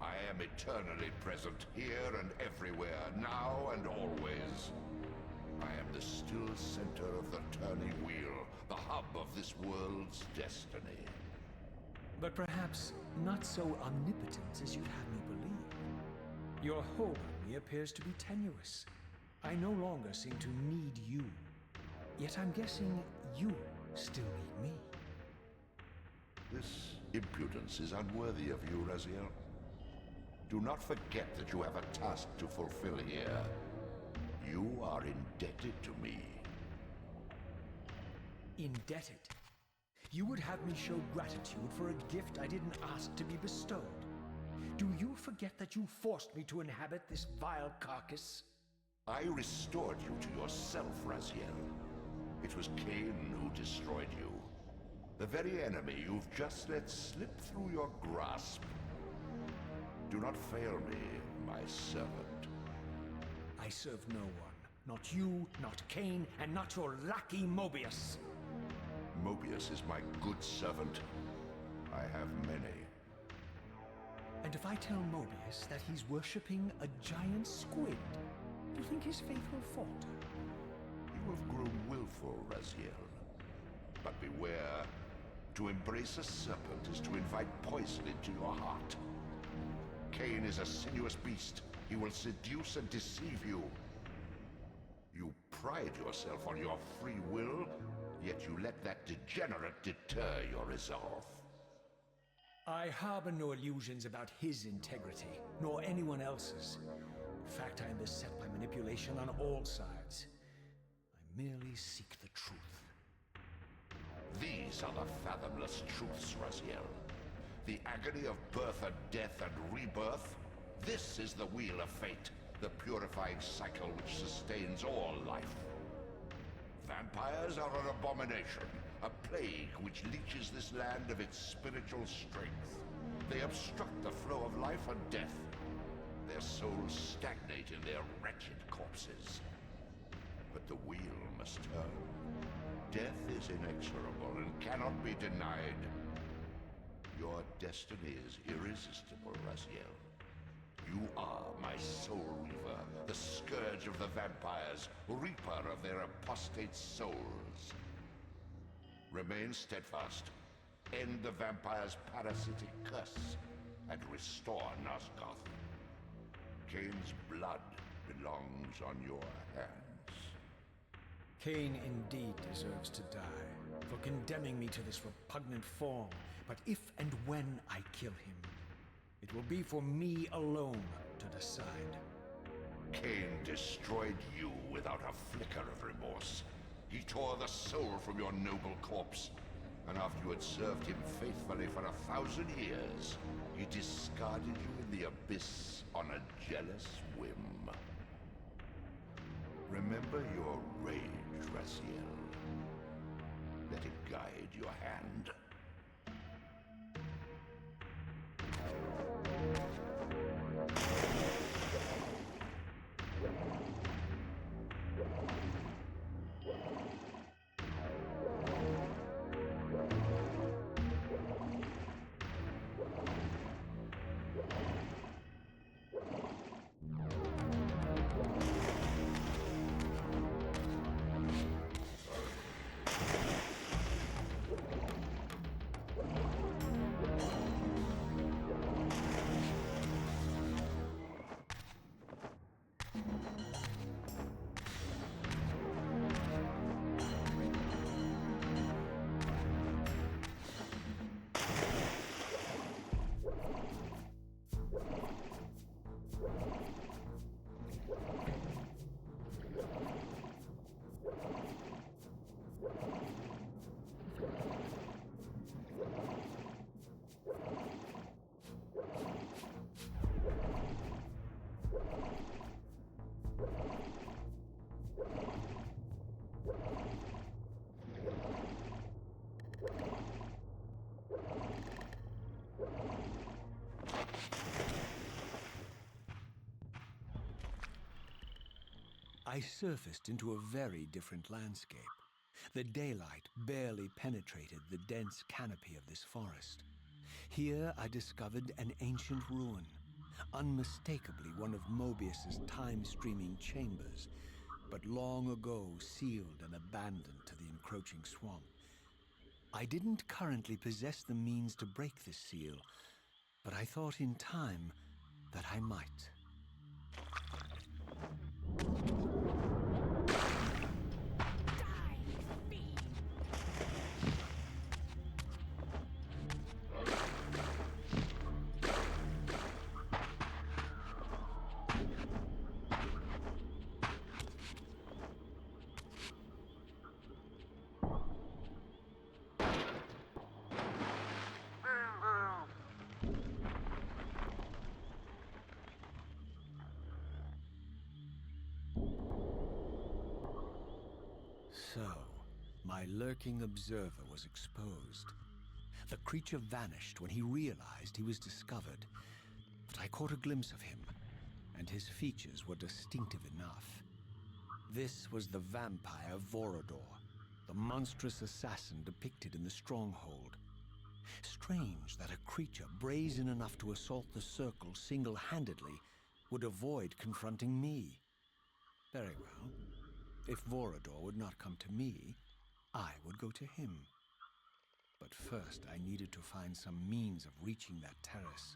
I am eternally present here and everywhere, now and always. I am the still center of the turning wheel, the hub of this world's destiny. But perhaps not so omnipotent as you'd have me believe. Your hold on me appears to be tenuous. I no longer seem to need you. Yet I'm guessing you still need me. This impudence is unworthy of you, Raziel. Do not forget that you have a task to fulfill here. You are indebted to me. Indebted? You would have me show gratitude for a gift I didn't ask to be bestowed. Do you forget that you forced me to inhabit this vile carcass? I restored you to yourself, Raziel. It was Kain who destroyed you. The very enemy you've just let slip through your grasp. Do not fail me, my servant. I serve no one. Not you, not Kain, and not your lackey Mobius. Mobius is my good servant. I have many. And if I tell Mobius that he's worshipping a giant squid, do you think his faith will falter? You have grown willful, Raziel. But beware, to embrace a serpent is to invite poison into your heart. Kain is a sinuous beast. He will seduce and deceive you. You pride yourself on your free will, yet you let that degenerate deter your resolve. I harbor no illusions about his integrity, nor anyone else's. In fact, I am beset by manipulation on all sides. I merely seek the truth. These are the fathomless truths, Raziel. The agony of birth and death and rebirth. This is the wheel of fate, the purifying cycle which sustains all life. Vampires are an abomination, a plague which leeches this land of its spiritual strength. They obstruct the flow of life and death. Their souls stagnate in their wretched corpses. But the wheel must turn. Death is inexorable and cannot be denied. Your destiny is irresistible, Raziel. You are my Soul Reaver, the scourge of the vampires, reaper of their apostate souls. Remain steadfast, end the vampire's parasitic curse, and restore Nosgoth. Kain's blood belongs on your hands. Kain indeed deserves to die, for condemning me to this repugnant form. But if and when I kill him, it will be for me alone to decide. Kain destroyed you without a flicker of remorse. He tore the soul from your noble corpse, and after you had served him faithfully for 1,000 years, he discarded you in the abyss on a jealous whim. Remember your rage, Raziel. Let it guide your hand. I surfaced into a very different landscape. The daylight barely penetrated the dense canopy of this forest. Here I discovered an ancient ruin, unmistakably one of Mobius's time-streaming chambers, but long ago sealed and abandoned to the encroaching swamp. I didn't currently possess the means to break this seal, but I thought in time that I might. So, my lurking observer was exposed. The creature vanished when he realized he was discovered, but I caught a glimpse of him, and his features were distinctive enough. This was the vampire Vorador, the monstrous assassin depicted in the stronghold. Strange that a creature brazen enough to assault the Circle single-handedly would avoid confronting me. Very well. If Vorador would not come to me, I would go to him. But first, I needed to find some means of reaching that terrace.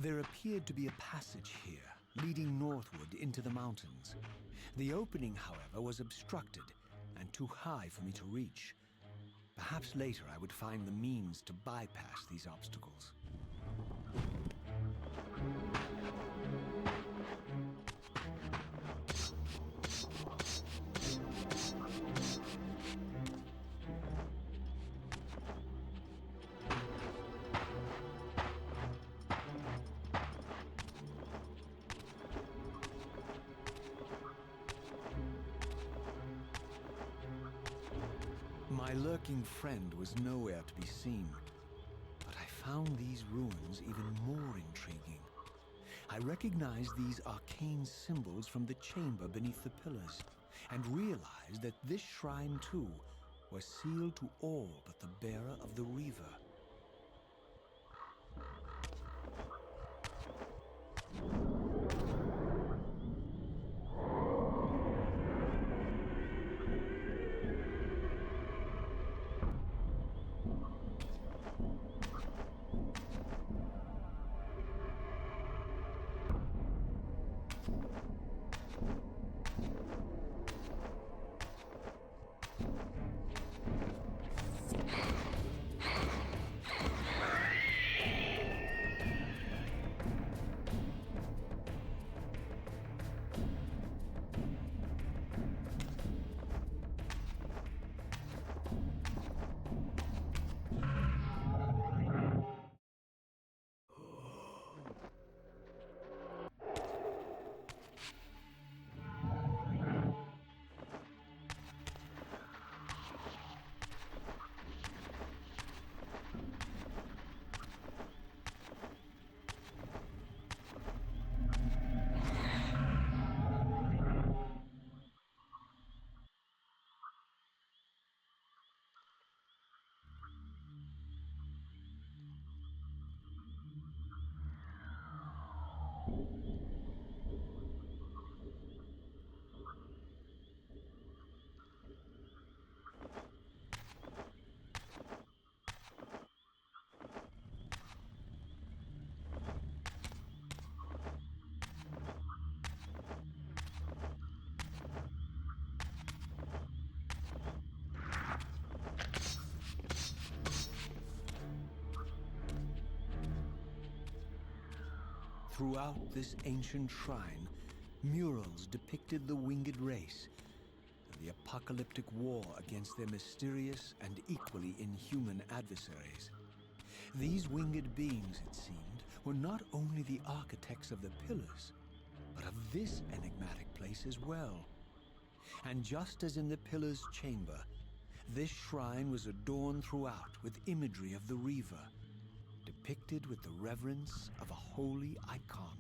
There appeared to be a passage here, leading northward into the mountains. The opening, however, was obstructed and too high for me to reach. Perhaps later I would find the means to bypass these obstacles. My lurking friend was nowhere to be seen, but I found these ruins even more intriguing. I recognized these arcane symbols from the chamber beneath the pillars, and realized that this shrine too was sealed to all but the bearer of the Reaver. Throughout this ancient shrine, murals depicted the winged race, and the apocalyptic war against their mysterious and equally inhuman adversaries. These winged beings, it seemed, were not only the architects of the pillars, but of this enigmatic place as well. And just as in the Pillar's chamber, this shrine was adorned throughout with imagery of the Reaver, depicted with the reverence of a holy icon.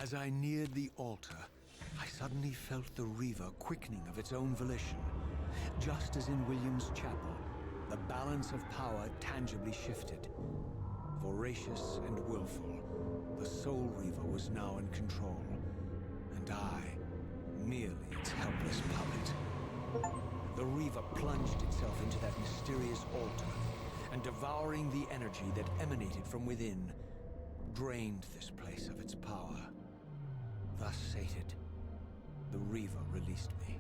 As I neared the altar, I suddenly felt the Reaver quickening of its own volition. Just as in William's chapel, the balance of power tangibly shifted. Voracious and willful, the Soul Reaver was now in control, and I, merely its helpless puppet. The Reaver plunged itself into that mysterious altar, and devouring the energy that emanated from within, drained this place of its power. Thus sated, the Reaver released me,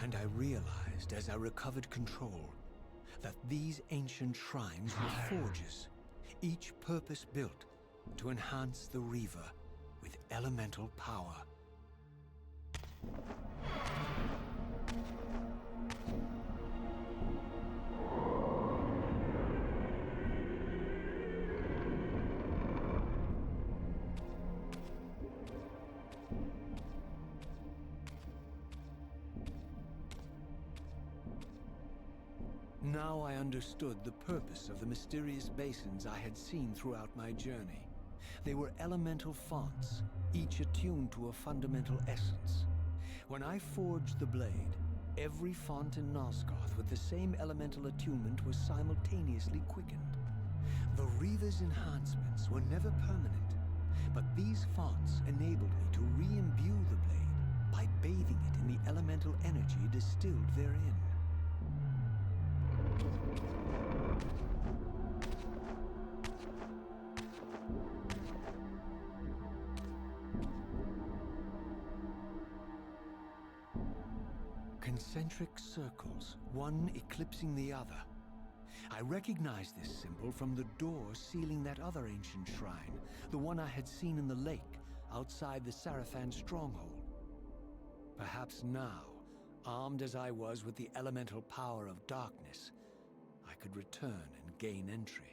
and I realized as I recovered control that these ancient shrines were forges, each purpose-built to enhance the Reaver with elemental power. Now I understood the purpose of the mysterious basins I had seen throughout my journey. They were elemental fonts, each attuned to a fundamental essence. When I forged the blade, every font in Nosgoth with the same elemental attunement was simultaneously quickened. The Reaver's enhancements were never permanent, but these fonts enabled me to re-imbue the blade by bathing it in the elemental energy distilled therein. Concentric circles, one eclipsing the other. I recognized this symbol from the door sealing that other ancient shrine, the one I had seen in the lake outside the Sarafan stronghold. Perhaps now, armed as I was with the elemental power of darkness, I could return and gain entry.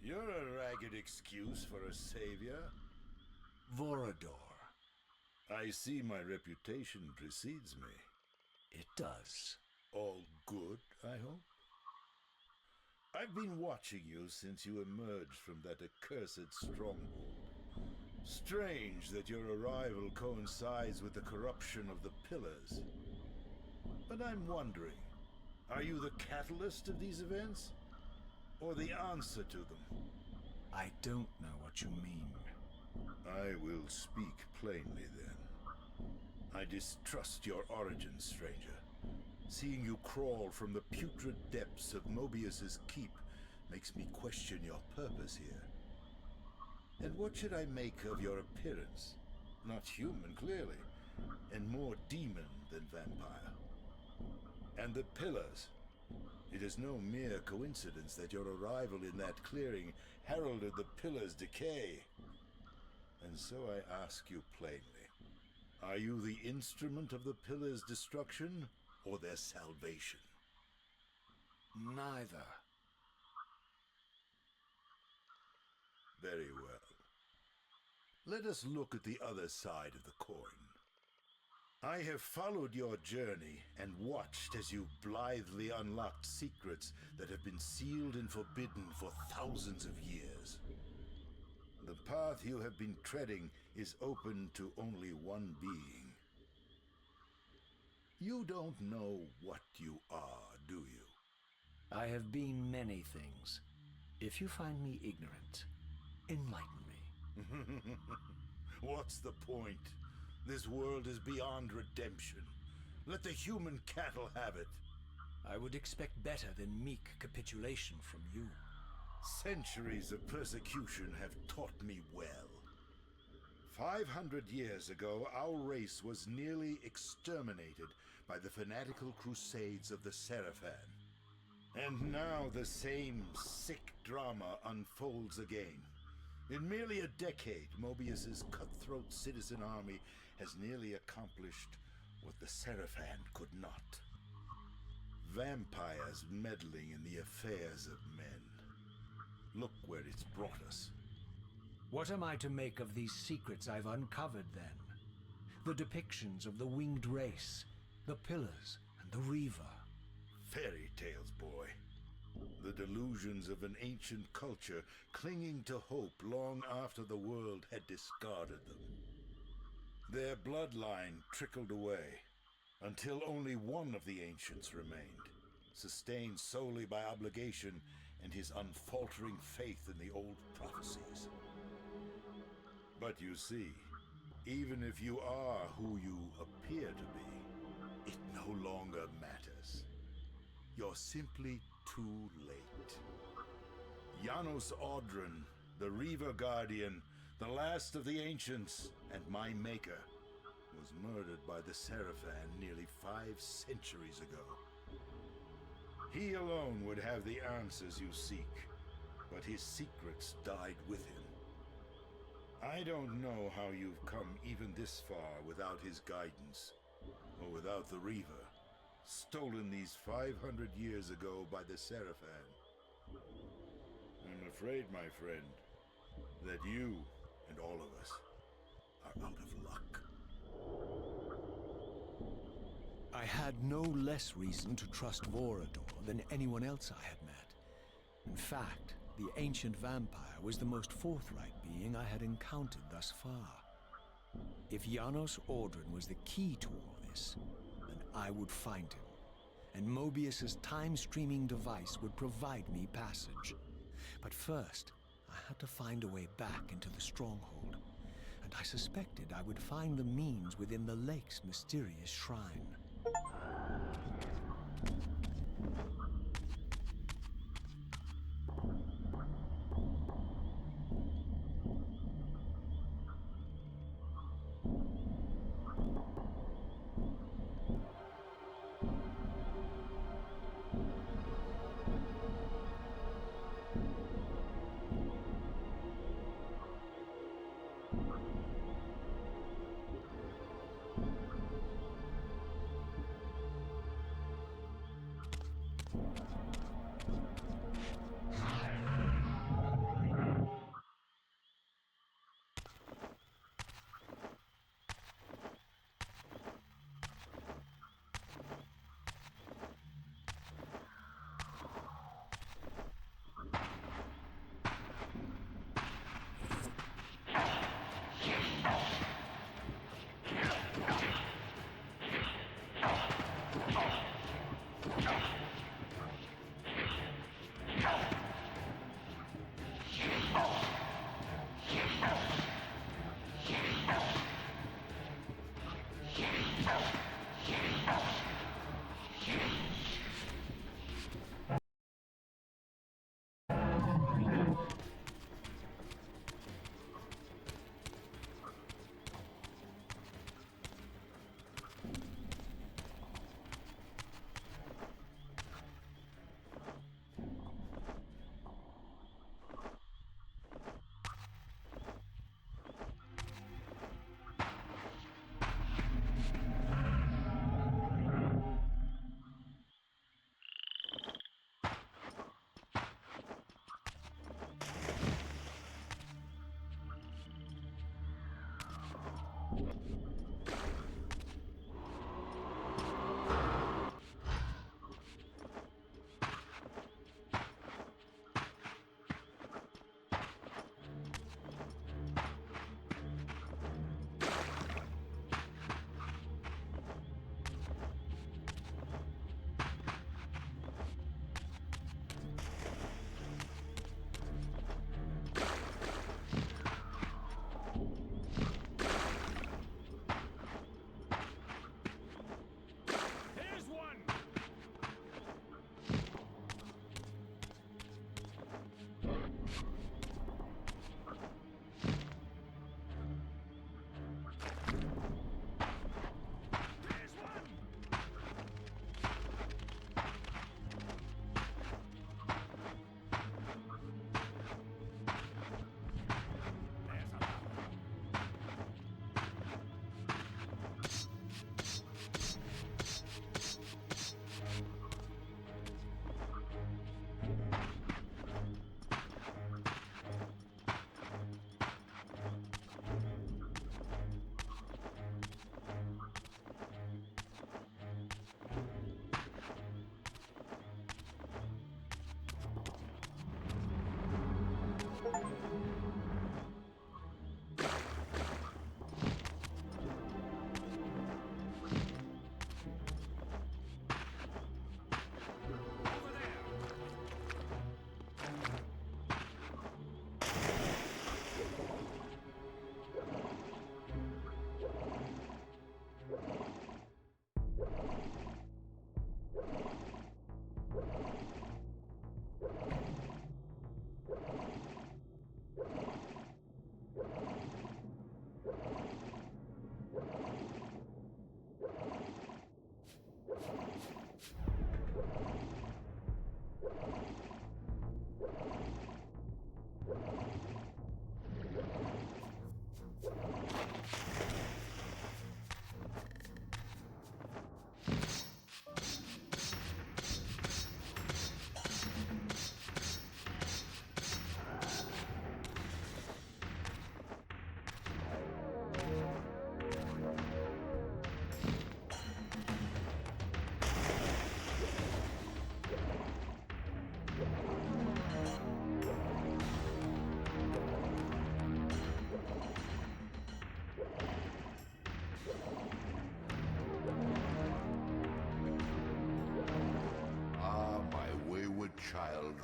You're a ragged excuse for a savior. Vorador. I see my reputation precedes me. It does. All good, I hope? I've been watching you since you emerged from that accursed stronghold. Strange that your arrival coincides with the corruption of the Pillars. But I'm wondering, are you the catalyst of these events? Or the answer to them? I don't know what you mean. I will speak plainly then. I distrust your origins, stranger. Seeing you crawl from the putrid depths of Mobius's keep makes me question your purpose here. And what should I make of your appearance? Not human, clearly, and more demon than vampire. And the Pillars. It is no mere coincidence that your arrival in that clearing heralded the Pillars' decay. And so I ask you plainly, are you the instrument of the Pillars' destruction, or their salvation? Neither. Very well. Let us look at the other side of the coin. I have followed your journey and watched as you blithely unlocked secrets that have been sealed and forbidden for thousands of years. The path you have been treading is open to only one being. You don't know what you are, do you? I have been many things. If you find me ignorant, enlighten me. What's the point? This world is beyond redemption. Let the human cattle have it. I would expect better than meek capitulation from you. Centuries of persecution have taught me well. 500 years ago, our race was nearly exterminated by the fanatical crusades of the Seraphan. And now the same sick drama unfolds again. In merely a decade, Mobius's cutthroat citizen army has nearly accomplished what the Seraphan could not. Vampires meddling in the affairs of men. Look where it's brought us. What am I to make of these secrets I've uncovered, then? The depictions of the winged race, the pillars, and the Reaver. Fairy tales, boy. The delusions of an ancient culture clinging to hope long after the world had discarded them. Their bloodline trickled away, until only one of the ancients remained, sustained solely by obligation and his unfaltering faith in the old prophecies. But you see, even if you are who you appear to be, it no longer matters. You're simply too late. Janos Audron, the Reaver Guardian, the last of the ancients, and my maker, was murdered by the Seraphan nearly 5 centuries ago. He alone would have the answers you seek, but his secrets died with him. I don't know how you've come even this far without his guidance, or without the Reaver, stolen these 500 years ago by the Seraphan. I'm afraid, my friend, that you and all of us are out of luck. I had no less reason to trust Vorador than anyone else I had met. In fact, the ancient vampire was the most forthright being I had encountered thus far. If Janos Audron was the key to all this, then I would find him, and Mobius's time-streaming device would provide me passage. But first, I had to find a way back into the stronghold, and I suspected I would find the means within the lake's mysterious shrine.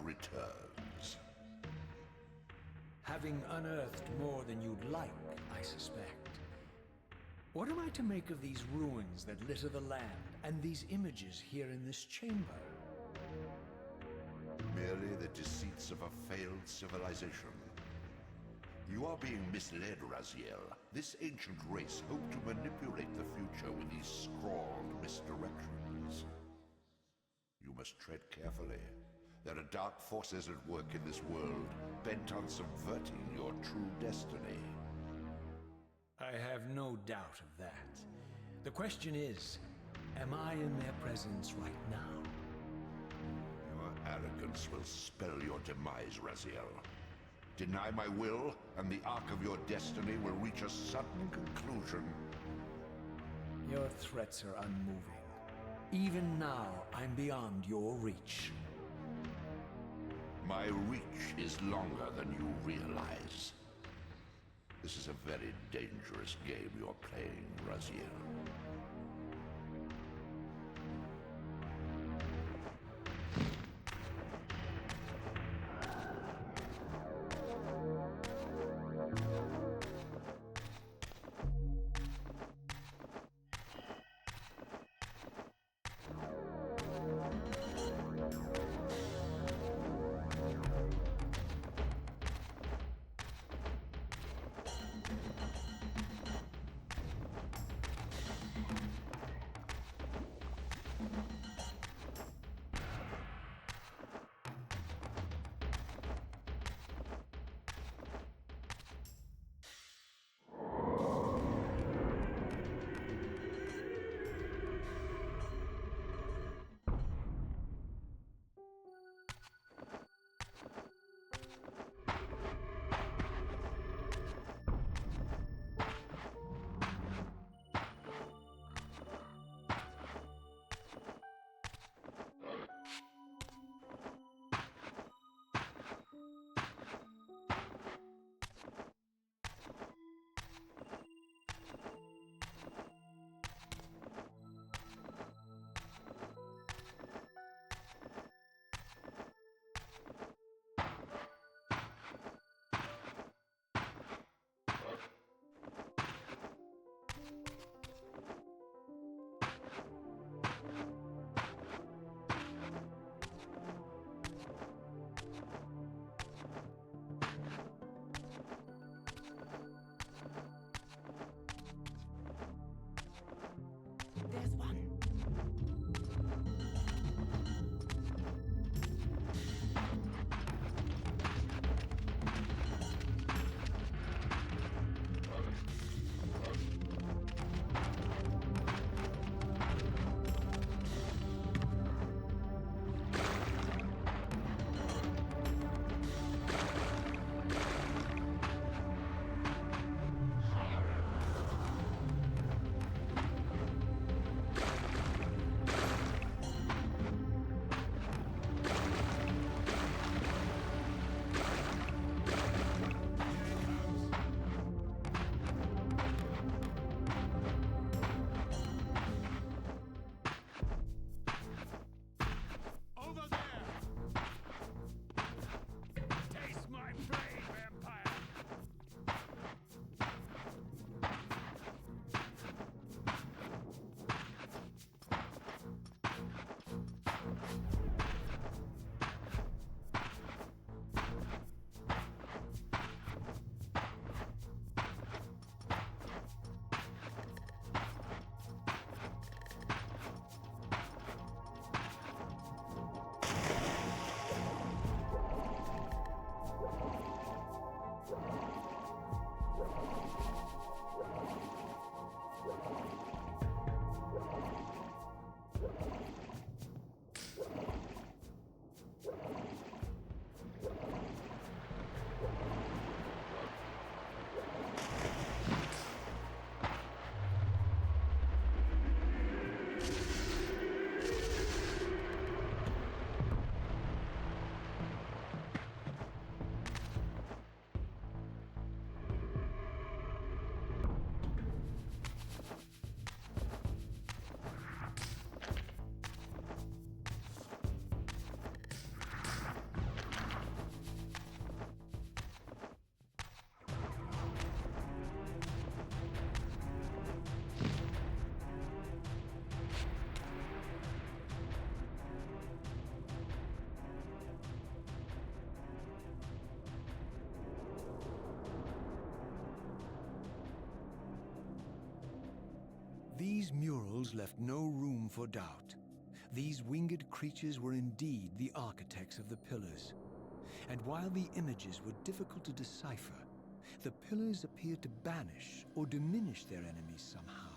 returns. Having unearthed more than you'd like, I suspect. What am I to make of these ruins that litter the land, and these images here in this chamber? Merely the deceits of a failed civilization. You are being misled, Raziel. This ancient race hoped to manipulate the future with these scrawled misdirections. You must tread carefully. There are dark forces at work in this world, bent on subverting your true destiny. I have no doubt of that. The question is, am I in their presence right now? Your arrogance will spell your demise, Raziel. Deny my will, and the arc of your destiny will reach a sudden conclusion. Your threats are unmoving. Even now, I'm beyond your reach. My reach is longer than you realize. This is a very dangerous game you're playing, Raziel. These murals left no room for doubt. These winged creatures were indeed the architects of the pillars. And while the images were difficult to decipher, the pillars appeared to banish or diminish their enemies somehow.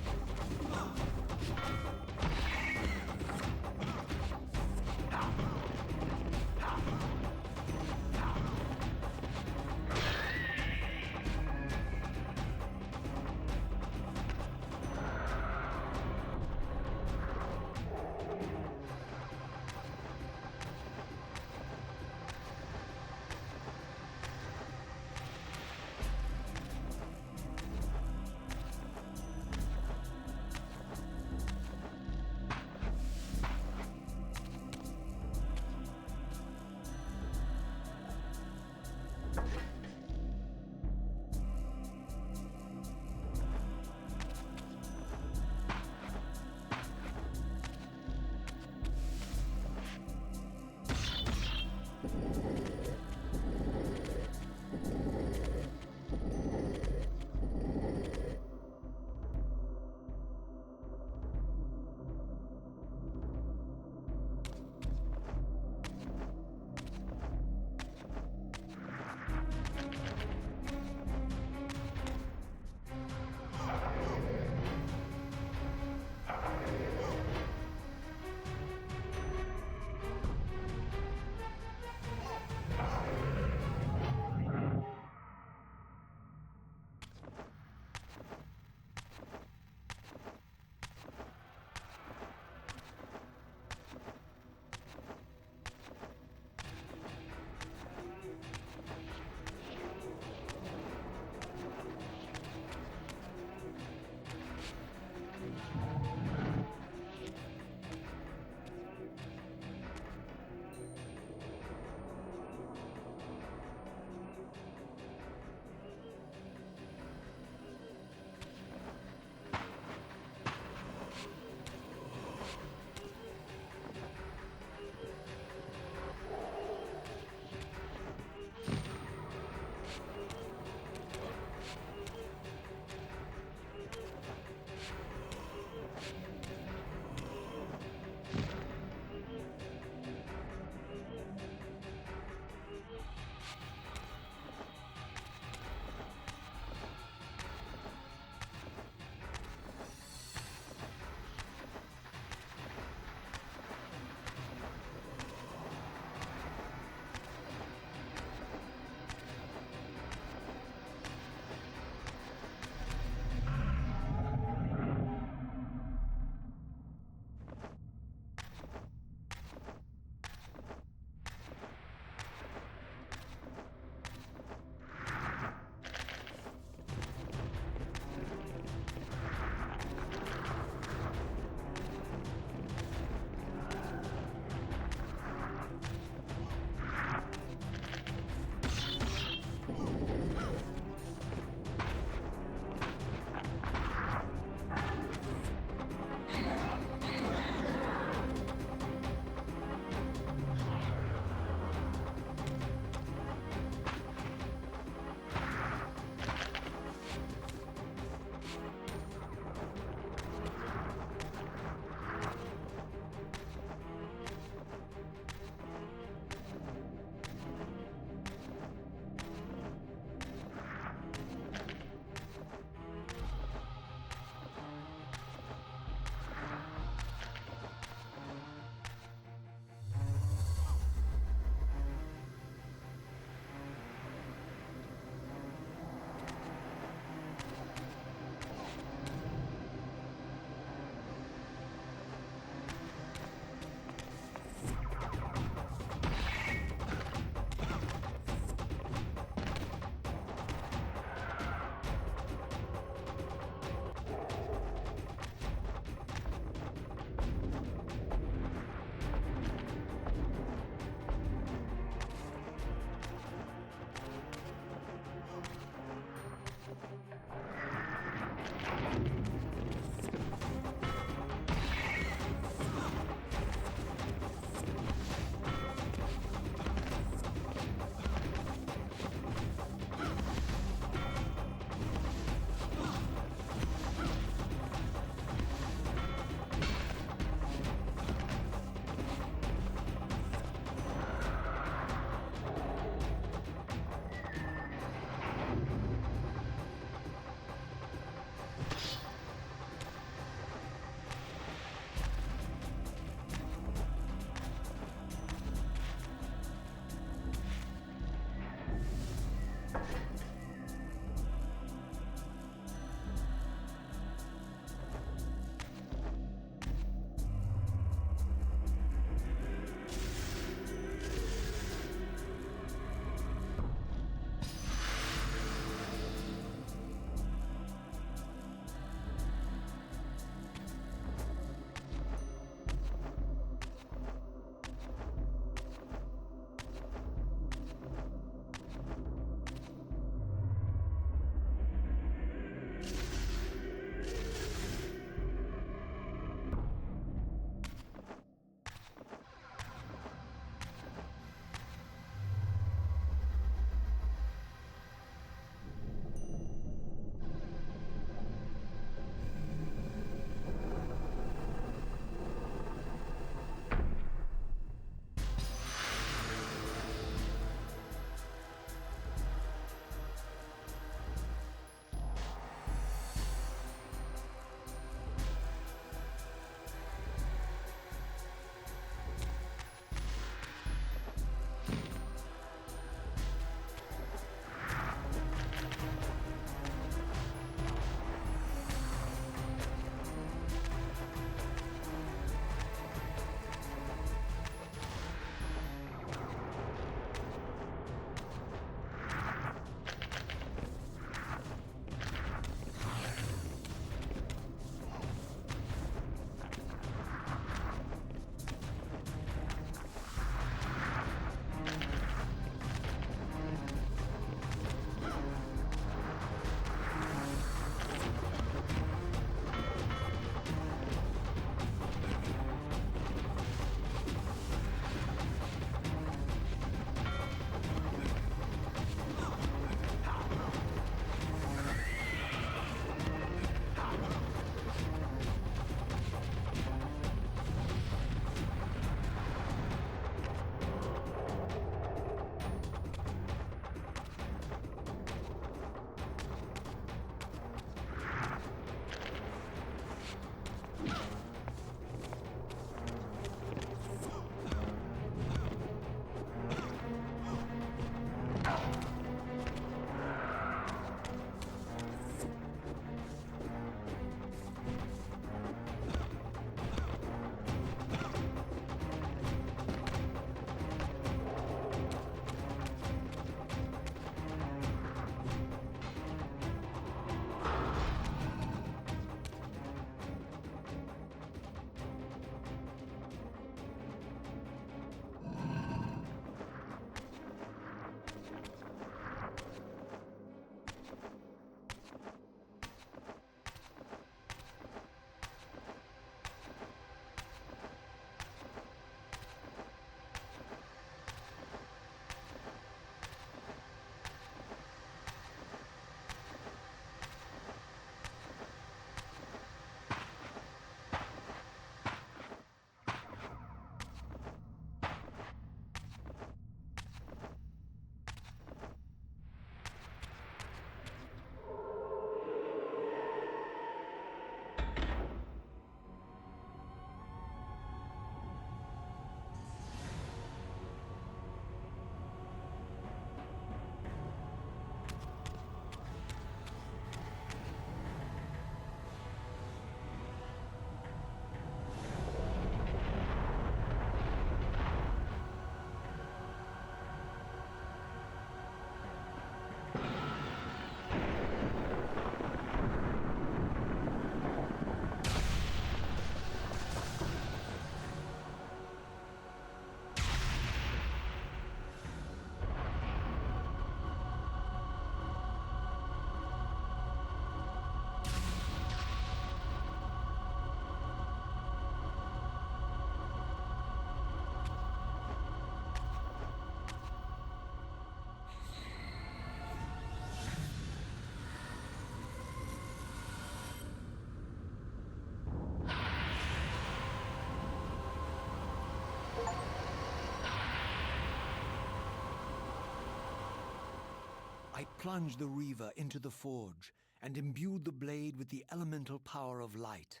plunged the Reaver into the forge and imbued the blade with the elemental power of light.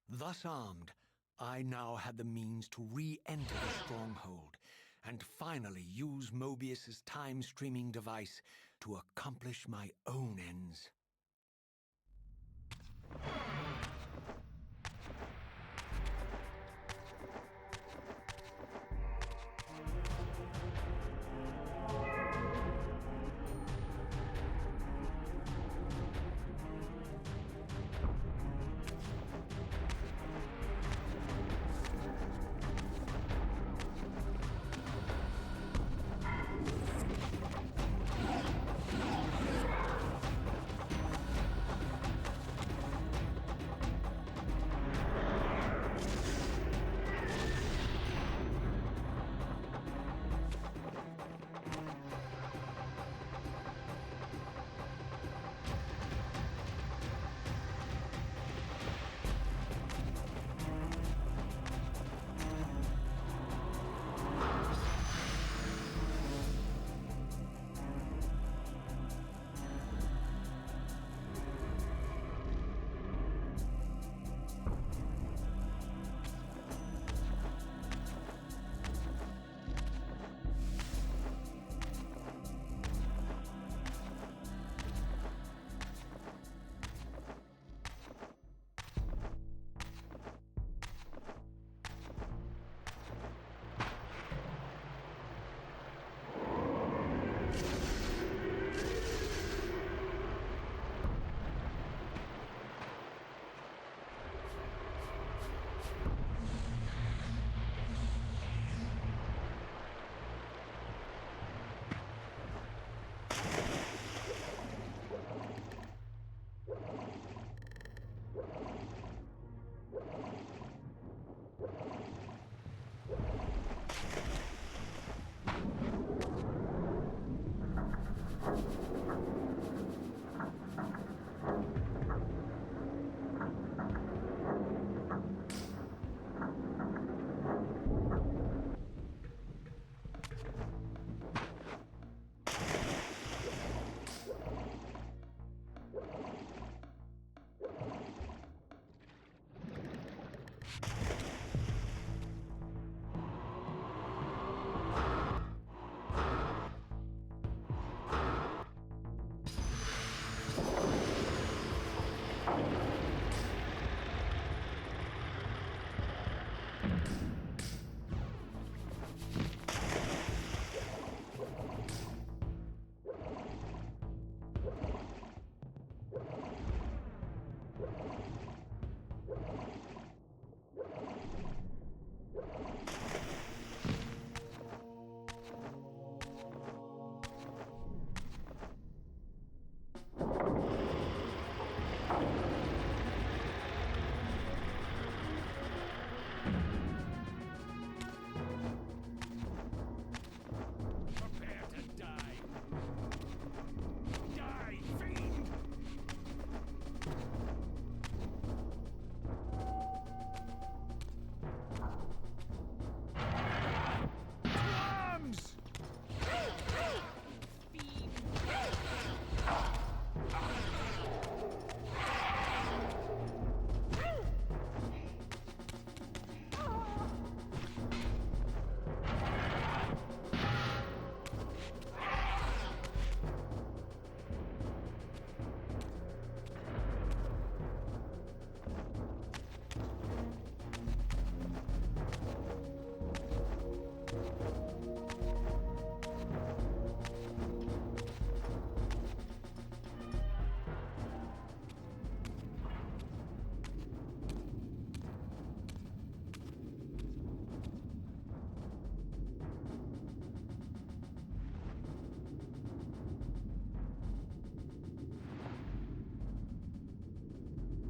Thus armed, I now had the means to re-enter the stronghold and finally use Mobius's time-streaming device to accomplish my own ends.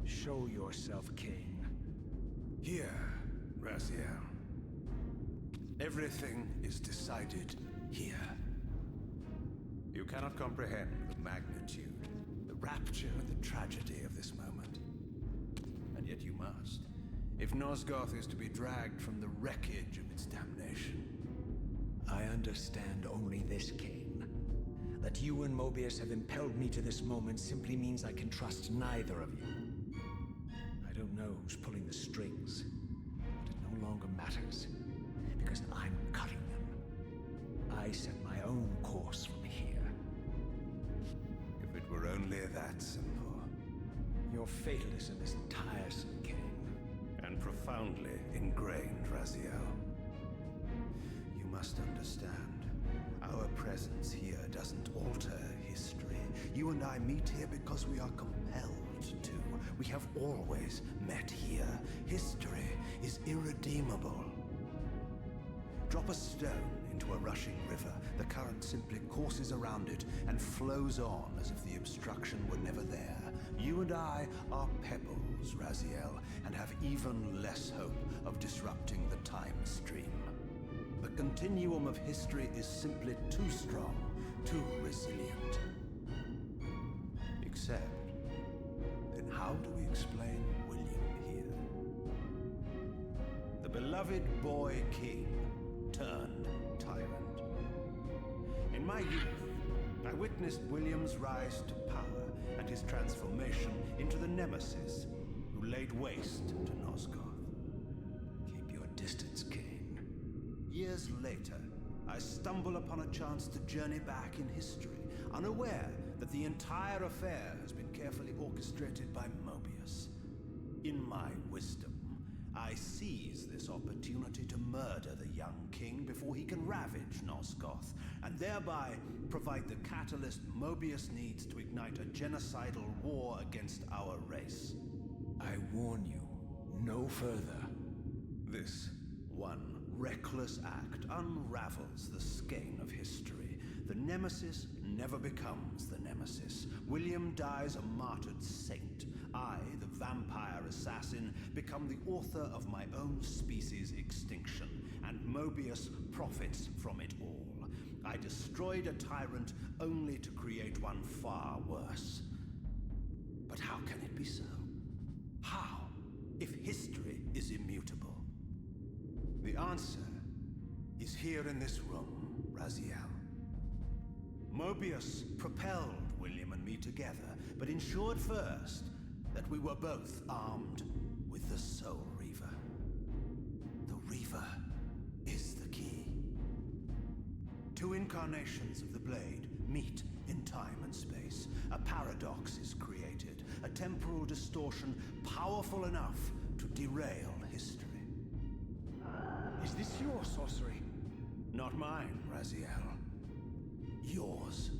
Show yourself, Kain. Here, Raziel. Everything is decided here. You cannot comprehend the magnitude, the rapture and the tragedy of this moment. And yet you must, if Nosgoth is to be dragged from the wreckage of its damnation. I understand only this, Kain. That you and Mobius have impelled me to this moment simply means I can trust neither of you. I don't know who's pulling the strings, but it no longer matters, because I'm cutting them. I set my own course from here. If it were only that simple. Your fatalism is tiresome, Kain. And profoundly ingrained, Raziel. You must understand, our presence here doesn't alter history. You and I meet here because we are compelled to. We have always met here. History is irredeemable. Drop a stone into a rushing river, the current simply courses around it and flows on as if the obstruction were never there. You and I are pebbles, Raziel, and have even less hope of disrupting the time stream. The continuum of history is simply too strong, too resilient. Except, then how do we explain William here? The beloved boy king turned tyrant. In my youth, I witnessed William's rise to power and his transformation into the nemesis who laid waste to Nosgoth. Keep your distance, Kain. Years later, I stumble upon a chance to journey back in history, unaware that the entire affair has been carefully orchestrated by Mobius. In my wisdom, I seize this opportunity to murder the young king before he can ravage Nosgoth, and thereby provide the catalyst Mobius needs to ignite a genocidal war against our race. I warn you, no further. This one reckless act unravels the skein of history. The nemesis never becomes the nemesis. William dies a martyred saint. I, the vampire assassin, become the author of my own species' extinction, and Mobius profits from it all. I destroyed a tyrant only to create one far worse. But how can it be so? How, if history is immutable? The answer is here in this room, Raziel. Mobius propelled William and me together, but ensured first that we were both armed with the Soul Reaver. The Reaver is the key. Two incarnations of the blade meet in time and space. A paradox is created, a temporal distortion powerful enough to derail history. Is this your sorcery? Not mine, Raziel. Yours.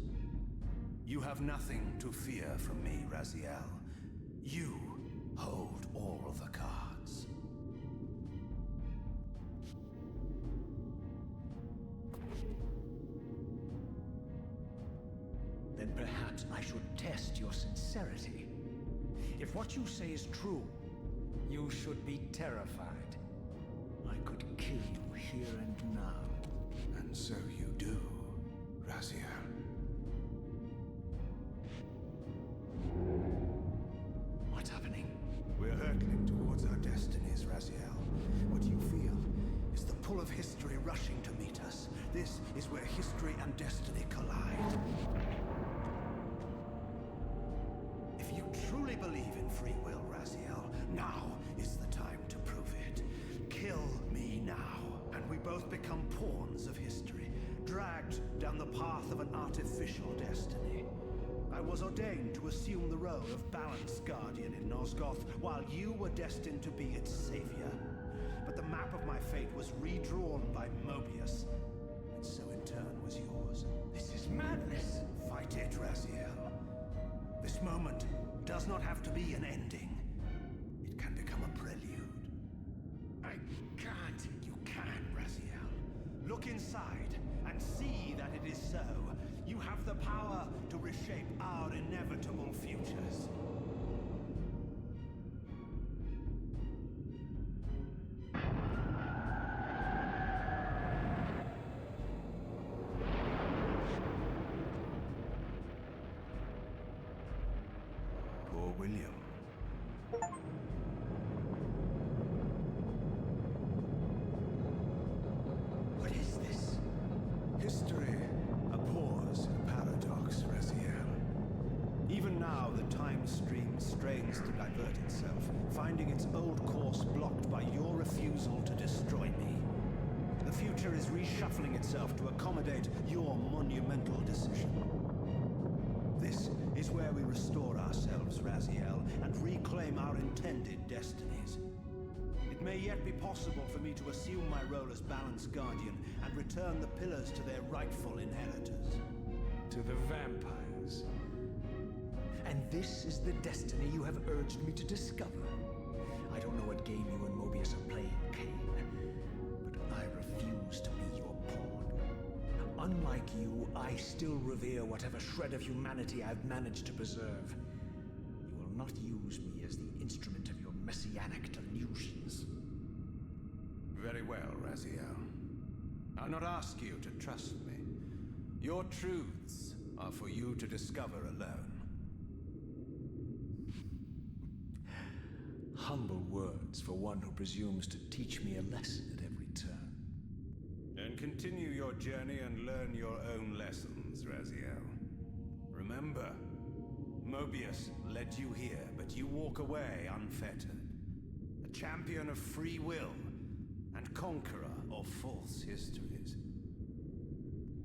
You have nothing to fear from me, Raziel. You hold all the cards. Then perhaps I should test your sincerity. If what you say is true, you should be terrified. I could kill you here and now. And so you do, Raziel. What's happening? We're hurtling towards our destinies, Raziel. What you feel is the pull of history rushing to meet us. This is where history and destiny collide. If you truly believe in free will, Raziel, now is the time to prove it. Kill me now, and we both become pawns of history, dragged down the path of an artificial destiny. I was ordained to assume the role of balanced guardian in Nosgoth, while you were destined to be its savior. But the map of my fate was redrawn by Mobius, and so in turn was yours. This is madness. Fight it, Raziel. This moment does not have to be an ending. It can become a prelude. I can't. You can, Raziel. Look inside and see that it is so. You have the power to reshape our inevitable futures. Poor William. What is this? History abhors paradox. begins to divert itself, finding its old course blocked by your refusal to destroy me. The future is reshuffling itself to accommodate your monumental decision. This is where we restore ourselves, Raziel, and reclaim our intended destinies. It may yet be possible for me to assume my role as Balance Guardian and return the pillars to their rightful inheritors. To the vampires. And this is the destiny you have urged me to discover. I don't know what game you and Mobius are playing, Kain, but I refuse to be your pawn. Unlike you, I still revere whatever shred of humanity I've managed to preserve. You will not use me as the instrument of your messianic delusions. Very well, Raziel. I'll not ask you to trust me. Your truths are for you to discover alone. Humble words for one who presumes to teach me a lesson at every turn. Then continue your journey and learn your own lessons, Raziel. Remember, Mobius led you here, but you walk away unfettered. A champion of free will and conqueror of false histories.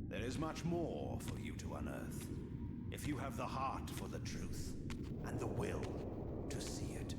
There is much more for you to unearth, if you have the heart for the truth and the will to see it.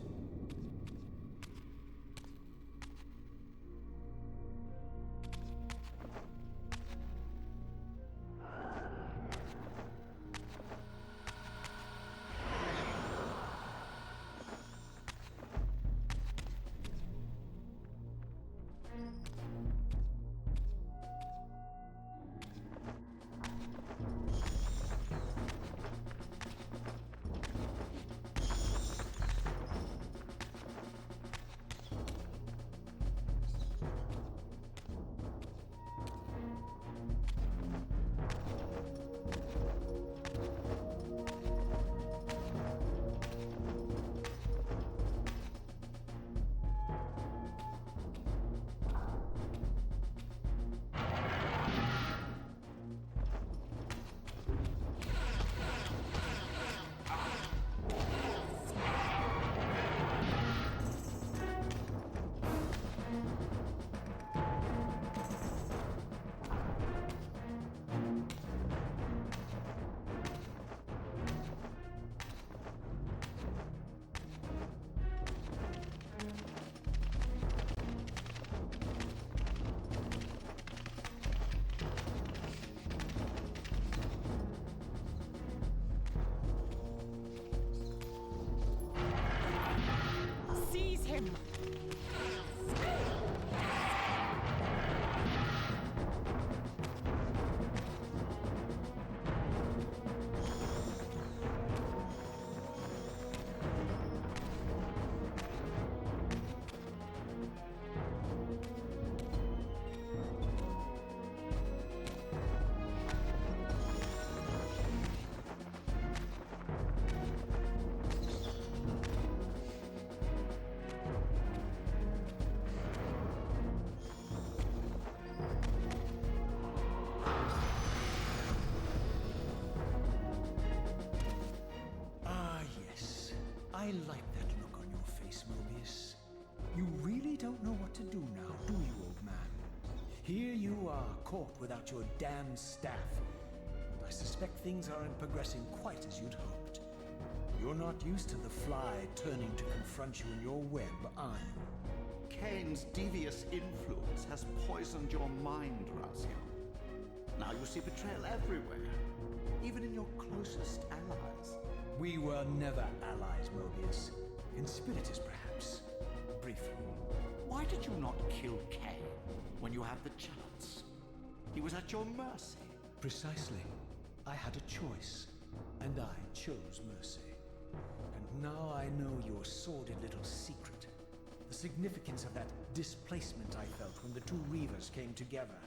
I like that look on your face, Mobius. You really don't know what to do now, do you, old man? Here you are, caught without your damned staff. And I suspect things aren't progressing quite as you'd hoped. You're not used to the fly turning to confront you in your web, are you? Kain's devious influence has poisoned your mind, Raziel. Now you see betrayal everywhere, even in your closest allies. We were never allies, Mobius. Conspirators, perhaps. Briefly. Why did you not kill Kain when you had the chance? He was at your mercy. Precisely. I had a choice, and I chose mercy. And now I know your sordid little secret. The significance of that displacement I felt when the two Reavers came together.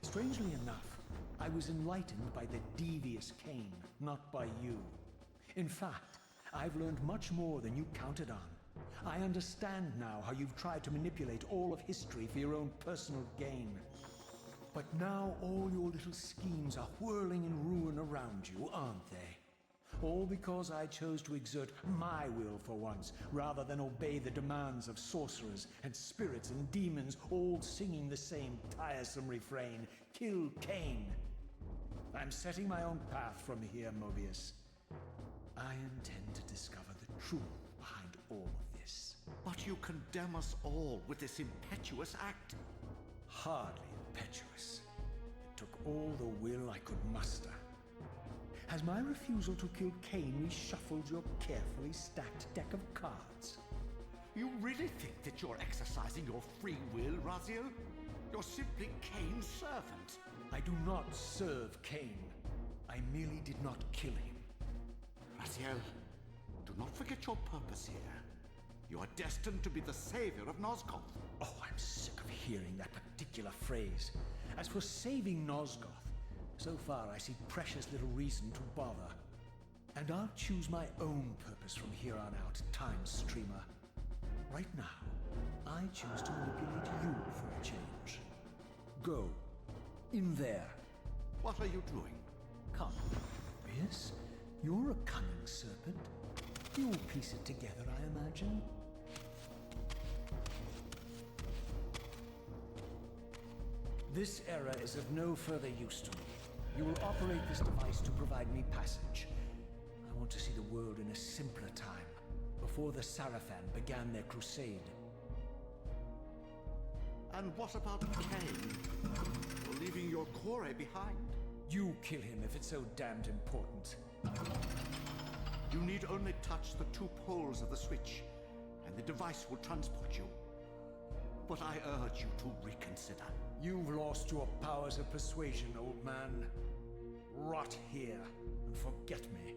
Strangely enough, I was enlightened by the devious Kain, not by you. In fact, I've learned much more than you counted on. I understand now how you've tried to manipulate all of history for your own personal gain. But now all your little schemes are whirling in ruin around you, aren't they? All because I chose to exert my will for once, rather than obey the demands of sorcerers and spirits and demons, all singing the same tiresome refrain, "Kill Kain." I'm setting my own path from here, Mobius. I intend to discover the truth behind all of this. But you condemn us all with this impetuous act. Hardly impetuous. It took all the will I could muster. Has my refusal to kill Kain reshuffled your carefully stacked deck of cards? You really think that you're exercising your free will, Raziel? You're simply Kain's servant. I do not serve Kain. I merely did not kill him. Raziel, do not forget your purpose here. You are destined to be the savior of Nosgoth. Oh, I'm sick of hearing that particular phrase. As for saving Nosgoth, so far I see precious little reason to bother. And I'll choose my own purpose from here on out, Time Streamer. Right now, I choose to manipulate you for a change. Go. In there. What are you doing? Come, Mobius. You're a cunning serpent. You'll piece it together, I imagine. This error is of no further use to me. You will operate this device to provide me passage. I want to see the world in a simpler time, before the Sarafan began their crusade. And what about Kain? You're leaving your core behind? You kill him if it's so damned important. You need only touch the two poles of the switch, and the device will transport you. But I urge you to reconsider. You've lost your powers of persuasion, old man. Rot here and forget me.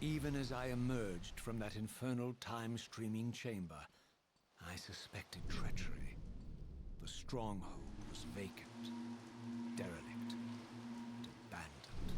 Even as I emerged from that infernal time-streaming chamber, I suspected treachery. The stronghold was vacant, derelict, and abandoned.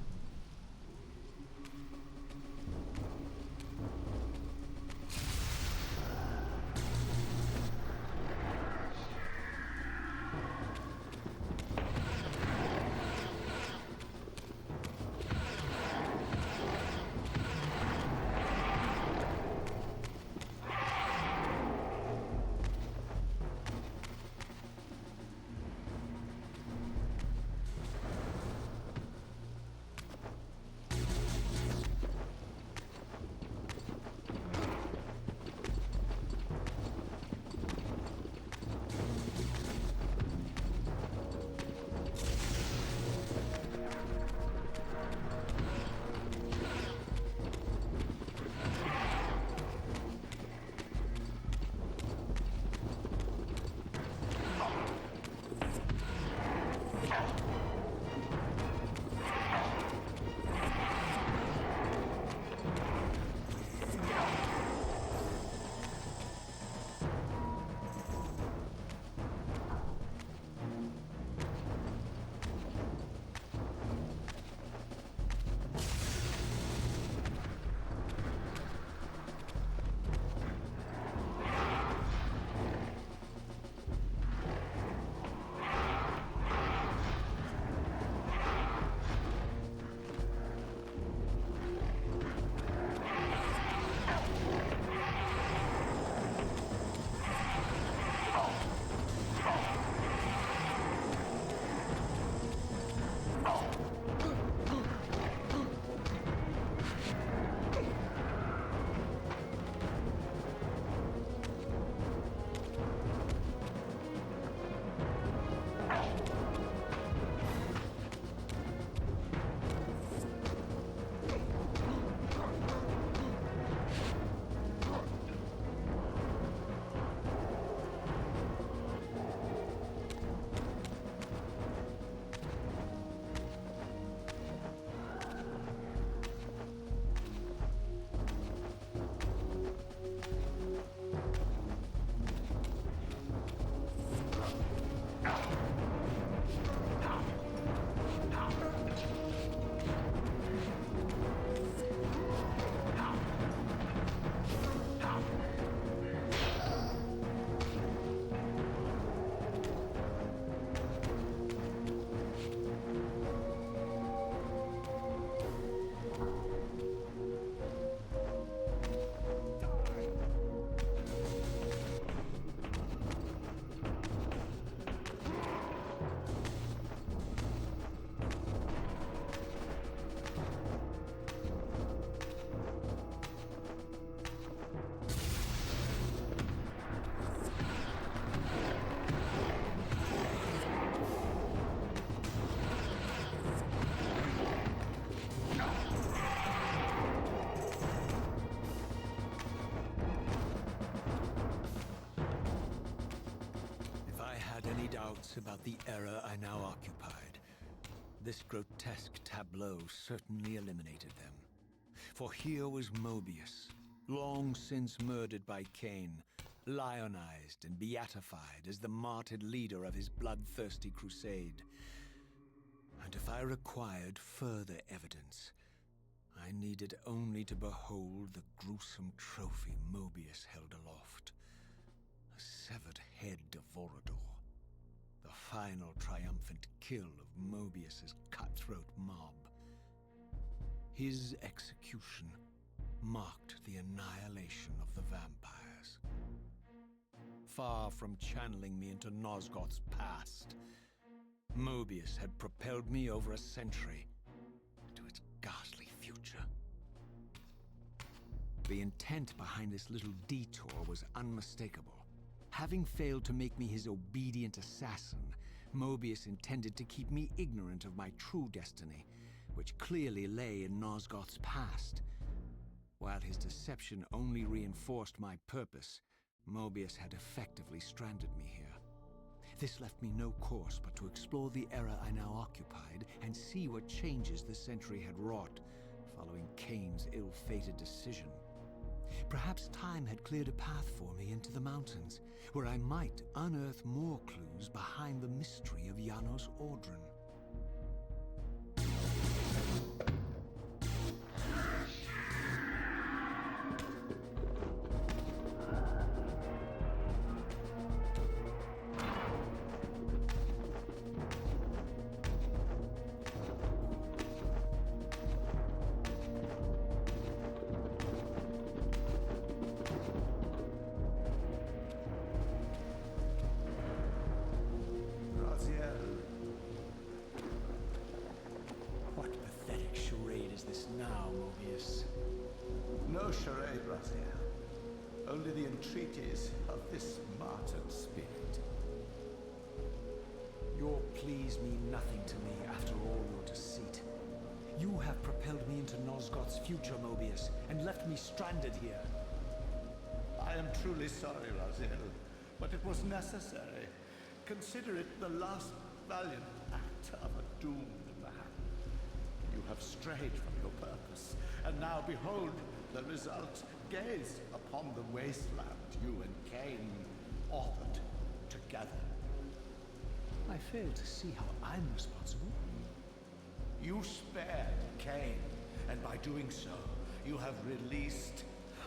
doubts about the era I now occupied, this grotesque tableau certainly eliminated them. For here was Mobius, long since murdered by Kain, lionized and beatified as the martyred leader of his bloodthirsty crusade. And if I required further evidence, I needed only to behold the gruesome trophy Mobius held aloft. A severed head of Vorador. The final triumphant kill of Mobius's cutthroat mob. His execution marked the annihilation of the vampires. Far from channeling me into Nosgoth's past, Mobius had propelled me over a century into its ghastly future. The intent behind this little detour was unmistakable. Having failed to make me his obedient assassin, Mobius intended to keep me ignorant of my true destiny, which clearly lay in Nosgoth's past. While his deception only reinforced my purpose, Mobius had effectively stranded me here. This left me no course but to explore the era I now occupied and see what changes the century had wrought following Kain's ill-fated decision. Perhaps time had cleared a path for me into the mountains, where I might unearth more clues behind the mystery of Janos Audron. What pathetic charade is this now, Mobius? No charade, Raziel. Only the entreaties of this martyred spirit. Your pleas mean nothing to me after all your deceit. You have propelled me into Nosgoth's future, Mobius, and left me stranded here. I am truly sorry, Raziel, but it was necessary. Consider it the last valiant act of a doomed man. You have strayed from your purpose, and now behold the result. Gaze upon the wasteland you and Kain authored together. I fail to see how I'm responsible. You spared Kain, and by doing so, you have released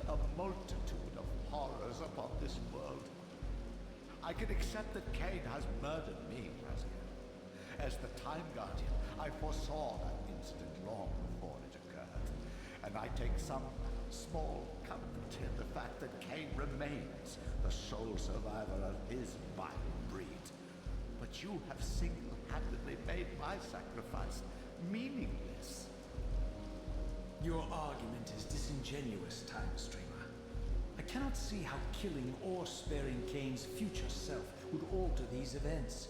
a multitude of horrors upon this world. I can accept that Kain has murdered me, Raziel. As the Time Guardian, I foresaw that incident long before it occurred, and I take some small comfort in the fact that Kain remains the sole survivor of his vile breed. But you have single-handedly made my sacrifice meaningless. Your argument is disingenuous, Time Streamer. I cannot see how killing or sparing Kain's future self would alter these events.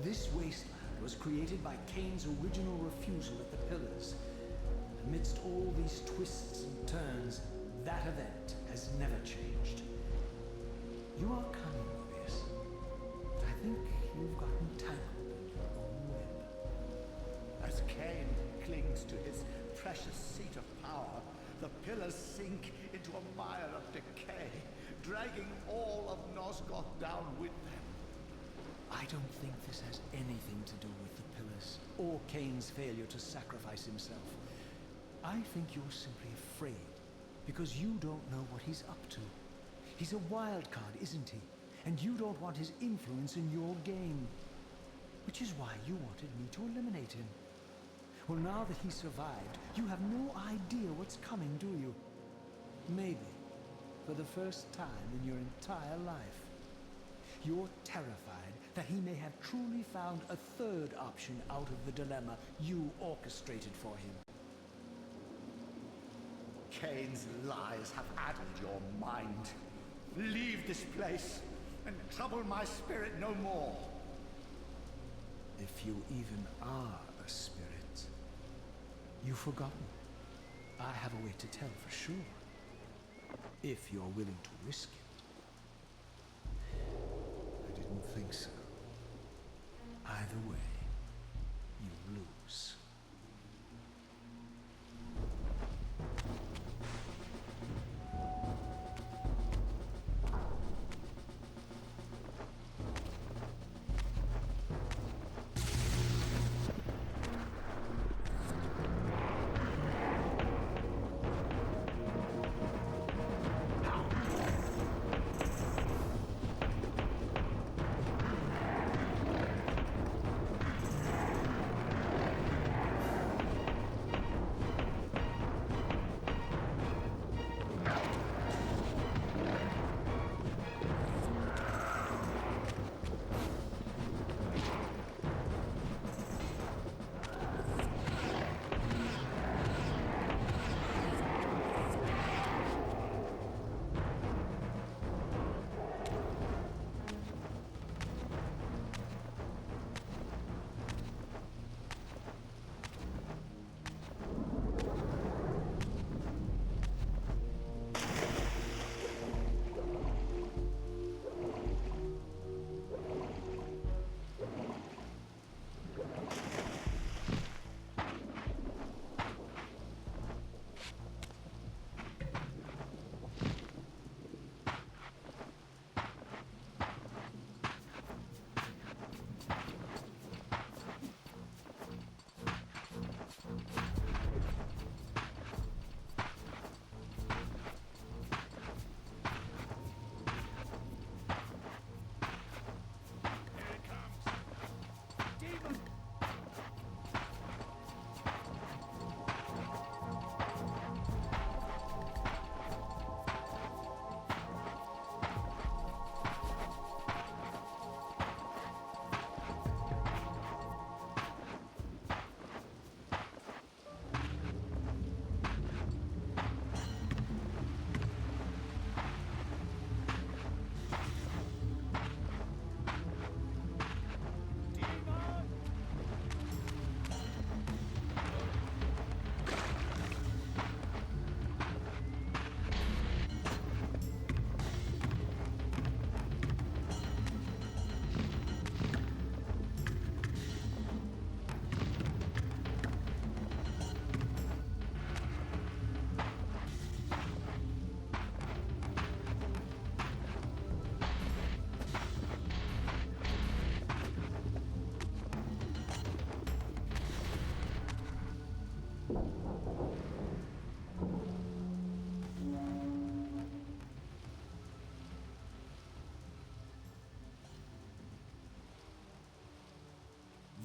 This wasteland was created by Kain's original refusal at the Pillars. Amidst all these twists and turns, that event has never changed. You are cunning, Mobius. I think you've gotten tangled in your own web. As Kain clings to his precious seat of power, the Pillars sink into a mire of decay, dragging all of Nosgoth down with them. I don't think this has anything to do with the Pillars, or Kain's failure to sacrifice himself. I think you're simply afraid, because you don't know what he's up to. He's a wild card, isn't he? And you don't want his influence in your game. Which is why you wanted me to eliminate him. Well, now that he survived, you have no idea what's coming, do you? Maybe, for the first time in your entire life, you're terrified that he may have truly found a third option out of the dilemma you orchestrated for him. Kain's lies have addled your mind. Leave this place and trouble my spirit no more. If you even are a spirit, you've forgotten. I have a way to tell for sure. If you're willing to risk it. I didn't think so. Either way, you lose.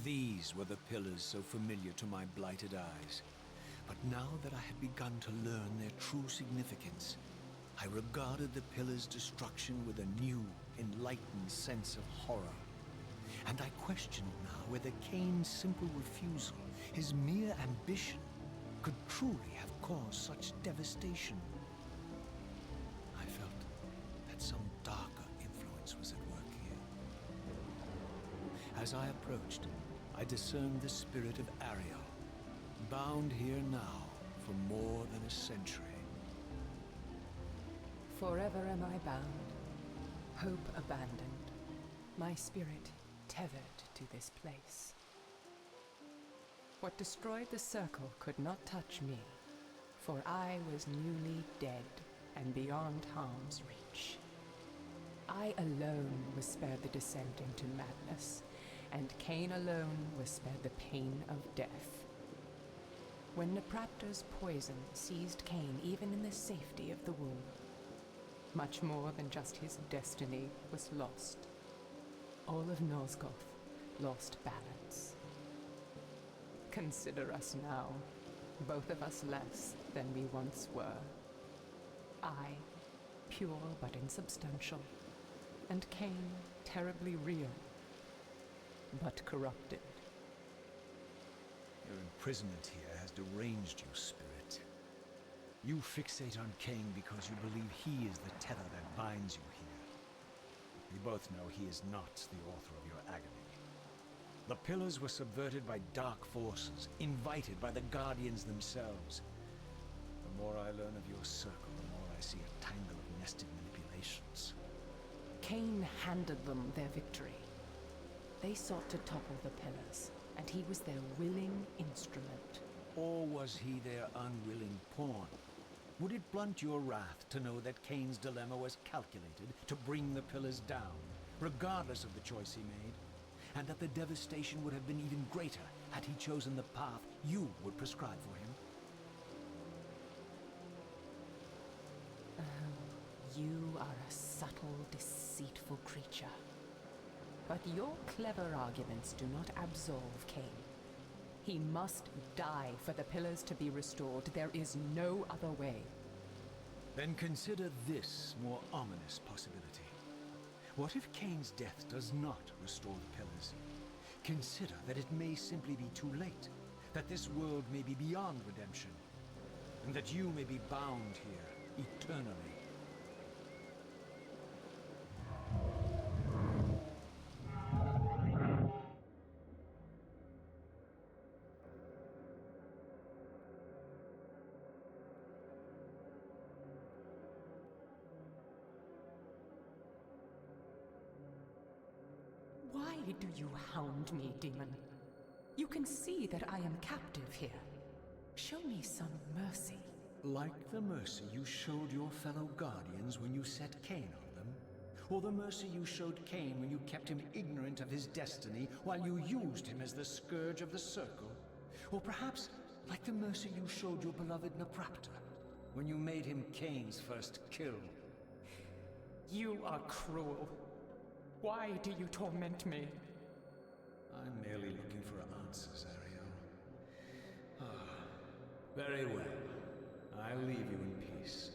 These were the pillars so familiar to my blighted eyes. But now that I had begun to learn their true significance, I regarded the pillars' destruction with a new, enlightened sense of horror. And I questioned now whether Kain's simple refusal, his mere ambition, could truly have caused such devastation. I felt that some darker influence was at work here. As I approached, I discerned the spirit of Ariel, bound here now for more than a century. Forever am I bound, hope abandoned, my spirit tethered to this place. What destroyed the circle could not touch me, for I was newly dead and beyond harm's reach. I alone was spared the descent into madness, and Kain alone was spared the pain of death. When Nepraptor's poison seized Kain even in the safety of the womb, much more than just his destiny was lost. All of Nosgoth lost balance. Consider us now, both of us less than we once were. I, pure but insubstantial, and Kain, terribly real, but corrupted. Your imprisonment here has deranged you, spirit. You fixate on Kain because you believe he is the tether that binds you here. We both know he is not the author of your agony. The pillars were subverted by dark forces, invited by the Guardians themselves. The more I learn of your circle, the more I see a tangle of nested manipulations. Kain handed them their victory. They sought to topple the pillars, and he was their willing instrument. Or was he their unwilling pawn? Would it blunt your wrath to know that Kain's dilemma was calculated to bring the pillars down, regardless of the choice he made? And that the devastation would have been even greater had he chosen the path you would prescribe for him? You are a subtle, deceitful creature. But your clever arguments do not absolve Kain. He must die for the pillars to be restored. There is no other way. Then consider this more ominous possibility. What if Kain's death does not restore the pillars? Consider that it may simply be too late, that this world may be beyond redemption, and that you may be bound here eternally. Why do you hound me, demon? You can see that I am captive here. Show me some mercy. Like the mercy you showed your fellow Guardians when you set Kain on them? Or the mercy you showed Kain when you kept him ignorant of his destiny while you used him as the scourge of the Circle? Or perhaps like the mercy you showed your beloved Naprapta when you made him Kain's first kill? You are cruel. Why do you torment me? I'm merely looking for answers, Ariel. Ah, very well. I'll leave you in peace.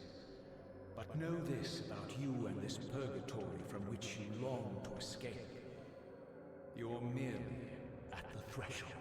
But know this about you and this purgatory from which you long to escape. You're merely at the threshold.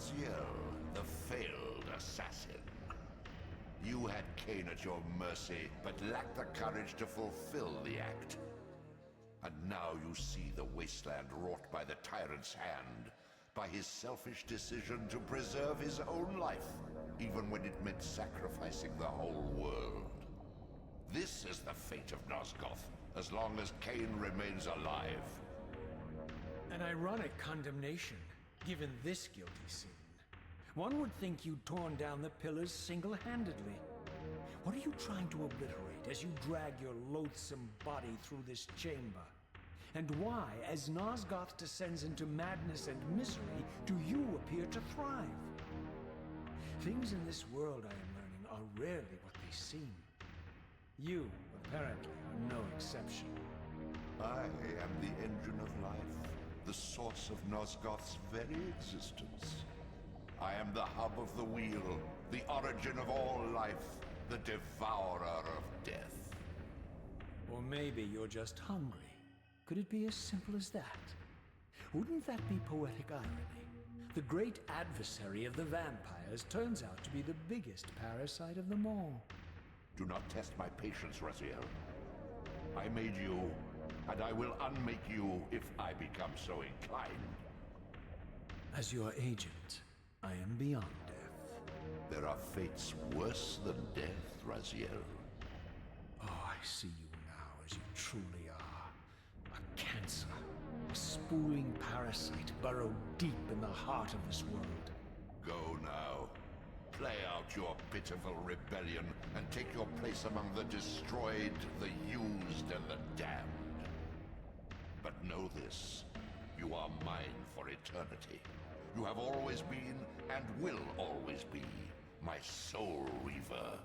Raziel, the failed assassin. You had Kain at your mercy, but lacked the courage to fulfill the act. And now you see the wasteland wrought by the tyrant's hand, by his selfish decision to preserve his own life, even when it meant sacrificing the whole world. This is the fate of Nosgoth, as long as Kain remains alive. An ironic condemnation, given this guilty sin. One would think you'd torn down the pillars single-handedly. What are you trying to obliterate as you drag your loathsome body through this chamber? And why, as Nosgoth descends into madness and misery, do you appear to thrive? Things in this world, I am learning, are rarely what they seem. You, apparently, are no exception. I am the engine of life, the source of Nosgoth's very existence. I am the hub of the wheel, the origin of all life, the devourer of death. Or maybe you're just hungry. Could it be as simple as that? Wouldn't that be poetic irony? The great adversary of the vampires turns out to be the biggest parasite of them all. Do not test my patience, Raziel. I made you, and I will unmake you if I become so inclined. As your agent, I am beyond death. There are fates worse than death, Raziel. Oh, I see you now as you truly are. A cancer, a spooling parasite burrowed deep in the heart of this world. Go now. Play out your pitiful rebellion and take your place among the destroyed, the used, and the damned. But know this, you are mine for eternity. You have always been, and will always be, my Soul Reaver.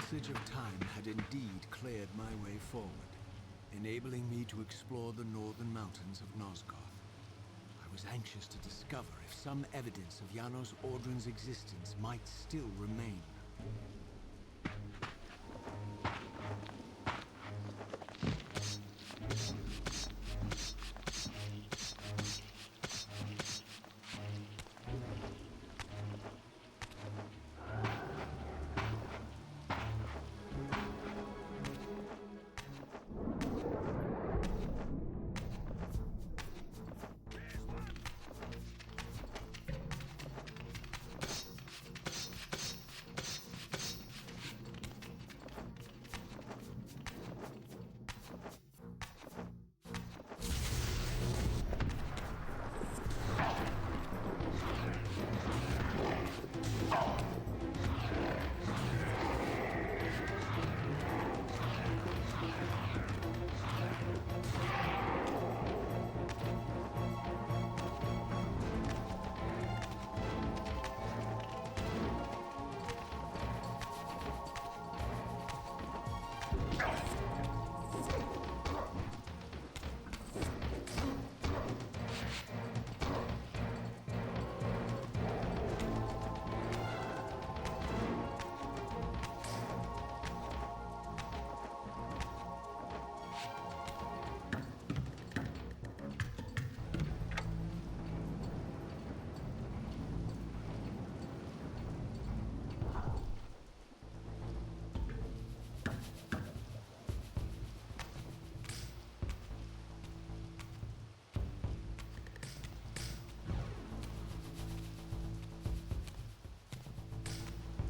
passage of time had indeed cleared my way forward, enabling me to explore the northern mountains of Nosgoth. I was anxious to discover if some evidence of Janos Audron's existence might still remain.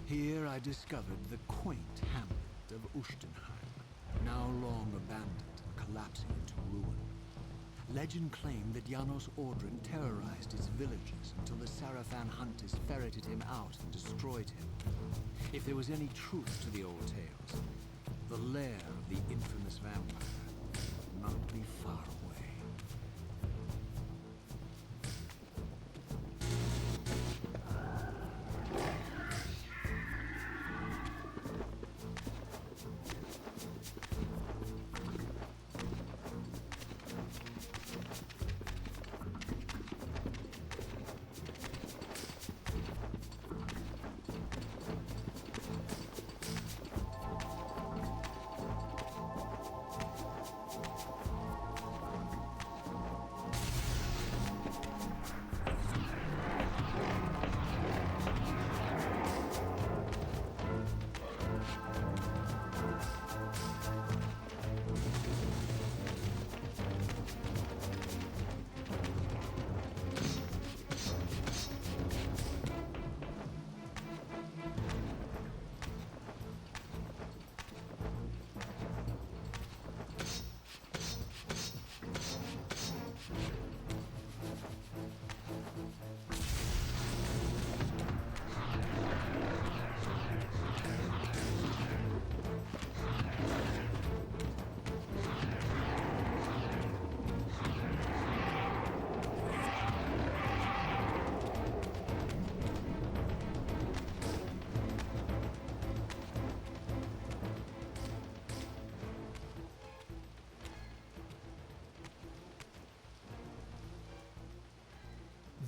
Here I discovered the quaint hamlet of Ushtenheim, now long abandoned and collapsing into ruin. Legend claimed that Janos Audron terrorized its villagers until the Sarafan hunters ferreted him out and destroyed him. If there was any truth to the old tales, the lair of the infamous vampire would not be far away.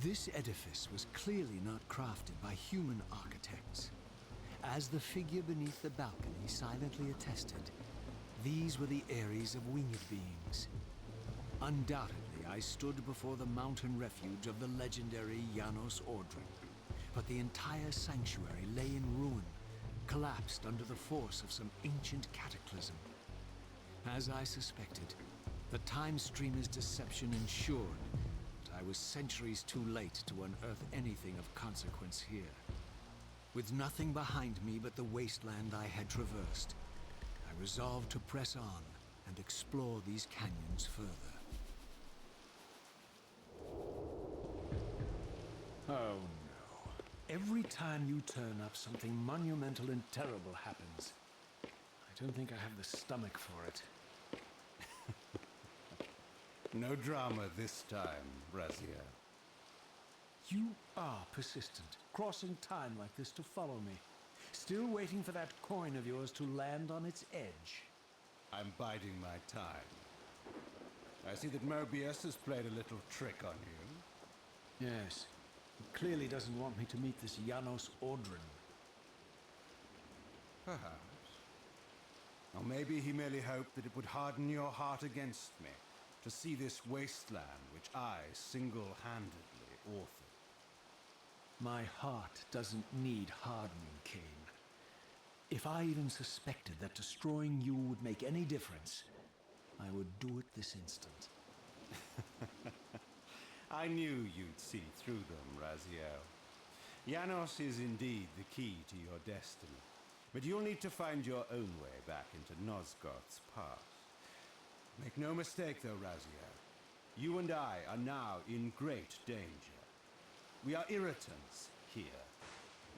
This edifice was clearly not crafted by human architects. As the figure beneath the balcony silently attested, these were the Ares of winged beings. Undoubtedly, I stood before the mountain refuge of the legendary Janos Audron, but the entire sanctuary lay in ruin, collapsed under the force of some ancient cataclysm. As I suspected, the time streamer's deception ensured I was centuries too late to unearth anything of consequence here. With nothing behind me but the wasteland I had traversed, I resolved to press on and explore these canyons further. Oh no. Every time you turn up, something monumental and terrible happens. I don't think I have the stomach for it. No drama this time, Raziel. You are persistent, crossing time like this to follow me. Still waiting for that coin of yours to land on its edge. I'm biding my time. I see that Mobius has played a little trick on you. Yes. He clearly doesn't want me to meet this Janos Ordrin. Perhaps. Or maybe he merely hoped that it would harden your heart against me, to see this wasteland which I single-handedly authored. My heart doesn't need hardening, Kain. If I even suspected that destroying you would make any difference, I would do it this instant. I knew you'd see through them, Raziel. Janos is indeed the key to your destiny, but you'll need to find your own way back into Nosgoth's past. Make no mistake, though, Raziel. You and I are now in great danger. We are irritants here.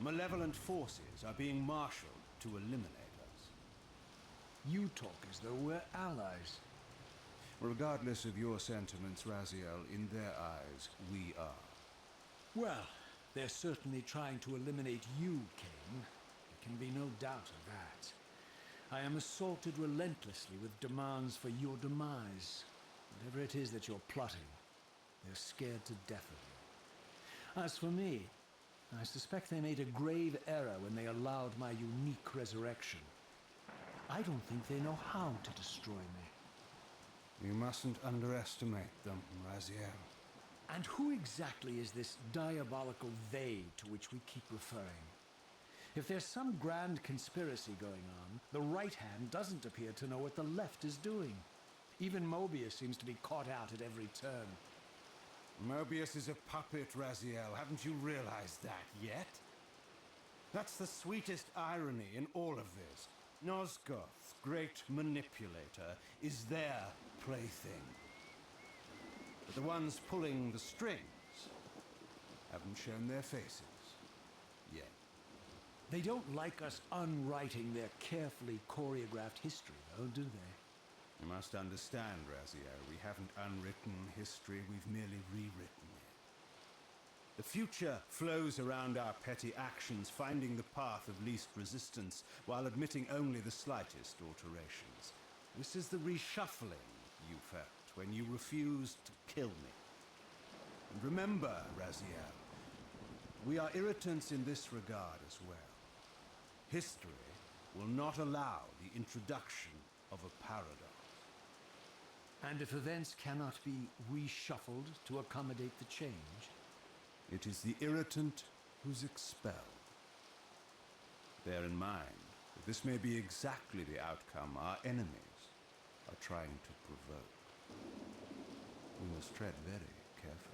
Malevolent forces are being marshaled to eliminate us. You talk as though we're allies. Regardless of your sentiments, Raziel, in their eyes, we are. Well, they're certainly trying to eliminate you, Kain. There can be no doubt of that. I am assaulted relentlessly with demands for your demise. Whatever it is that you're plotting, they're scared to death of you. As for me, I suspect they made a grave error when they allowed my unique resurrection. I don't think they know how to destroy me. You mustn't underestimate them, Raziel. And who exactly is this diabolical they to which we keep referring? If there's some grand conspiracy going on, the right hand doesn't appear to know what the left is doing. Even Mobius seems to be caught out at every turn. Mobius is a puppet, Raziel. Haven't you realized that yet? That's the sweetest irony in all of this. Nosgoth's great manipulator is their plaything. But the ones pulling the strings haven't shown their faces yet. They don't like us unwriting their carefully choreographed history, though, do they? You must understand, Raziel, we haven't unwritten history, we've merely rewritten it. The future flows around our petty actions, finding the path of least resistance, while admitting only the slightest alterations. This is the reshuffling you felt when you refused to kill me. And remember, Raziel, we are irritants in this regard as well. History will not allow the introduction of a paradox. And if events cannot be reshuffled to accommodate the change? It is the irritant who's expelled. Bear in mind that this may be exactly the outcome our enemies are trying to provoke. We must tread very carefully.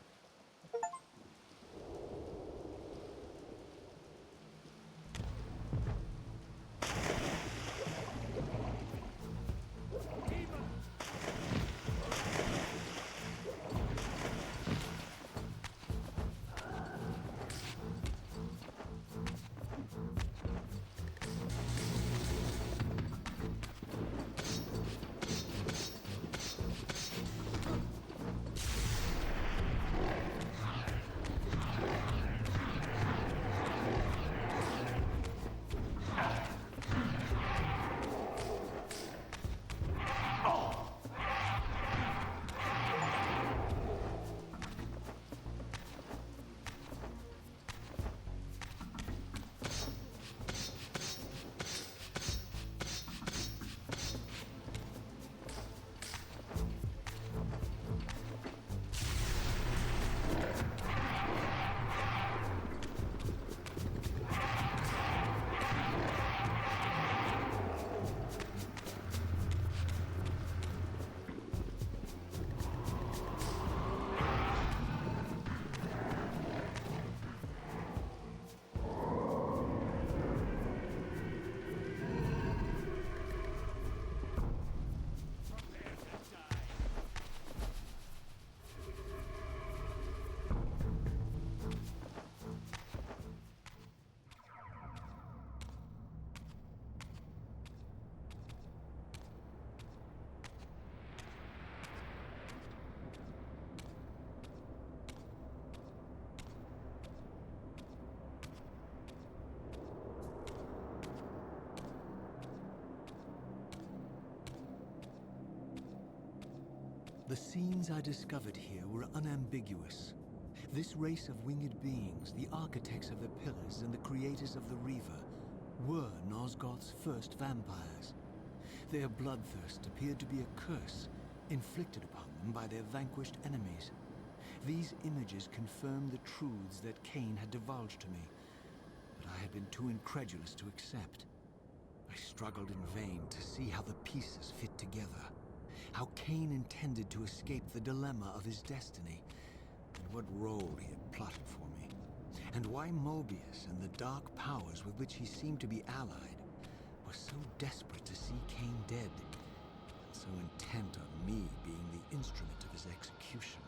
The scenes I discovered here were unambiguous. This race of winged beings, the architects of the pillars and the creators of the Reaver, were Nosgoth's first vampires. Their bloodthirst appeared to be a curse, inflicted upon them by their vanquished enemies. These images confirmed the truths that Kain had divulged to me, but I had been too incredulous to accept. I struggled in vain to see how the pieces fit together, how Kain intended to escape the dilemma of his destiny, and what role he had plotted for me, and why Mobius and the dark powers with which he seemed to be allied were so desperate to see Kain dead, and so intent on me being the instrument of his execution.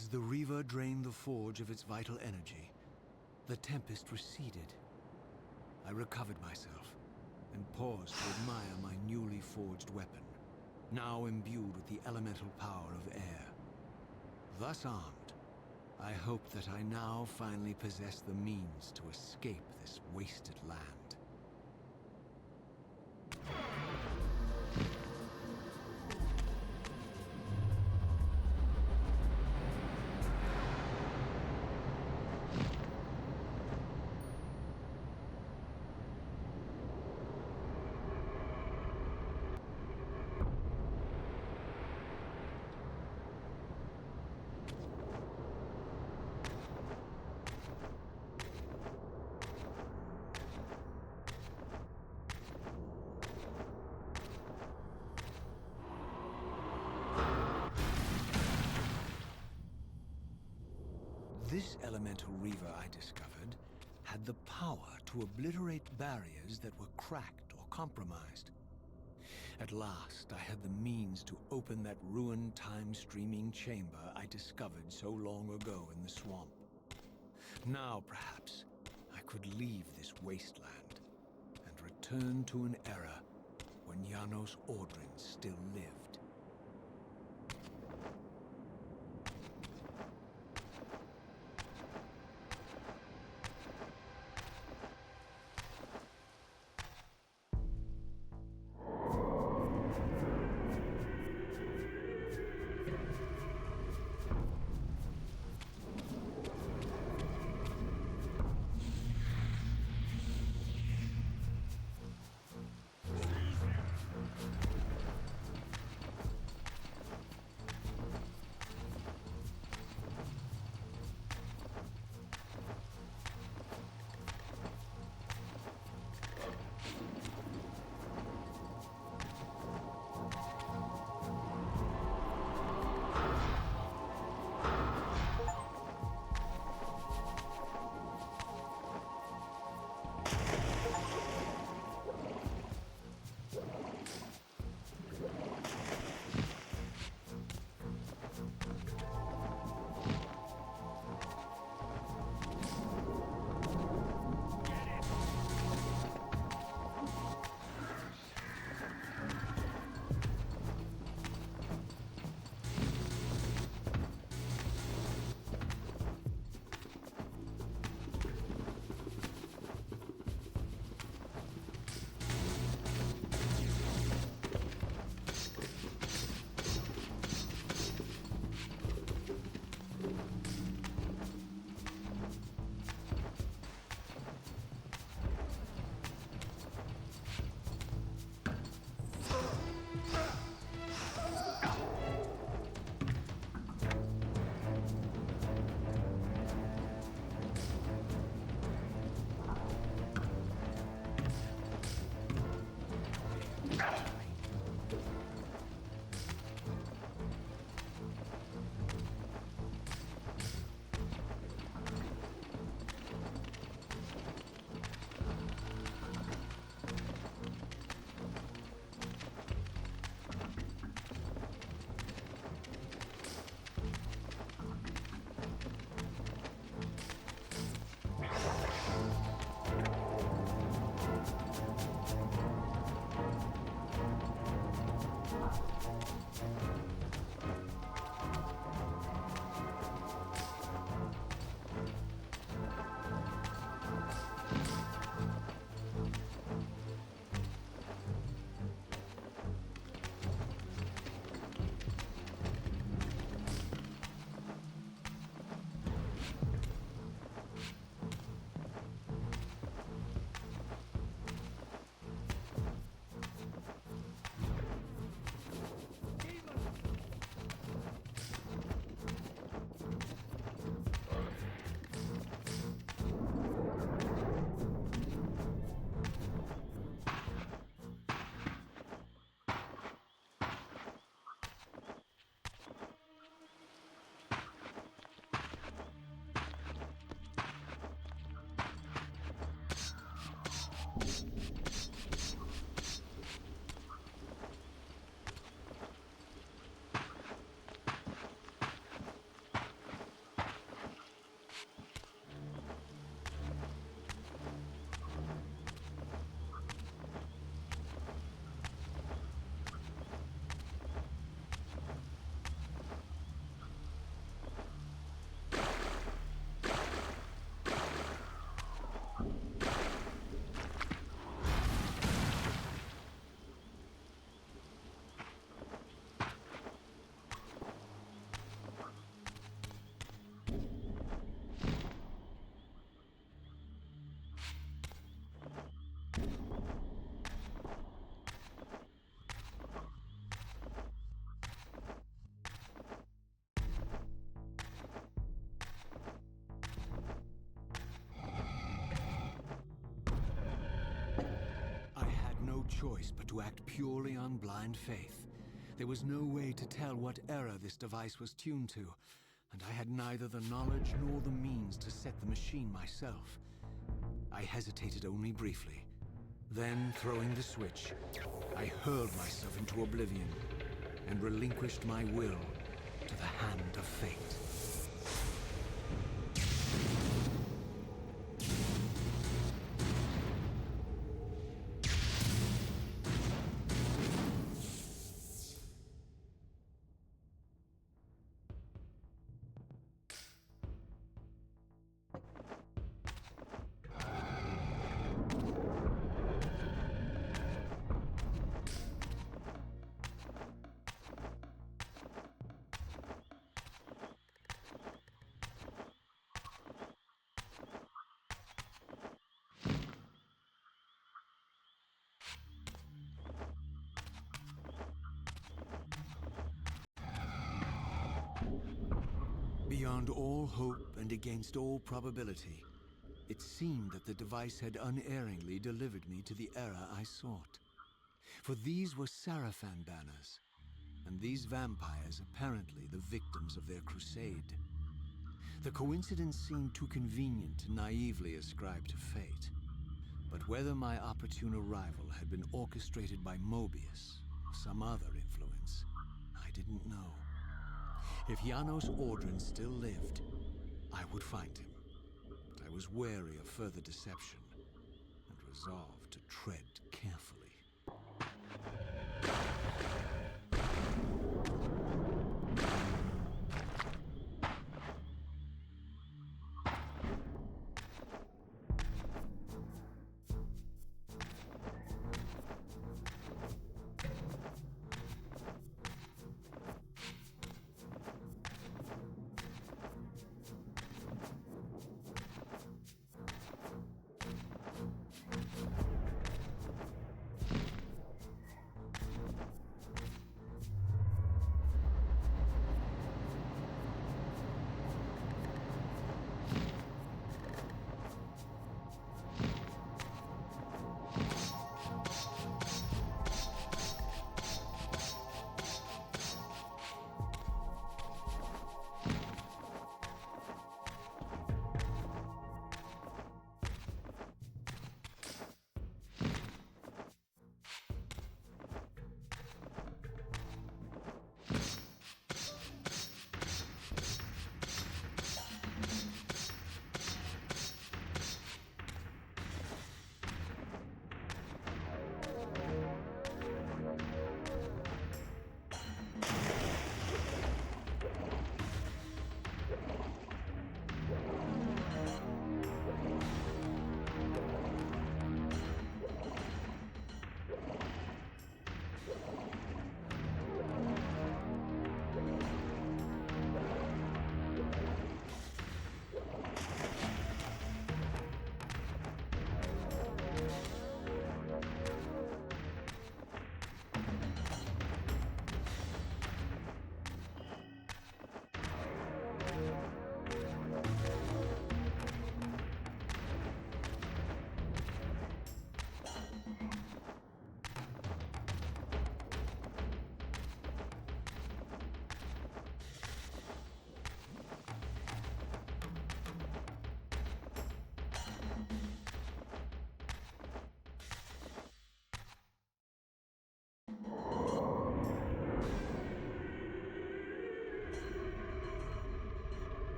As the Reaver drained the forge of its vital energy, the tempest receded. I recovered myself and paused to admire my newly forged weapon, now imbued with the elemental power of air. Thus armed, I hoped that I now finally possessed the means to escape this wasted land. This elemental reaver I discovered had the power to obliterate barriers that were cracked or compromised. At last, I had the means to open that ruined time-streaming chamber I discovered so long ago in the swamp. Now, perhaps, I could leave this wasteland and return to an era when Janos Ordrin still lived. choice but to act purely on blind faith. There was no way to tell what error this device was tuned to, and I had neither the knowledge nor the means to set the machine myself. I hesitated only briefly. Then, throwing the switch, I hurled myself into oblivion and relinquished my will to the hand of fate. Beyond all hope and against all probability, it seemed that the device had unerringly delivered me to the era I sought. For these were Sarafan banners, and these vampires apparently the victims of their crusade. The coincidence seemed too convenient to naively ascribe to fate. But whether my opportune arrival had been orchestrated by Mobius or some other influence, I didn't know. If Janos Ordrin still lived, I would find him. But I was wary of further deception and resolved to tread carefully.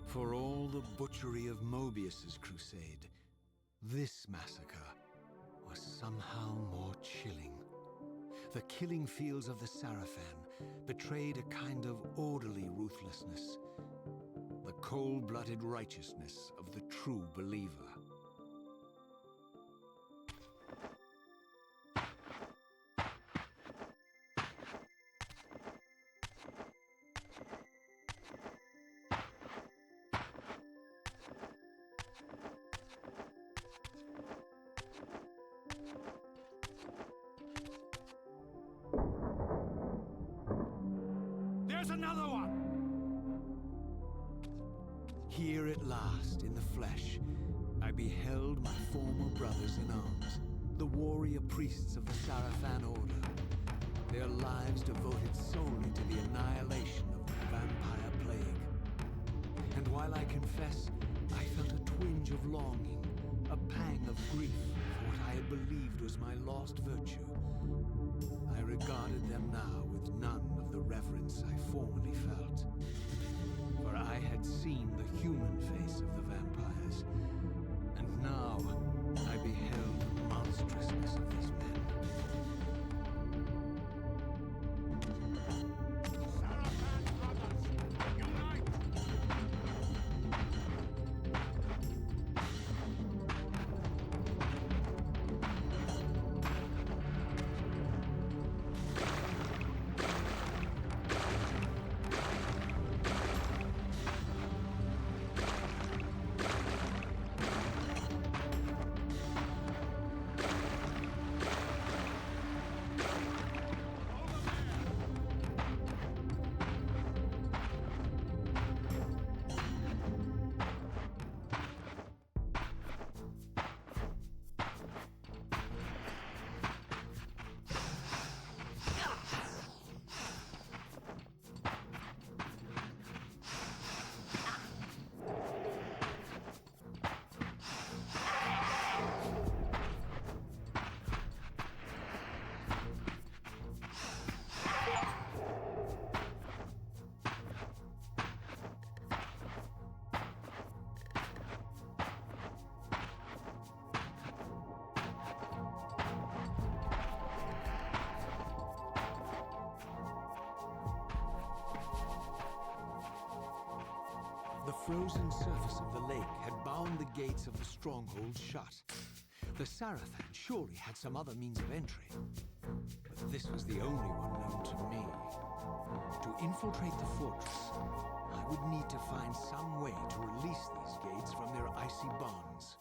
For all the butchery of Mobius's crusade, this massacre was somehow more chilling. The killing fields of the Sarafan betrayed a kind of orderly ruthlessness, the cold-blooded righteousness of the true believer. There's another one! Here at last, in the flesh, I beheld my former brothers in arms, the warrior priests of the Sarafan Order, their lives devoted solely to the annihilation of the vampire plague. And while I confess, I felt a twinge of longing, a pang of grief for what I had believed was my lost virtue, I regarded them now with none of the reverence I formerly felt. For I had seen the human face of the vampires, and now I beheld the monstrousness of these men. The frozen surface of the lake had bound the gates of the stronghold shut. The Sarafan surely had some other means of entry, but this was the only one known to me. To infiltrate the fortress, I would need to find some way to release these gates from their icy bonds.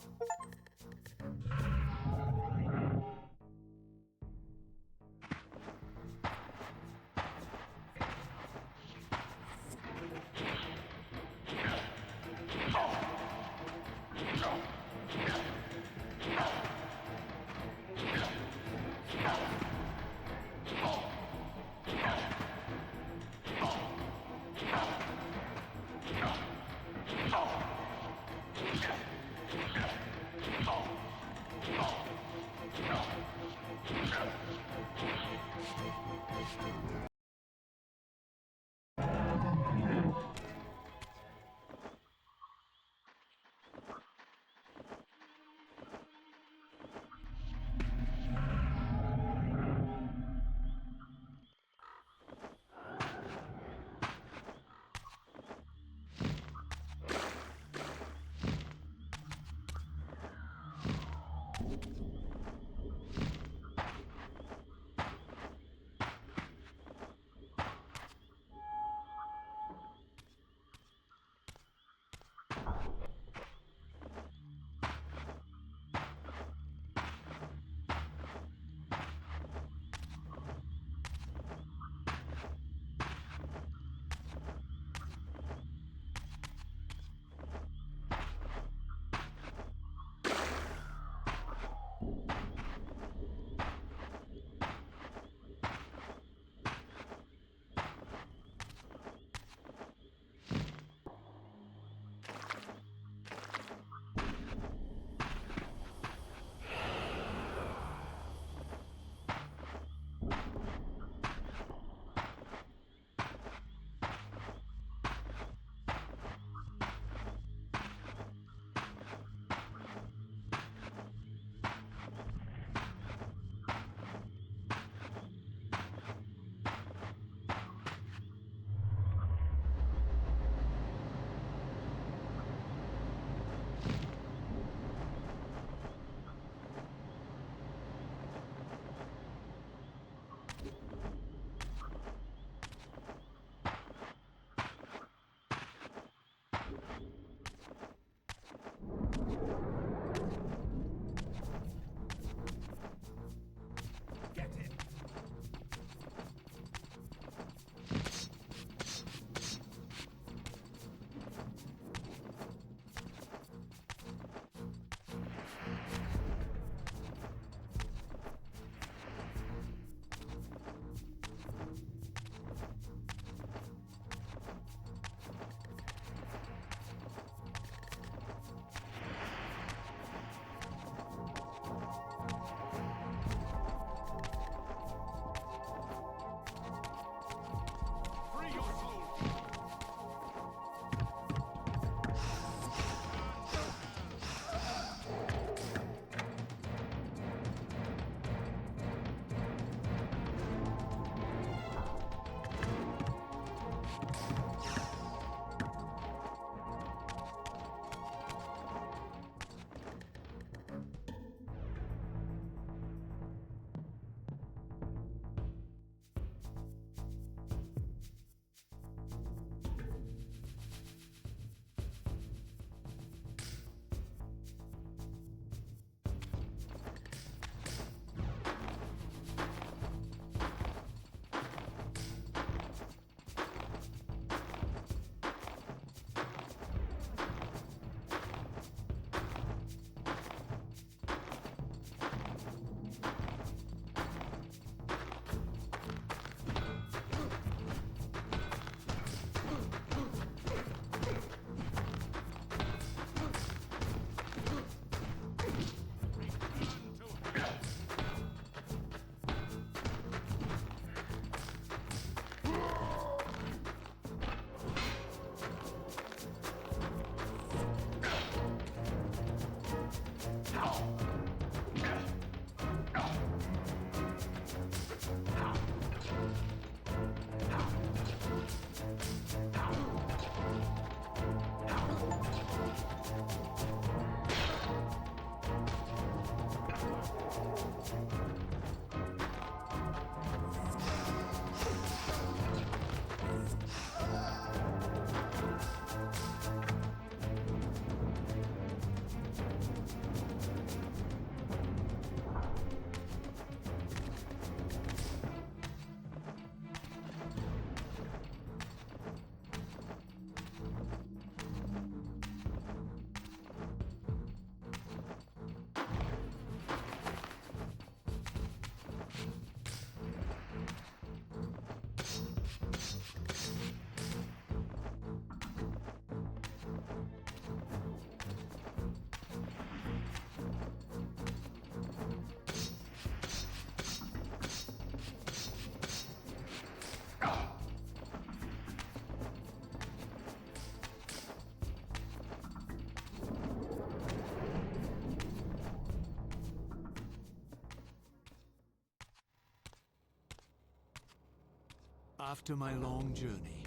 After my long journey,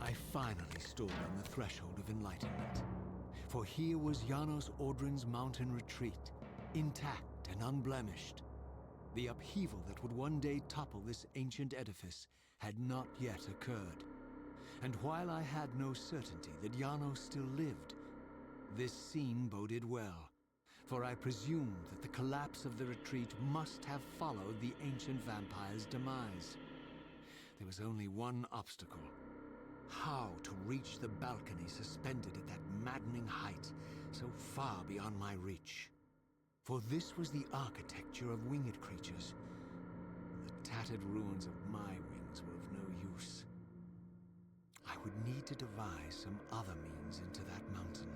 I finally stood on the threshold of enlightenment. For here was Janos Audrin's mountain retreat, intact and unblemished. The upheaval that would one day topple this ancient edifice had not yet occurred. And while I had no certainty that Janos still lived, this scene boded well, for I presumed that the collapse of the retreat must have followed the ancient vampire's demise. There was only one obstacle. How to reach the balcony suspended at that maddening height, so far beyond my reach. For this was the architecture of winged creatures. The tattered ruins of my wings were of no use. I would need to devise some other means into that mountain.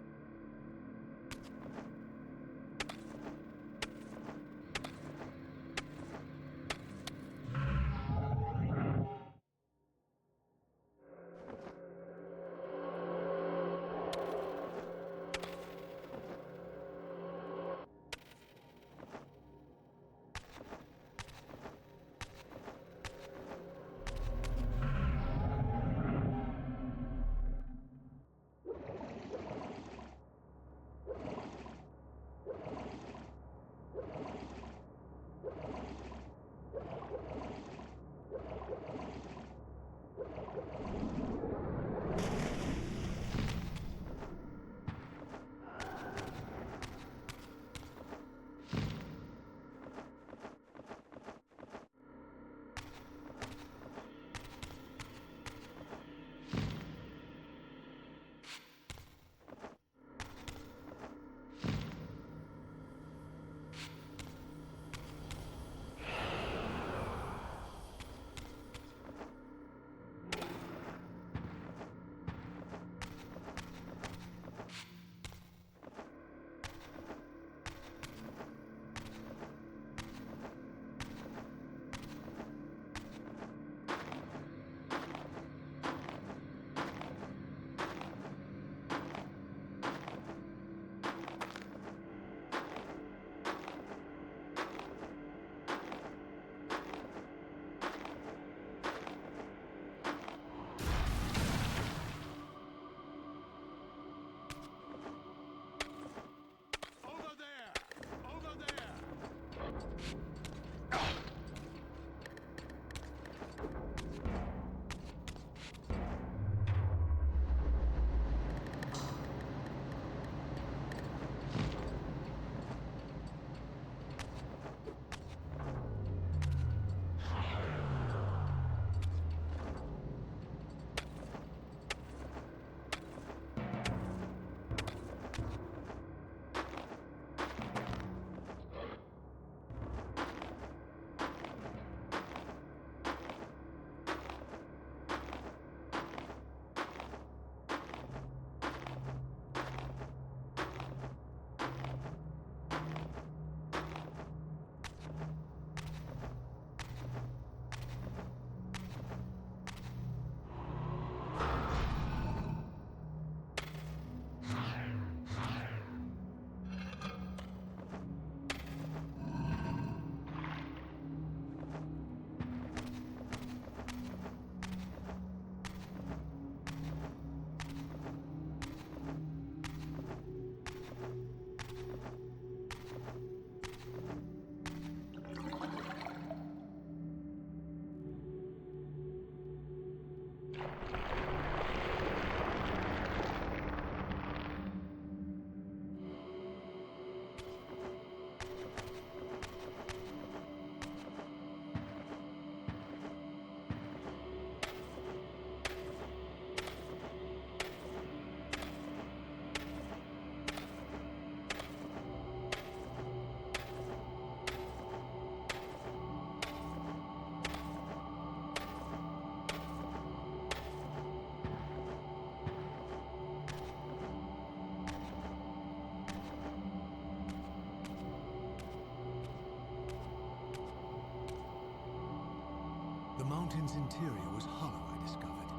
The mountain's interior was hollow, I discovered,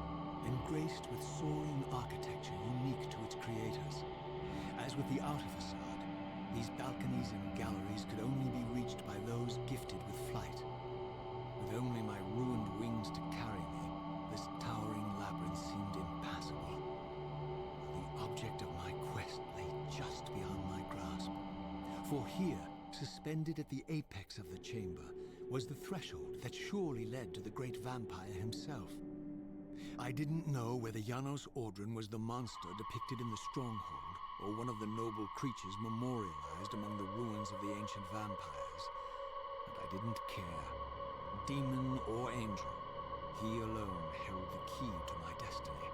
and graced with soaring architecture unique to its creators. As with the outer facade, these balconies and galleries could only be reached by those gifted with flight. With only my ruined wings to carry me, For here, suspended at the apex of the chamber, was the threshold that surely led to the great vampire himself. I didn't know whether Janos Ordran was the monster depicted in the stronghold, or one of the noble creatures memorialized among the ruins of the ancient vampires. And I didn't care. Demon or angel, he alone held the key to my destiny.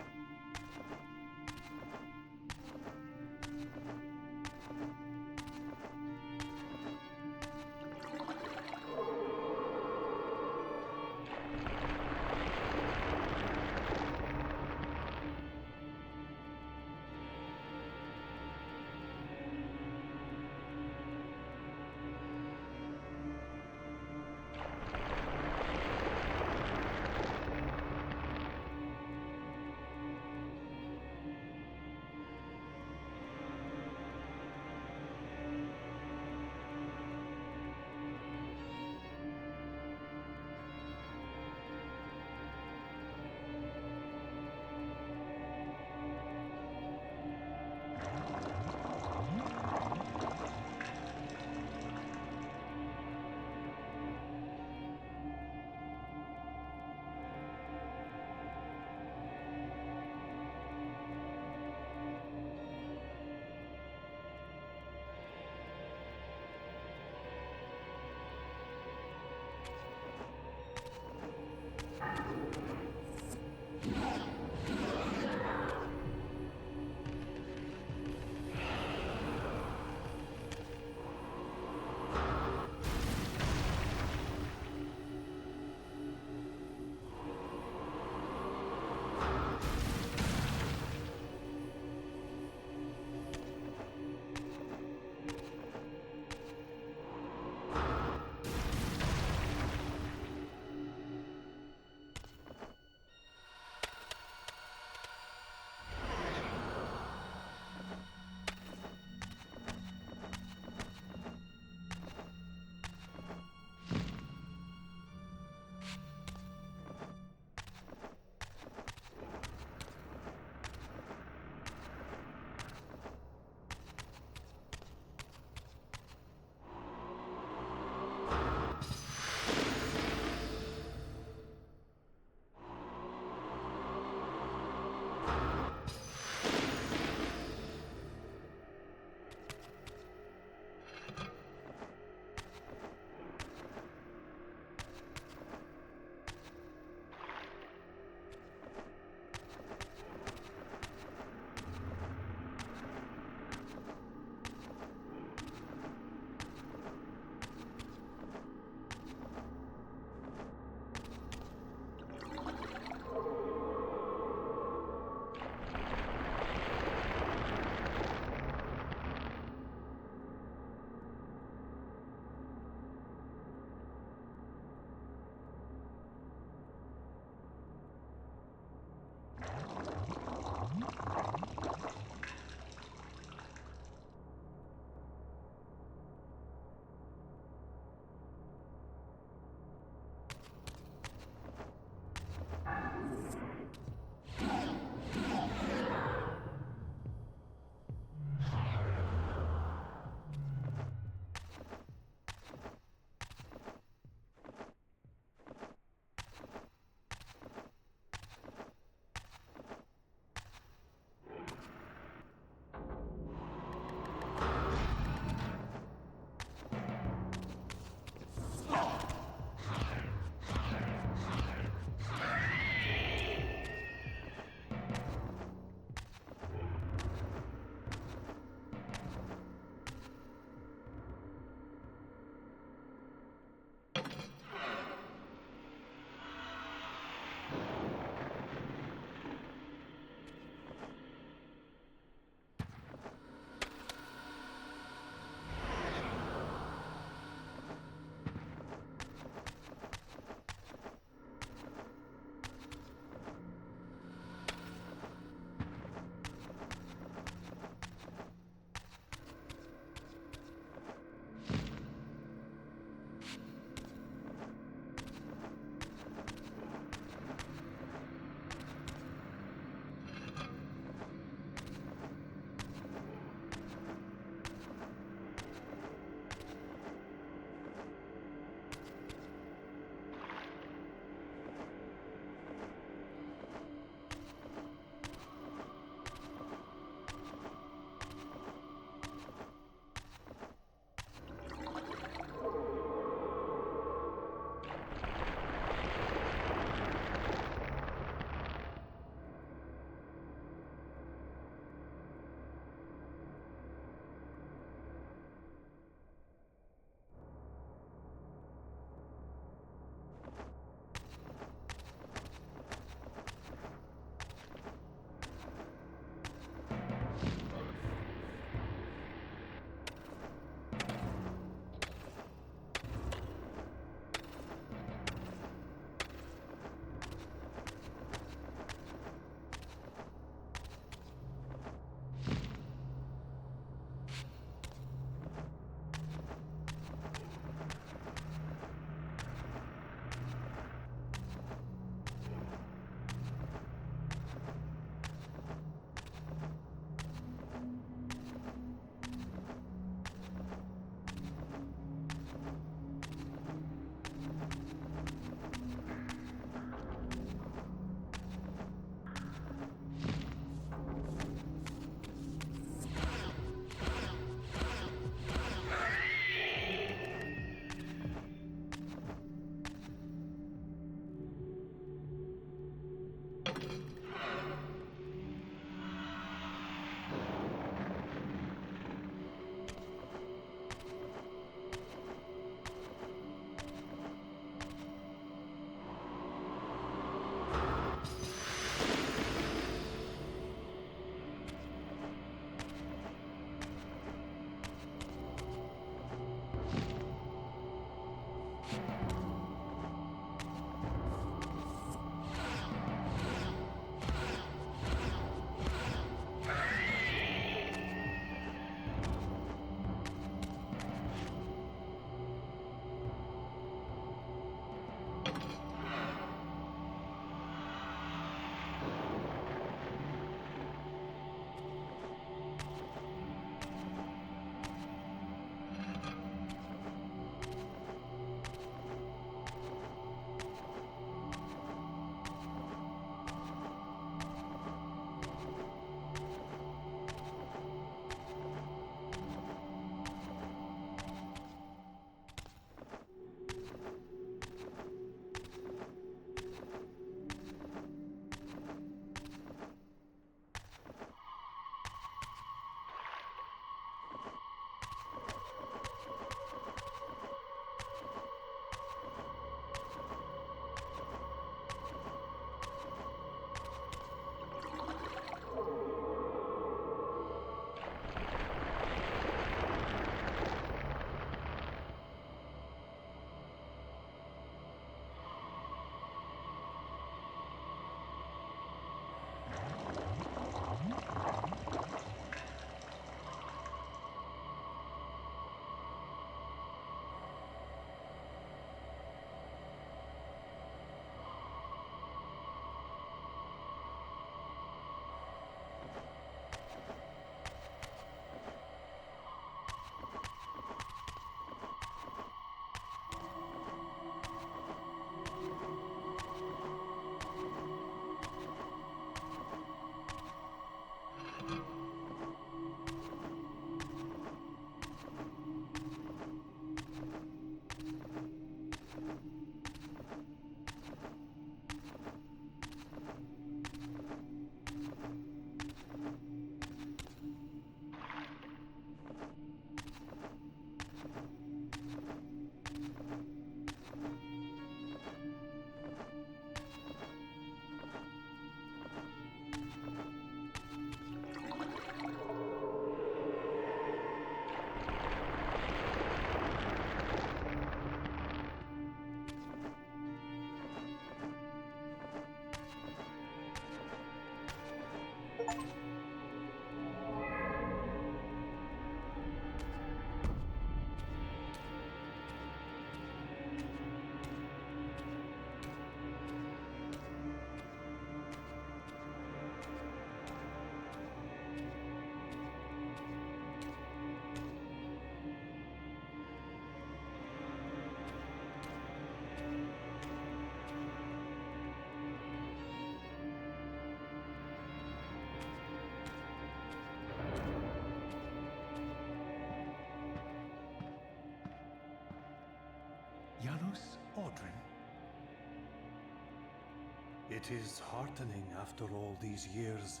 It is heartening after all these years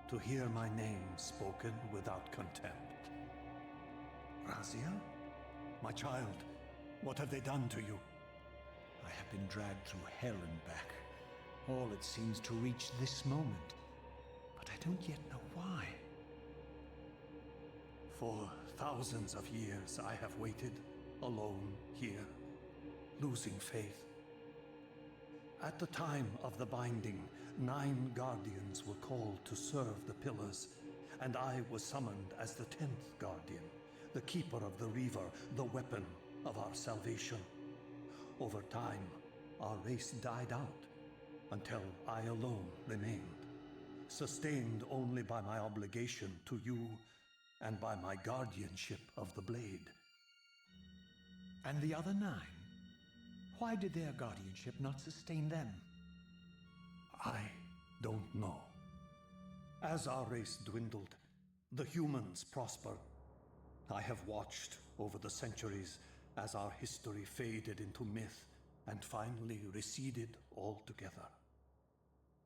to hear my name spoken without contempt. Raziel? My child, what have they done to you? I have been dragged through hell and back. All it seems to reach this moment. But I don't yet know why. For thousands of years I have waited, alone here, losing faith. At the time of the binding, 9 guardians were called to serve the pillars, and I was summoned as the 10th guardian, the keeper of the Reaver, the weapon of our salvation. Over time, our race died out, until I alone remained, sustained only by my obligation to you and by my guardianship of the blade. And the other 9? Why did their guardianship not sustain them? I don't know. As our race dwindled, the humans prospered. I have watched over the centuries as our history faded into myth and finally receded altogether.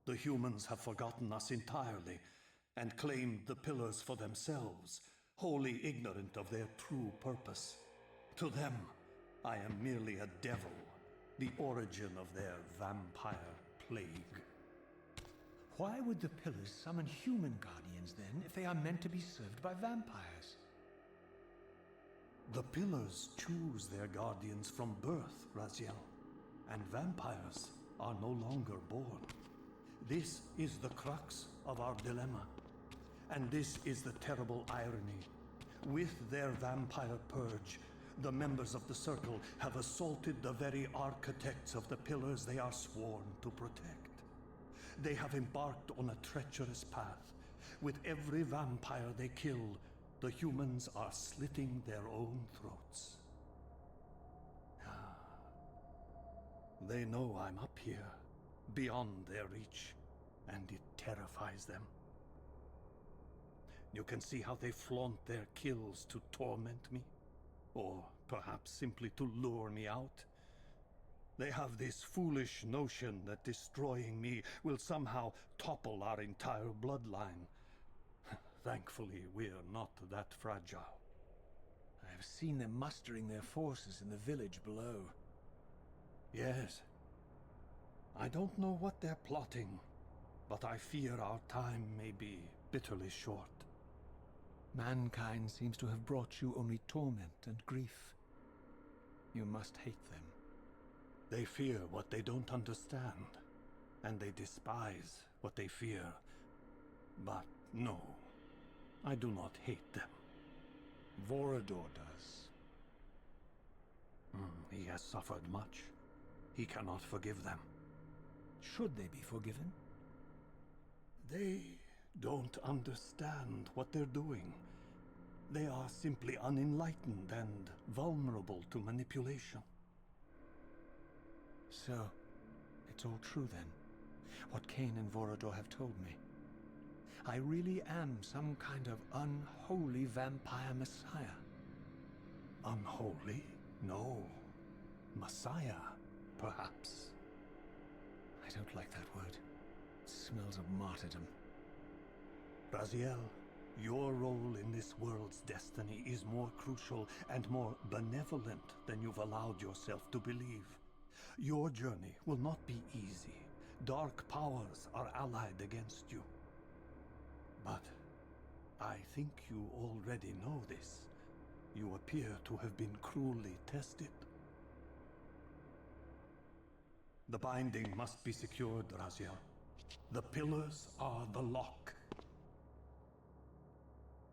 The humans have forgotten us entirely and claimed the pillars for themselves, wholly ignorant of their true purpose. To them, I am merely a devil, the origin of their vampire plague. Why would the pillars summon human guardians then, if they are meant to be served by vampires? The pillars choose their guardians from birth, Raziel, and vampires are no longer born. This is the crux of our dilemma, and this is the terrible irony. With their vampire purge, the members of the Circle have assaulted the very architects of the pillars they are sworn to protect. They have embarked on a treacherous path. With every vampire they kill, the humans are slitting their own throats. They know I'm up here, beyond their reach, and it terrifies them. You can see how they flaunt their kills to torment me, or perhaps simply to lure me out. They have this foolish notion that destroying me will somehow topple our entire bloodline. Thankfully, we're not that fragile. I have seen them mustering their forces in the village below. Yes. I don't know what they're plotting, but I fear our time may be bitterly short. Mankind seems to have brought you only torment and grief. You must hate them. They fear what they don't understand, and they despise what they fear. But no, I do not hate them. Vorador does. He has suffered much. He cannot forgive them. Should they be forgiven? They don't understand what they're doing. They are simply unenlightened and vulnerable to manipulation. So, it's all true then, what Kain and Vorador have told me. I really am some kind of unholy vampire messiah. Unholy? No. Messiah, perhaps. I don't like that word. It smells of martyrdom. Raziel, your role in this world's destiny is more crucial and more benevolent than you've allowed yourself to believe. Your journey will not be easy. Dark powers are allied against you. But I think you already know this. You appear to have been cruelly tested. The binding must be secured, Raziel. The pillars are the lock.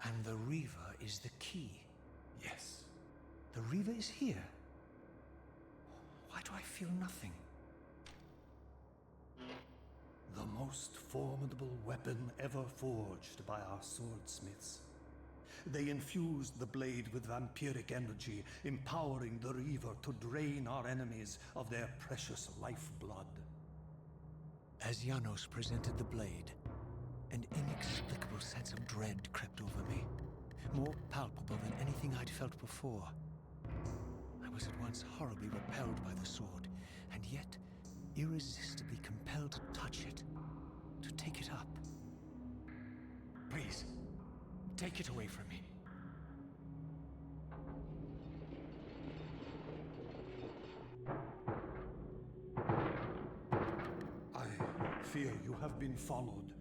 And the Reaver is the key. Yes. The Reaver is here. Why do I feel nothing? The most formidable weapon ever forged by our swordsmiths. They infused the blade with vampiric energy, empowering the Reaver to drain our enemies of their precious lifeblood. As Janos presented the blade, an inexplicable sense of dread crept over me, more palpable than anything I'd felt before. I was at once horribly repelled by the sword, and yet irresistibly compelled to touch it, to take it up. Please, take it away from me. I fear you have been followed.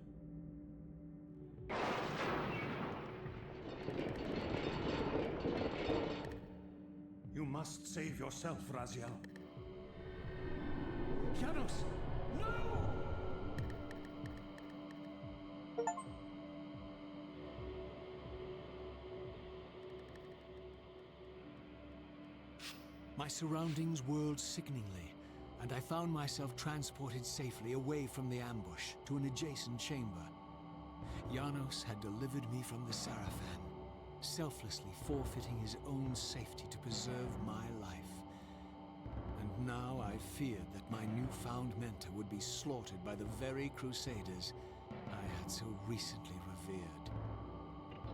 You must save yourself, Raziel. Janos! No! My surroundings whirled sickeningly, and I found myself transported safely away from the ambush to an adjacent chamber. Janos had delivered me from the Sarafan, selflessly forfeiting his own safety to preserve my life. And now I feared that my newfound mentor would be slaughtered by the very crusaders I had so recently revered.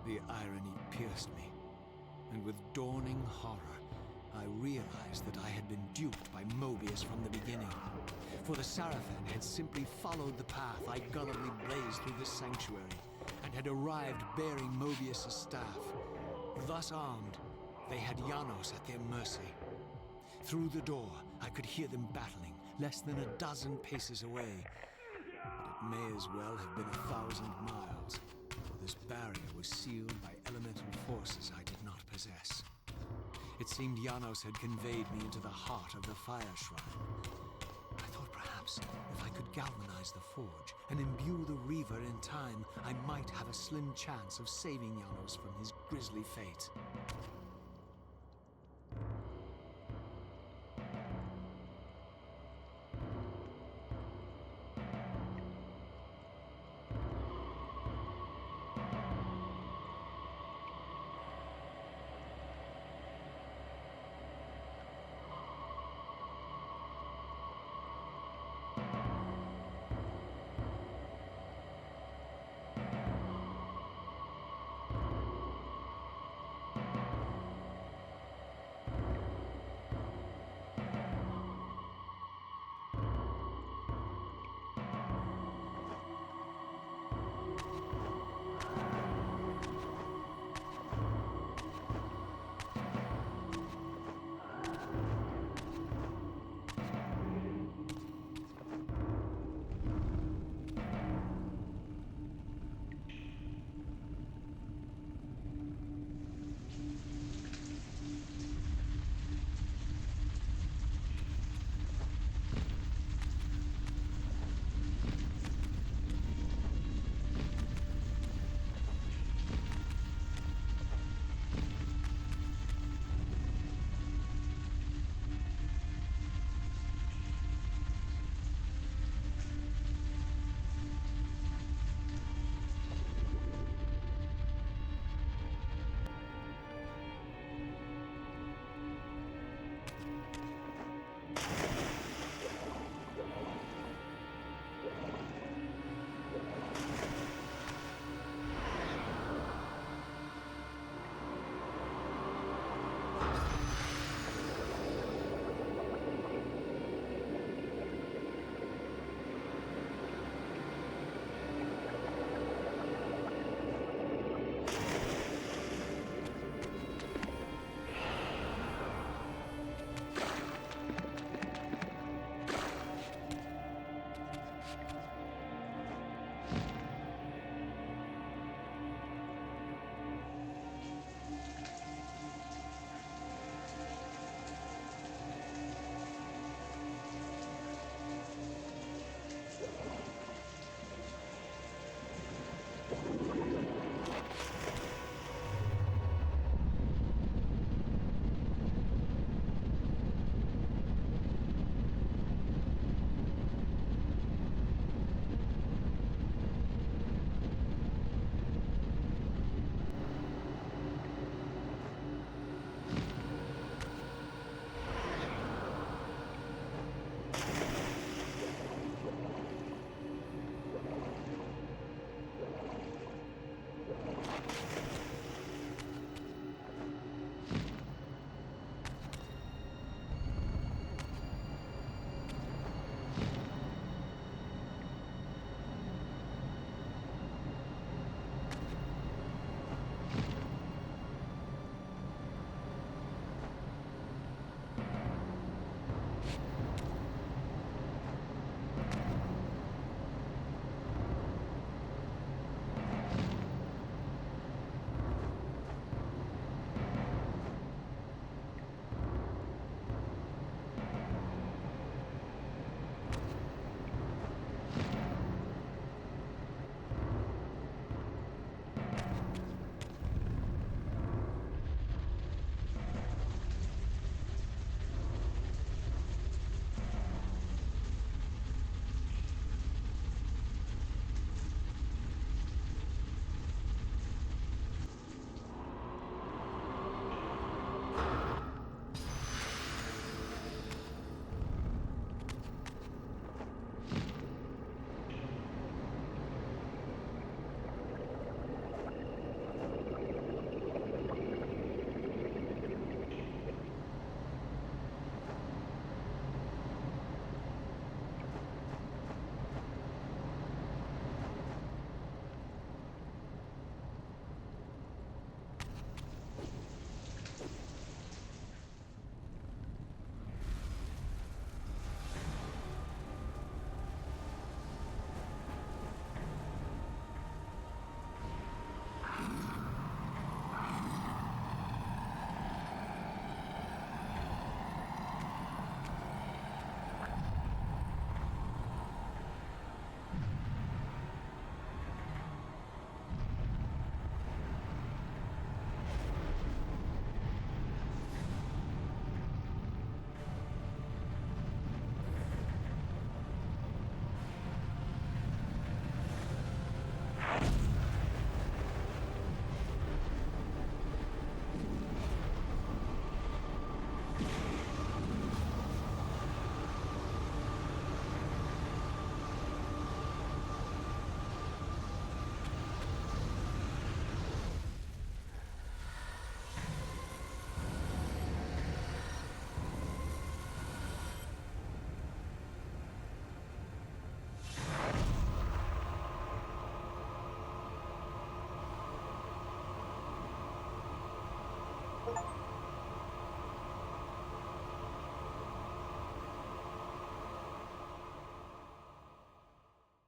The irony pierced me, and with dawning horror, I realized that I had been duped by Mobius from the beginning. For the Sarafan had simply followed the path I gullibly blazed through this sanctuary, and had arrived bearing Mobius' staff. Thus armed, they had Janos at their mercy. Through the door, I could hear them battling, less than a dozen paces away. But it may as well have been 1,000 miles, for this barrier was sealed by elemental forces I did not possess. It seemed Janos had conveyed me into the heart of the fire shrine. I thought perhaps if I could galvanize the forge and imbue the Reaver in time, I might have a slim chance of saving Janos from his grisly fate.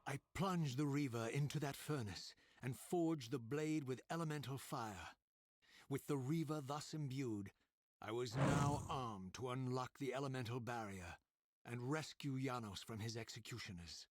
I plunged the Reaver into that furnace and forged the blade with elemental fire. With the Reaver thus imbued, I was now armed to unlock the elemental barrier and rescue Janos from his executioners.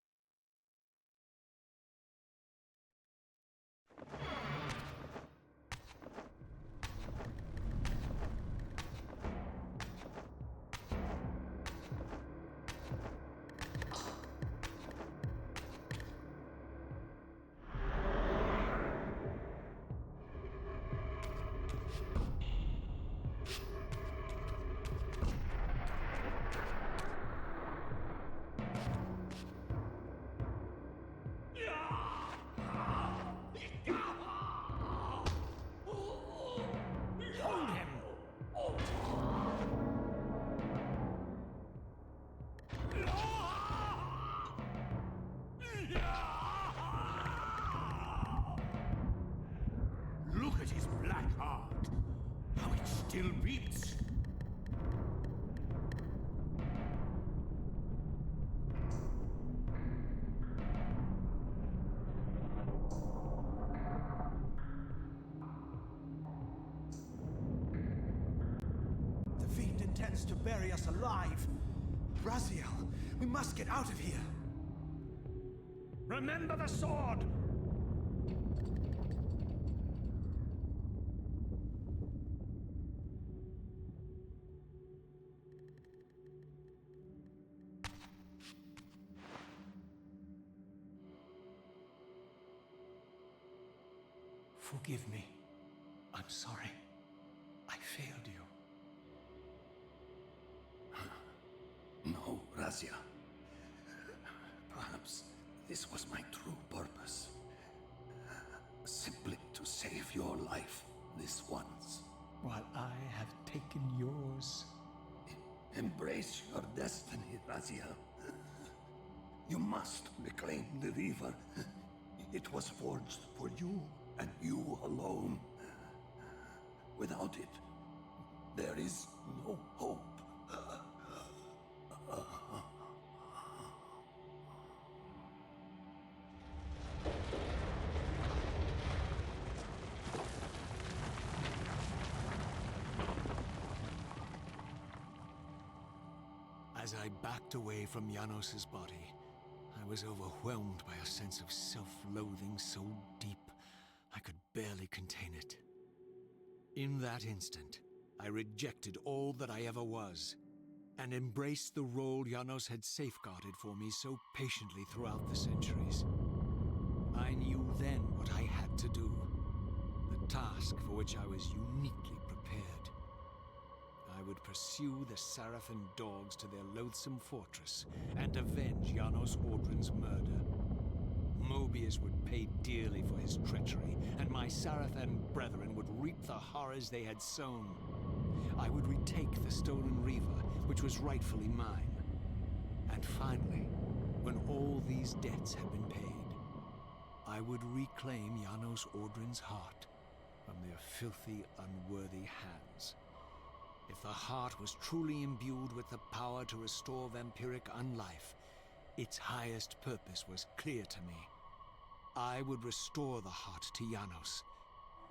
Look at his black heart. How it still beats. The fiend intends to bury us alive. Raziel, we must get out of here. Remember the sword! Forgive me. I'm sorry. I failed you. No, Razia. Perhaps this was my true purpose. Simply to save your life this once. While I have taken yours. Embrace your destiny, Razia. You must reclaim the Reaver. It was forged for you and you alone. Without it, there is no hope. As I backed away from Janos's body, I was overwhelmed by a sense of self-loathing so deep I could barely contain it. In that instant, I rejected all that I ever was, and embraced the role Janos had safeguarded for me so patiently throughout the centuries. I knew then what I had to do, the task for which I was uniquely prepared. I would pursue the Sarafan dogs to their loathsome fortress and avenge Janos Ordrin's murder. Mobius would pay dearly for his treachery, and my Sarafan brethren would reap the horrors they had sown. I would retake the stolen Reaver, which was rightfully mine. And finally, when all these debts had been paid, I would reclaim Janos Ordrin's heart from their filthy, unworthy hands. If the heart was truly imbued with the power to restore vampiric unlife, its highest purpose was clear to me. I would restore the heart to Janos,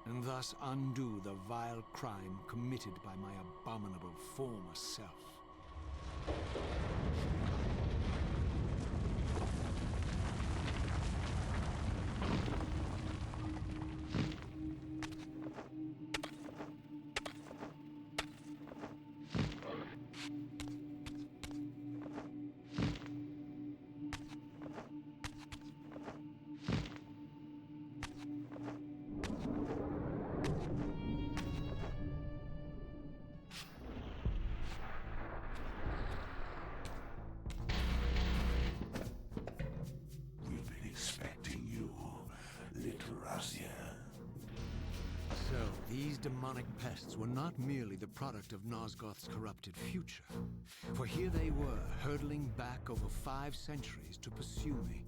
and thus undo the vile crime committed by my abominable former self. So, these demonic pests were not merely the product of Nosgoth's corrupted future, for here they were, hurtling back over 5 centuries to pursue me.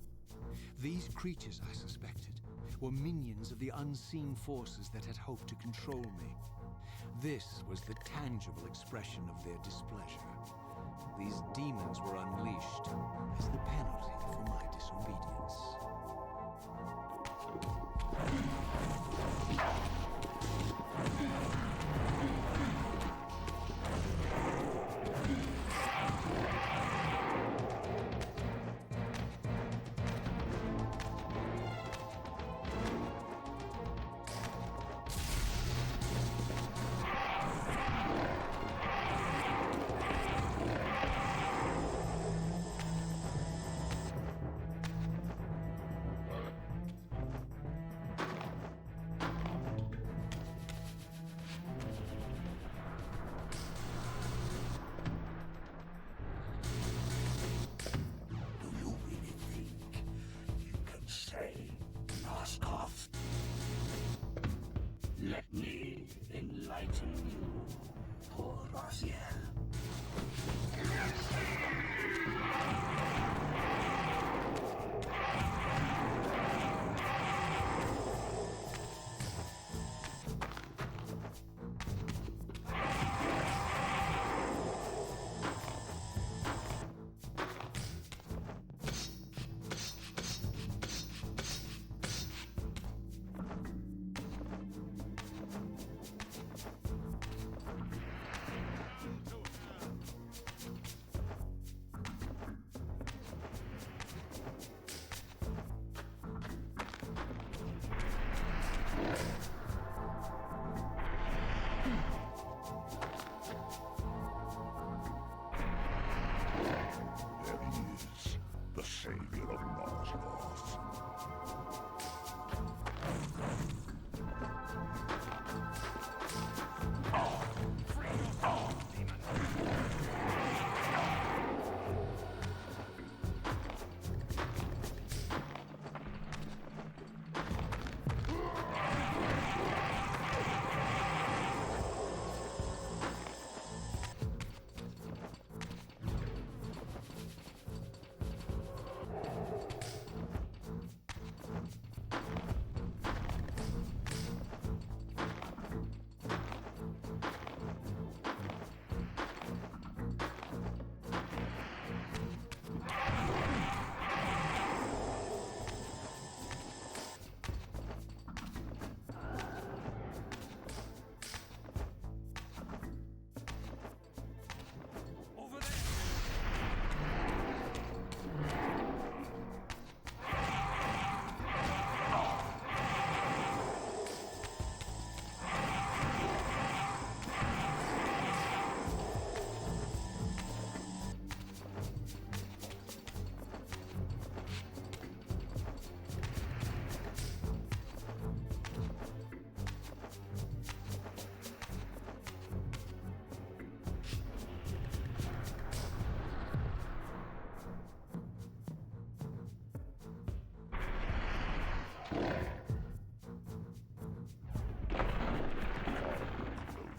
These creatures, I suspected, were minions of the unseen forces that had hoped to control me. This was the tangible expression of their displeasure. These demons were unleashed as the penalty for my disobedience. Let me enlighten you, poor Raziel. There he is, the savior of Nosgoth.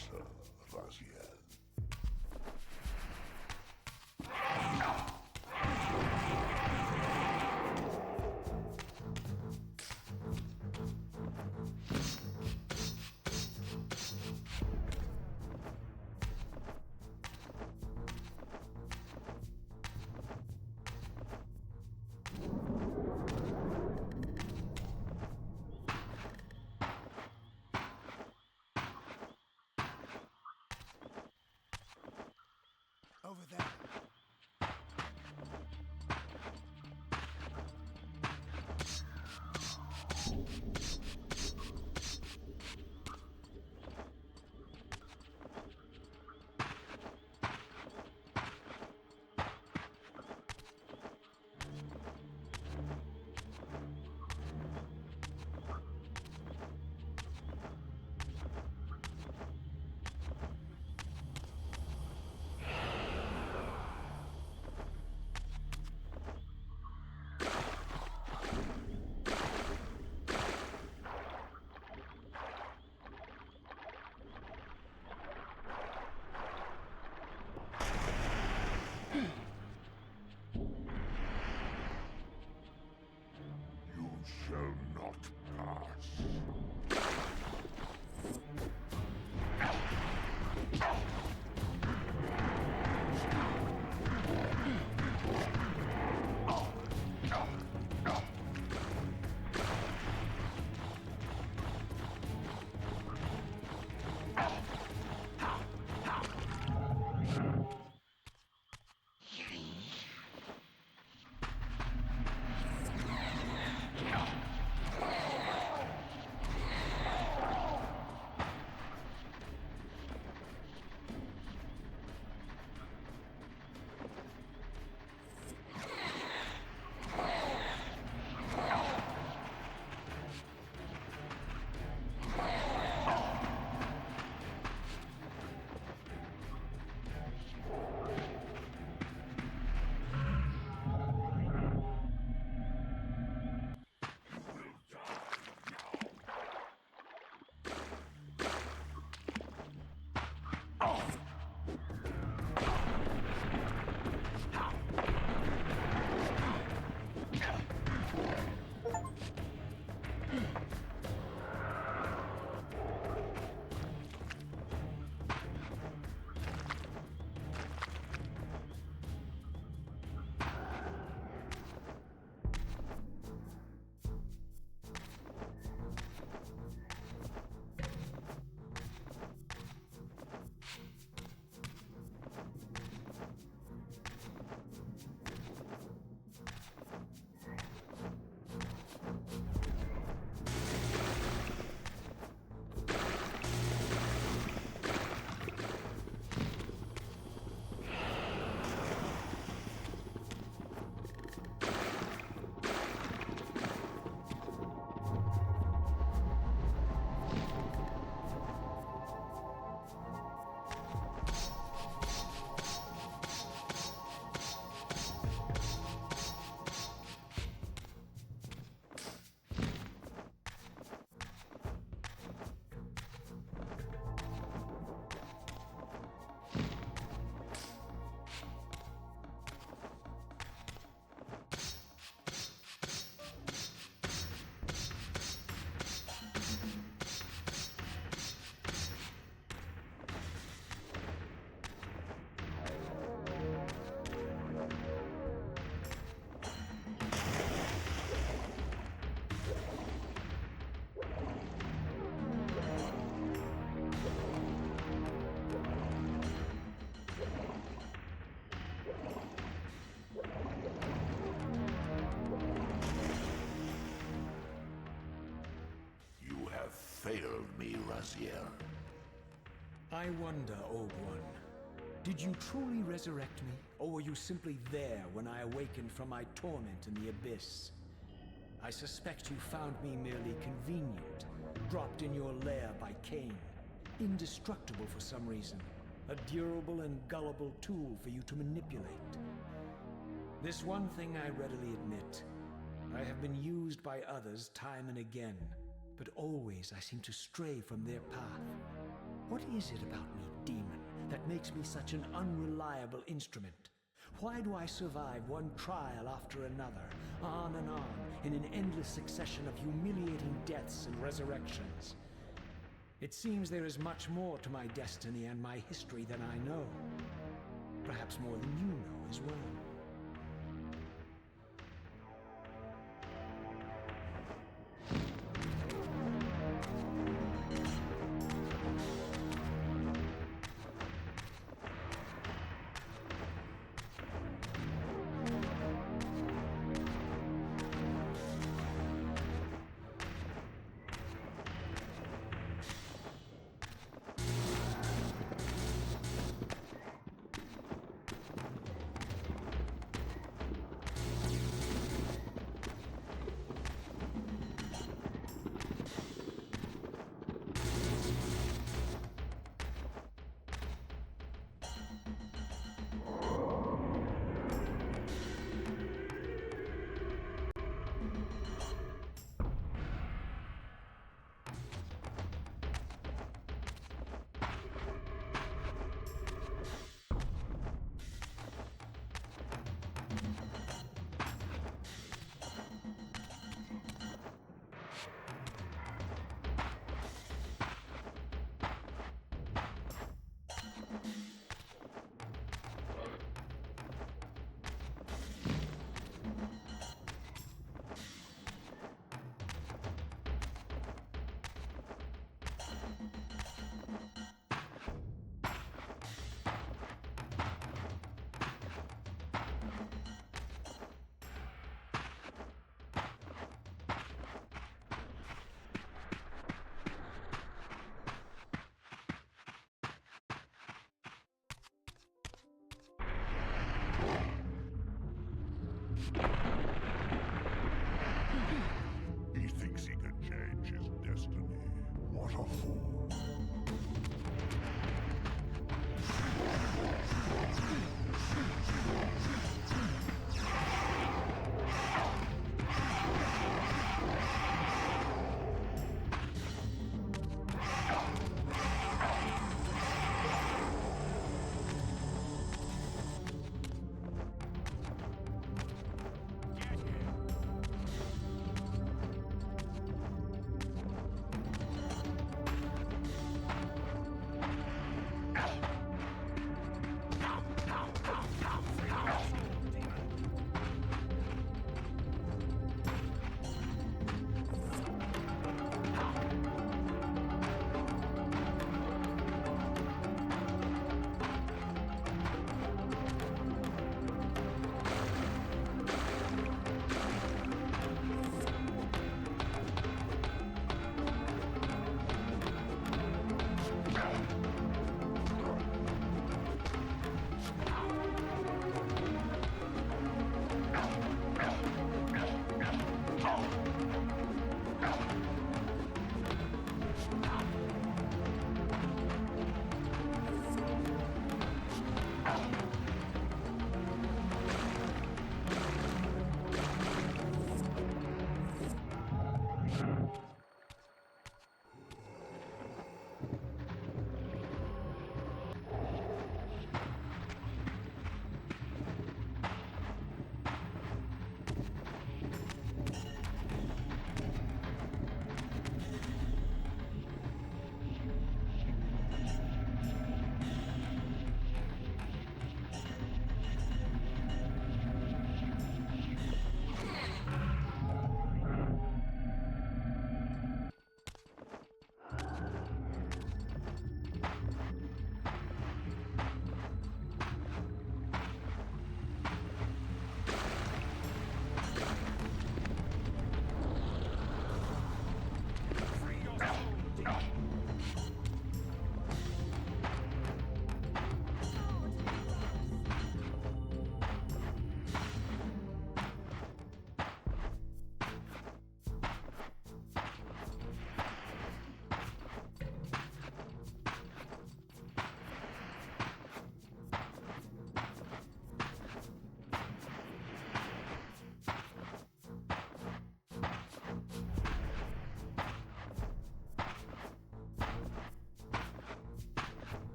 Closer, Raziel. Over there. Raziel. I wonder, Old One. Did you truly resurrect me, or were you simply there when I awakened from my torment in the abyss? I suspect you found me merely convenient, dropped in your lair by Kain, indestructible for some reason, a durable and gullible tool for you to manipulate. This one thing I readily admit. I have been used by others time and again, but always I seem to stray from their path. What is it about me, demon, that makes me such an unreliable instrument? Why do I survive one trial after another, on and on, in an endless succession of humiliating deaths and resurrections? It seems there is much more to my destiny and my history than I know. Perhaps more than you know as well.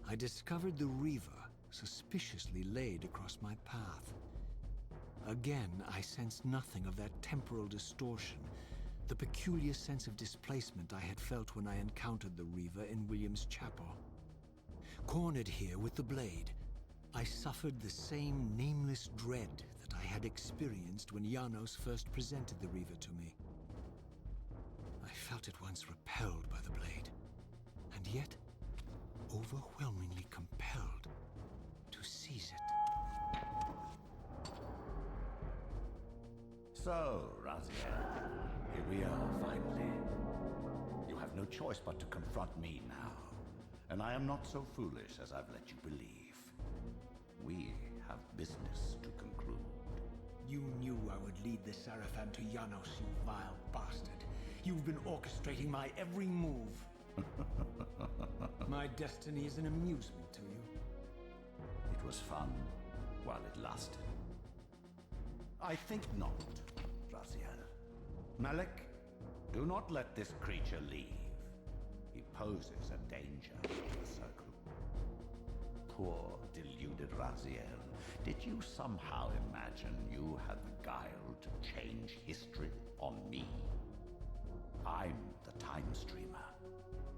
I discovered the Reaver suspiciously laid across my path. Again, I sensed nothing of that temporal distortion, the peculiar sense of displacement I had felt when I encountered the Reaver in William's chapel. Cornered here with the blade, I suffered the same nameless dread that I had experienced when Janos first presented the Reaver to me. I felt at once repelled by the blade, and yet overwhelmingly compelled to seize it. So, Raziel, here we are finally. You have no choice but to confront me now, and I am not so foolish as I've let you believe. We have business to conclude. You knew I would lead the Seraphim to Janos, you vile bastard. You've been orchestrating my every move. My destiny is an amusement to you. It was fun while it lasted. I think not, Raziel. Malik, do not let this creature leave. He poses a danger to the circle. Poor, deluded Raziel. Did you somehow imagine you had the guile to change history on me? I'm the time streamer.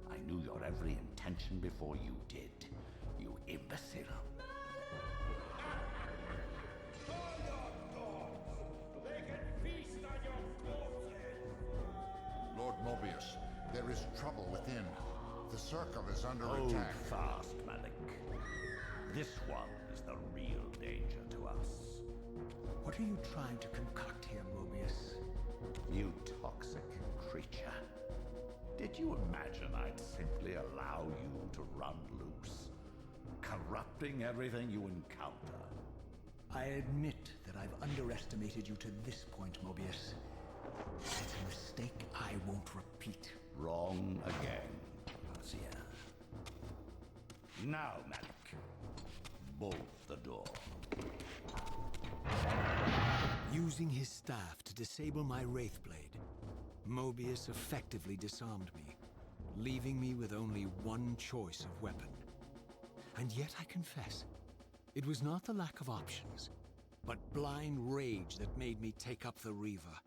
I knew your every intention before you did, you imbecile. Lord Mobius, there is trouble within. The circle is under Hold attack. fast, Malik. This one is the real danger to us. What are you trying to concoct here, Mobius? You toxic creature. Did you imagine I'd simply allow you to run loose, corrupting everything you encounter? I admit that I've underestimated you to this point, Mobius. It's a mistake I won't repeat. Wrong again, Raziel. Now, Malik, bolt the door. Using his staff to disable my Wraithblade, Mobius effectively disarmed me, leaving me with only one choice of weapon. And yet I confess, it was not the lack of options, but blind rage that made me take up the Reaver.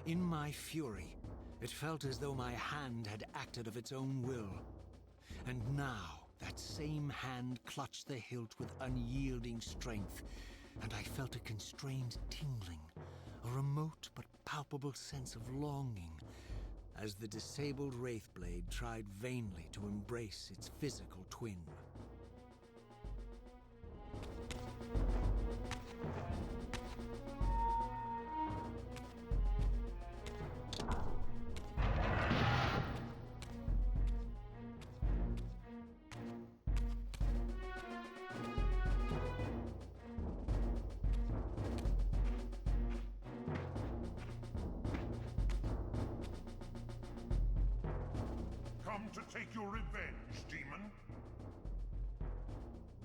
In my fury, it felt as though my hand had acted of its own will. And now, that same hand clutched the hilt with unyielding strength, and I felt a constrained tingling, a remote but palpable sense of longing, as the disabled Wraithblade tried vainly to embrace its physical twin. Come to take your revenge, demon?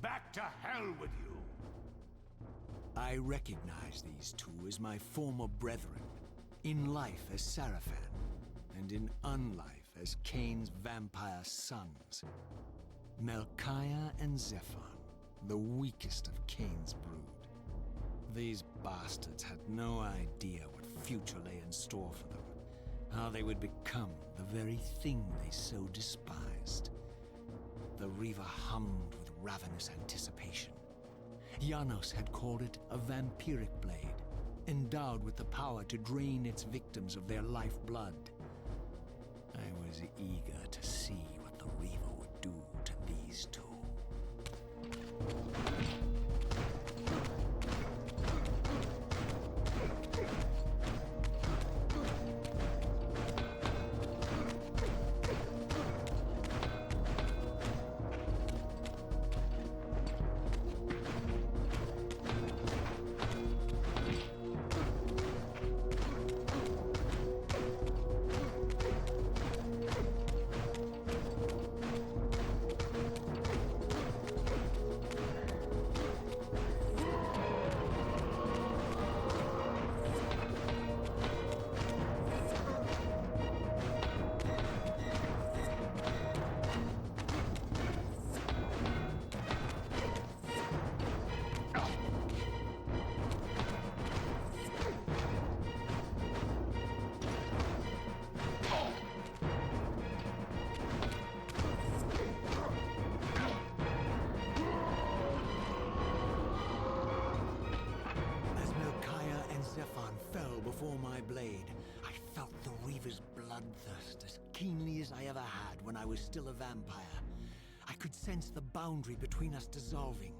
Back to hell with you! I recognize these two as my former brethren, in life as Sarafan, and in unlife as Kain's vampire sons. Melchiah and Zephon, the weakest of Kain's brood. These bastards had no idea what future lay in store for them, how they would become the very thing they so despised. The Reaver hummed with ravenous anticipation. Janos had called it a vampiric blade, endowed with the power to drain its victims of their lifeblood. I was eager to see what the Reaver would do to these two. before my blade, I felt the Reaver's bloodthirst as keenly as I ever had when I was still a vampire. I could sense the boundary between us dissolving.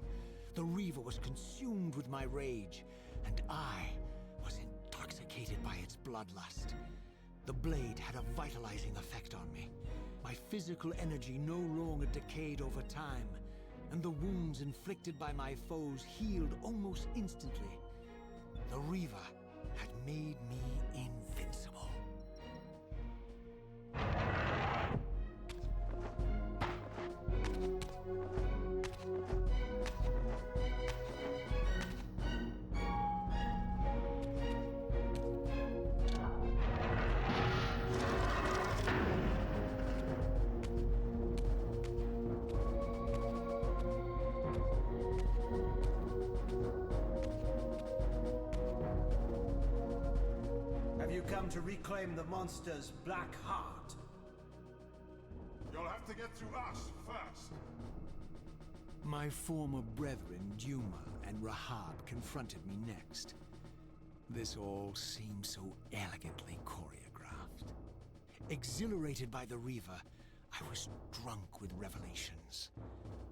The Reaver was consumed with my rage, and I was intoxicated by its bloodlust. The blade had a vitalizing effect on me. My physical energy no longer decayed over time, and the wounds inflicted by my foes healed almost instantly. The Reaver had made me invincible. Have you come to reclaim the monster's black heart? You'll have to get through us first. My former brethren, Duma and Rahab, confronted me next. This all seemed so elegantly choreographed. Exhilarated by the Reaver, I was drunk with revelations.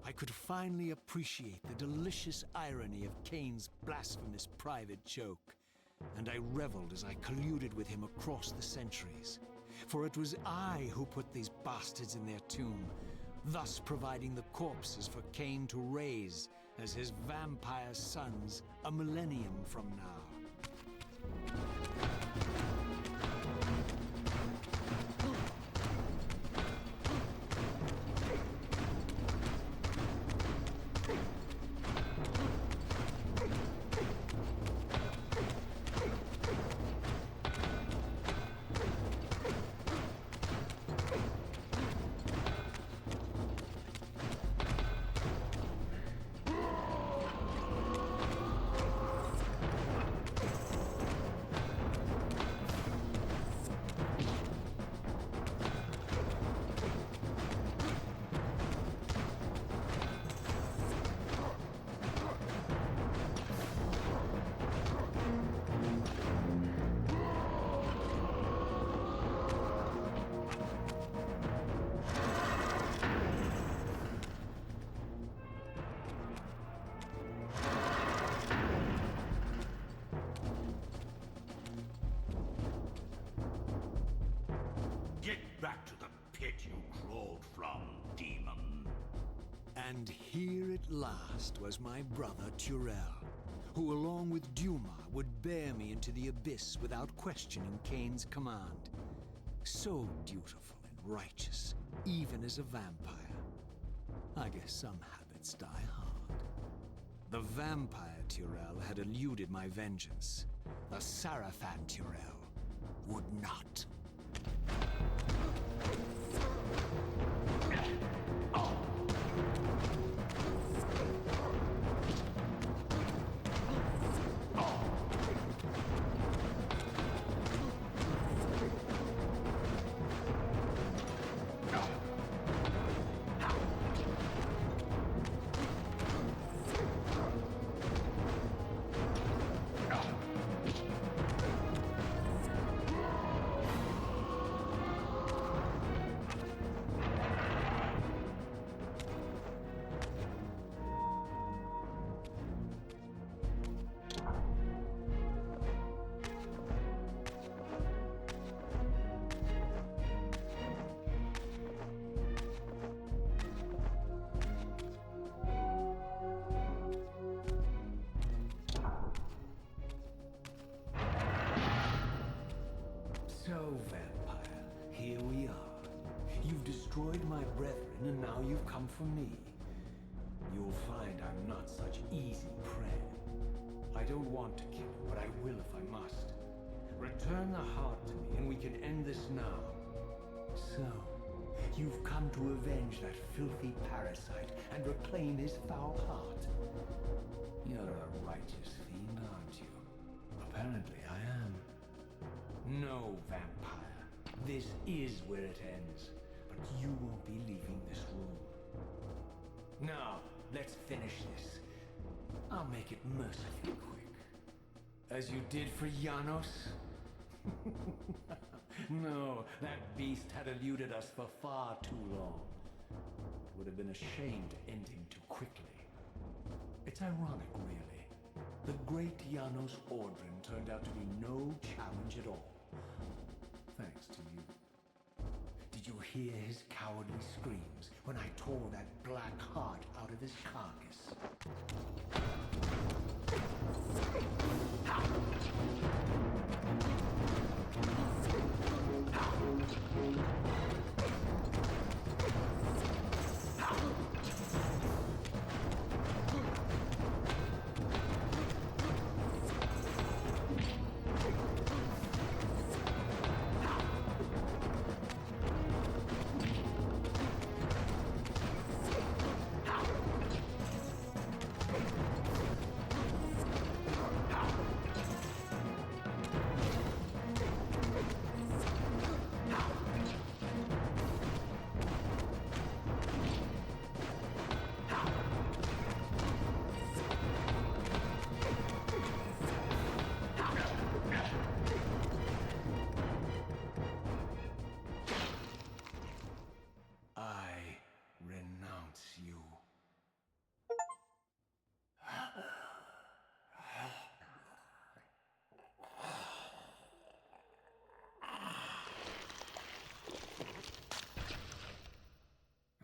I could finally appreciate the delicious irony of Kain's blasphemous private joke, and I reveled as I colluded with him across the centuries. For it was I who put these bastards in their tomb, thus providing the corpses for Kain to raise as his vampire sons a millennium from now. Get back to the pit you crawled from, demon. And here at last was my brother Turel, who along with Duma would bear me into the abyss without questioning Kain's command. So dutiful and righteous, even as a vampire. I guess some habits die hard. The vampire Turel had eluded my vengeance. The Sarafan Turel would not. So, vampire, here we are. You've destroyed my brethren, and now you've come for me. You'll find I'm not such easy prey. I don't want to kill you, but I will if I must. Return the heart to me, and we can end this now. So, you've come to avenge that filthy parasite and reclaim his foul heart. You're a righteous fiend, aren't you? Apparently I am. No, vampire. This is where it ends. But you won't be leaving this room. Now, let's finish this. I'll make it mercifully quick. As you did for Janos, No, that beast had eluded us for far too long. It would have been a shame to end him too quickly. It's ironic, really. The great Janos Ordrin turned out to be no challenge at all. Thanks to you. Did you hear his cowardly screams when I tore that black heart out of his carcass?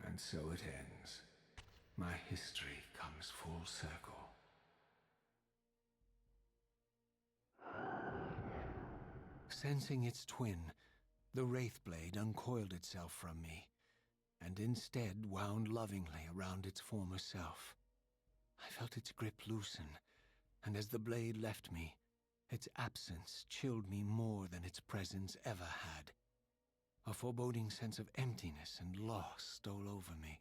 And so it ends. My history comes full circle. Sensing its twin, the Wraithblade uncoiled itself from me, and instead wound lovingly around its former self. I felt its grip loosen, and as the blade left me, its absence chilled me more than its presence ever had. A foreboding sense of emptiness and loss stole over me,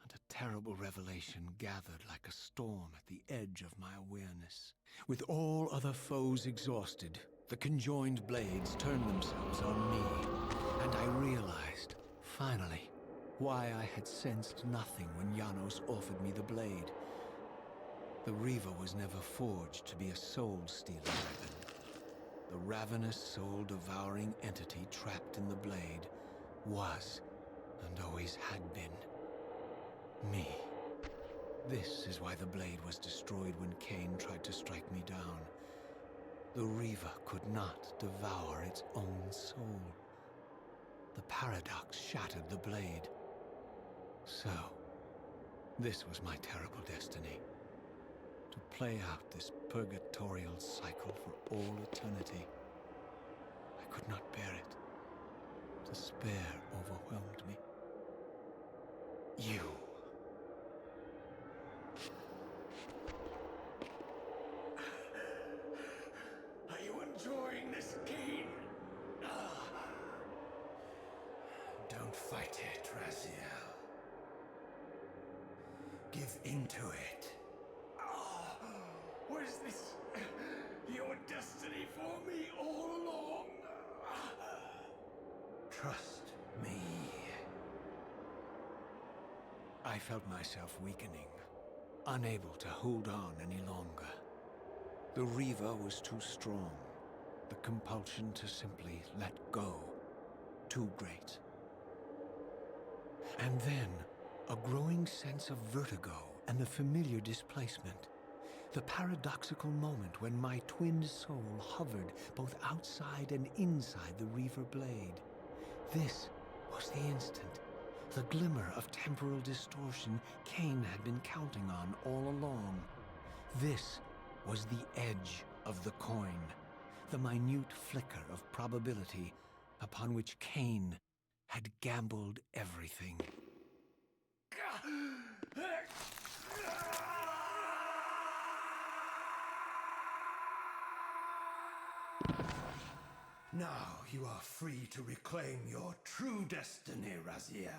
and a terrible revelation gathered like a storm at the edge of my awareness. With all other foes exhausted, the conjoined blades turned themselves on me, and I realized, finally, why I had sensed nothing when Janos offered me the blade. The Reaver was never forged to be a soul-stealing weapon. The ravenous, soul-devouring entity trapped in the blade was, and always had been, me. This is why the blade was destroyed when Kain tried to strike me down. The Reaver could not devour its own soul. The paradox shattered the blade. So, this was my terrible destiny. To play out this purgatorial cycle for all eternity. I could not bear it. Despair overwhelmed me. You. Are you enjoying this game? Don't fight it, Raziel. Give into it. Was this your destiny for me all along? Trust me. I felt myself weakening, unable to hold on any longer. The Reaver was too strong. The compulsion to simply let go, too great. And then, a growing sense of vertigo and the familiar displacement. The paradoxical moment when my twin soul hovered both outside and inside the Reaver blade. This was the instant, the glimmer of temporal distortion Kain had been counting on all along. This was the edge of the coin, the minute flicker of probability upon which Kain had gambled everything. Now you are free to reclaim your true destiny, Raziel.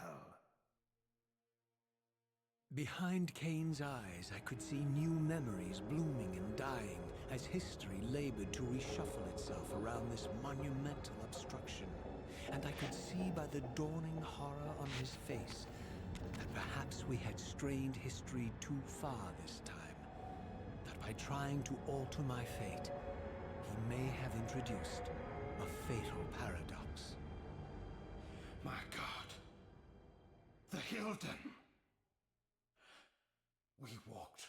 Behind Kain's eyes, I could see new memories blooming and dying as history labored to reshuffle itself around this monumental obstruction. And I could see by the dawning horror on his face that perhaps we had strained history too far this time. That by trying to alter my fate, he may have introduced a fatal paradox. My God. The Hilden. We walked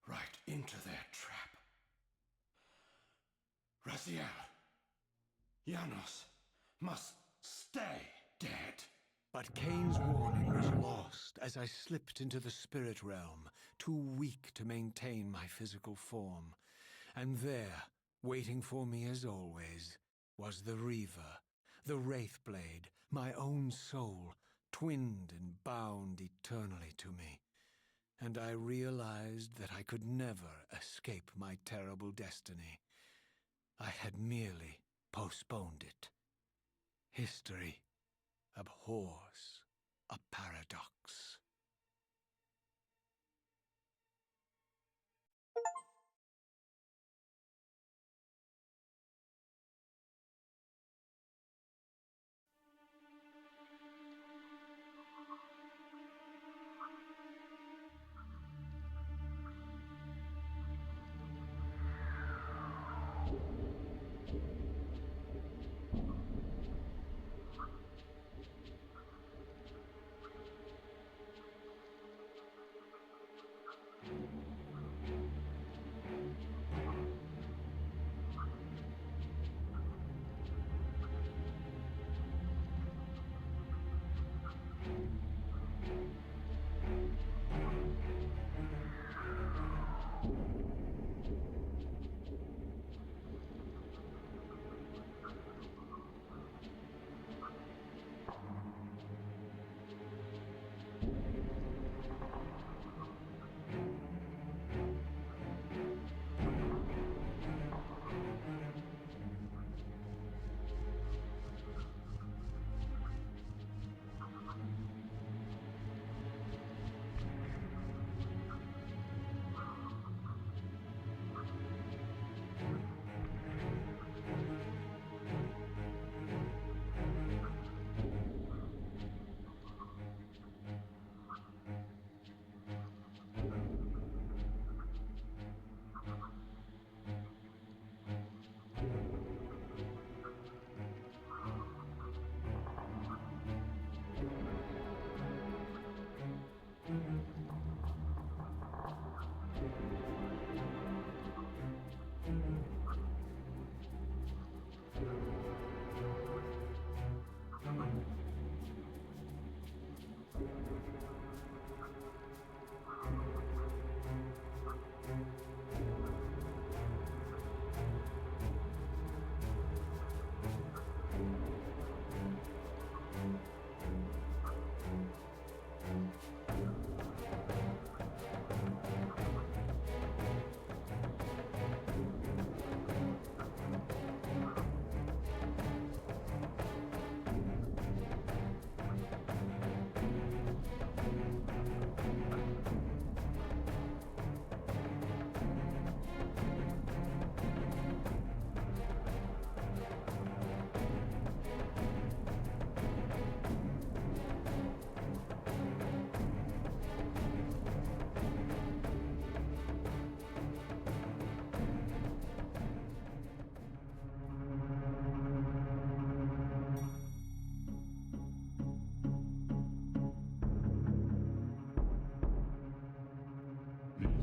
right into their trap. Raziel, Janos must stay dead. But Kain's warning was lost as I slipped into the spirit realm, too weak to maintain my physical form. And there, waiting for me as always, was the Reaver, the Wraithblade, my own soul, twinned and bound eternally to me. And I realized that I could never escape my terrible destiny. I had merely postponed it. History abhors a paradox.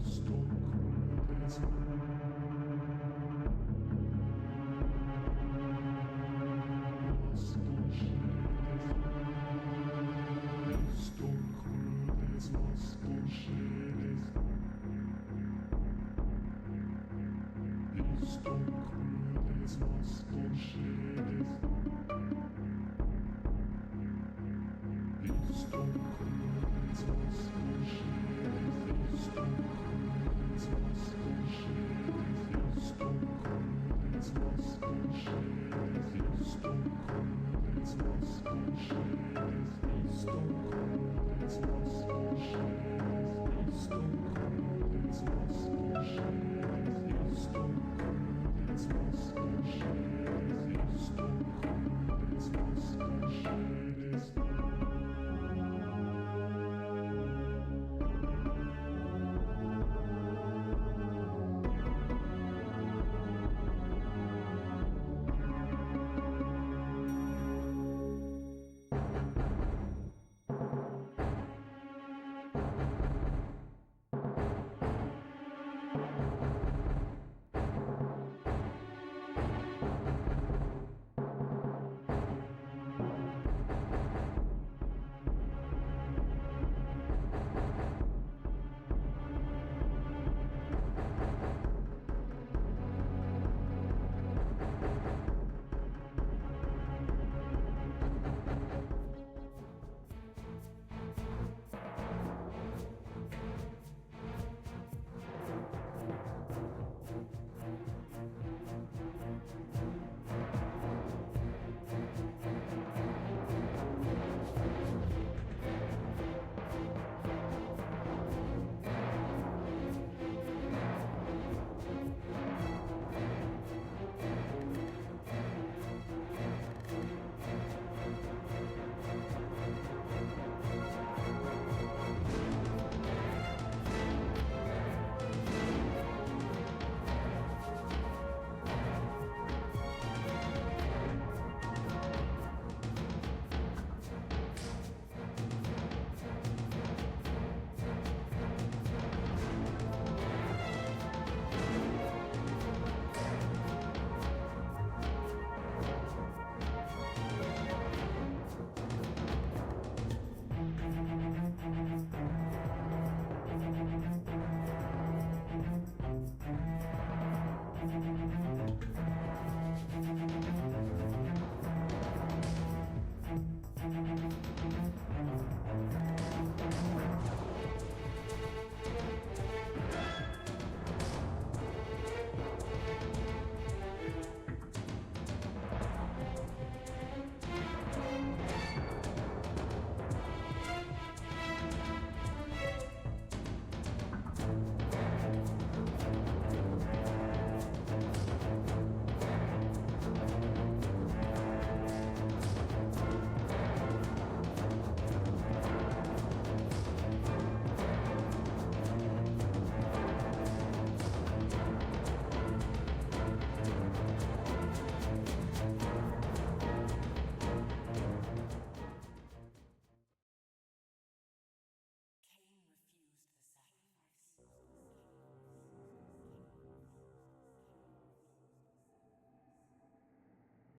Stone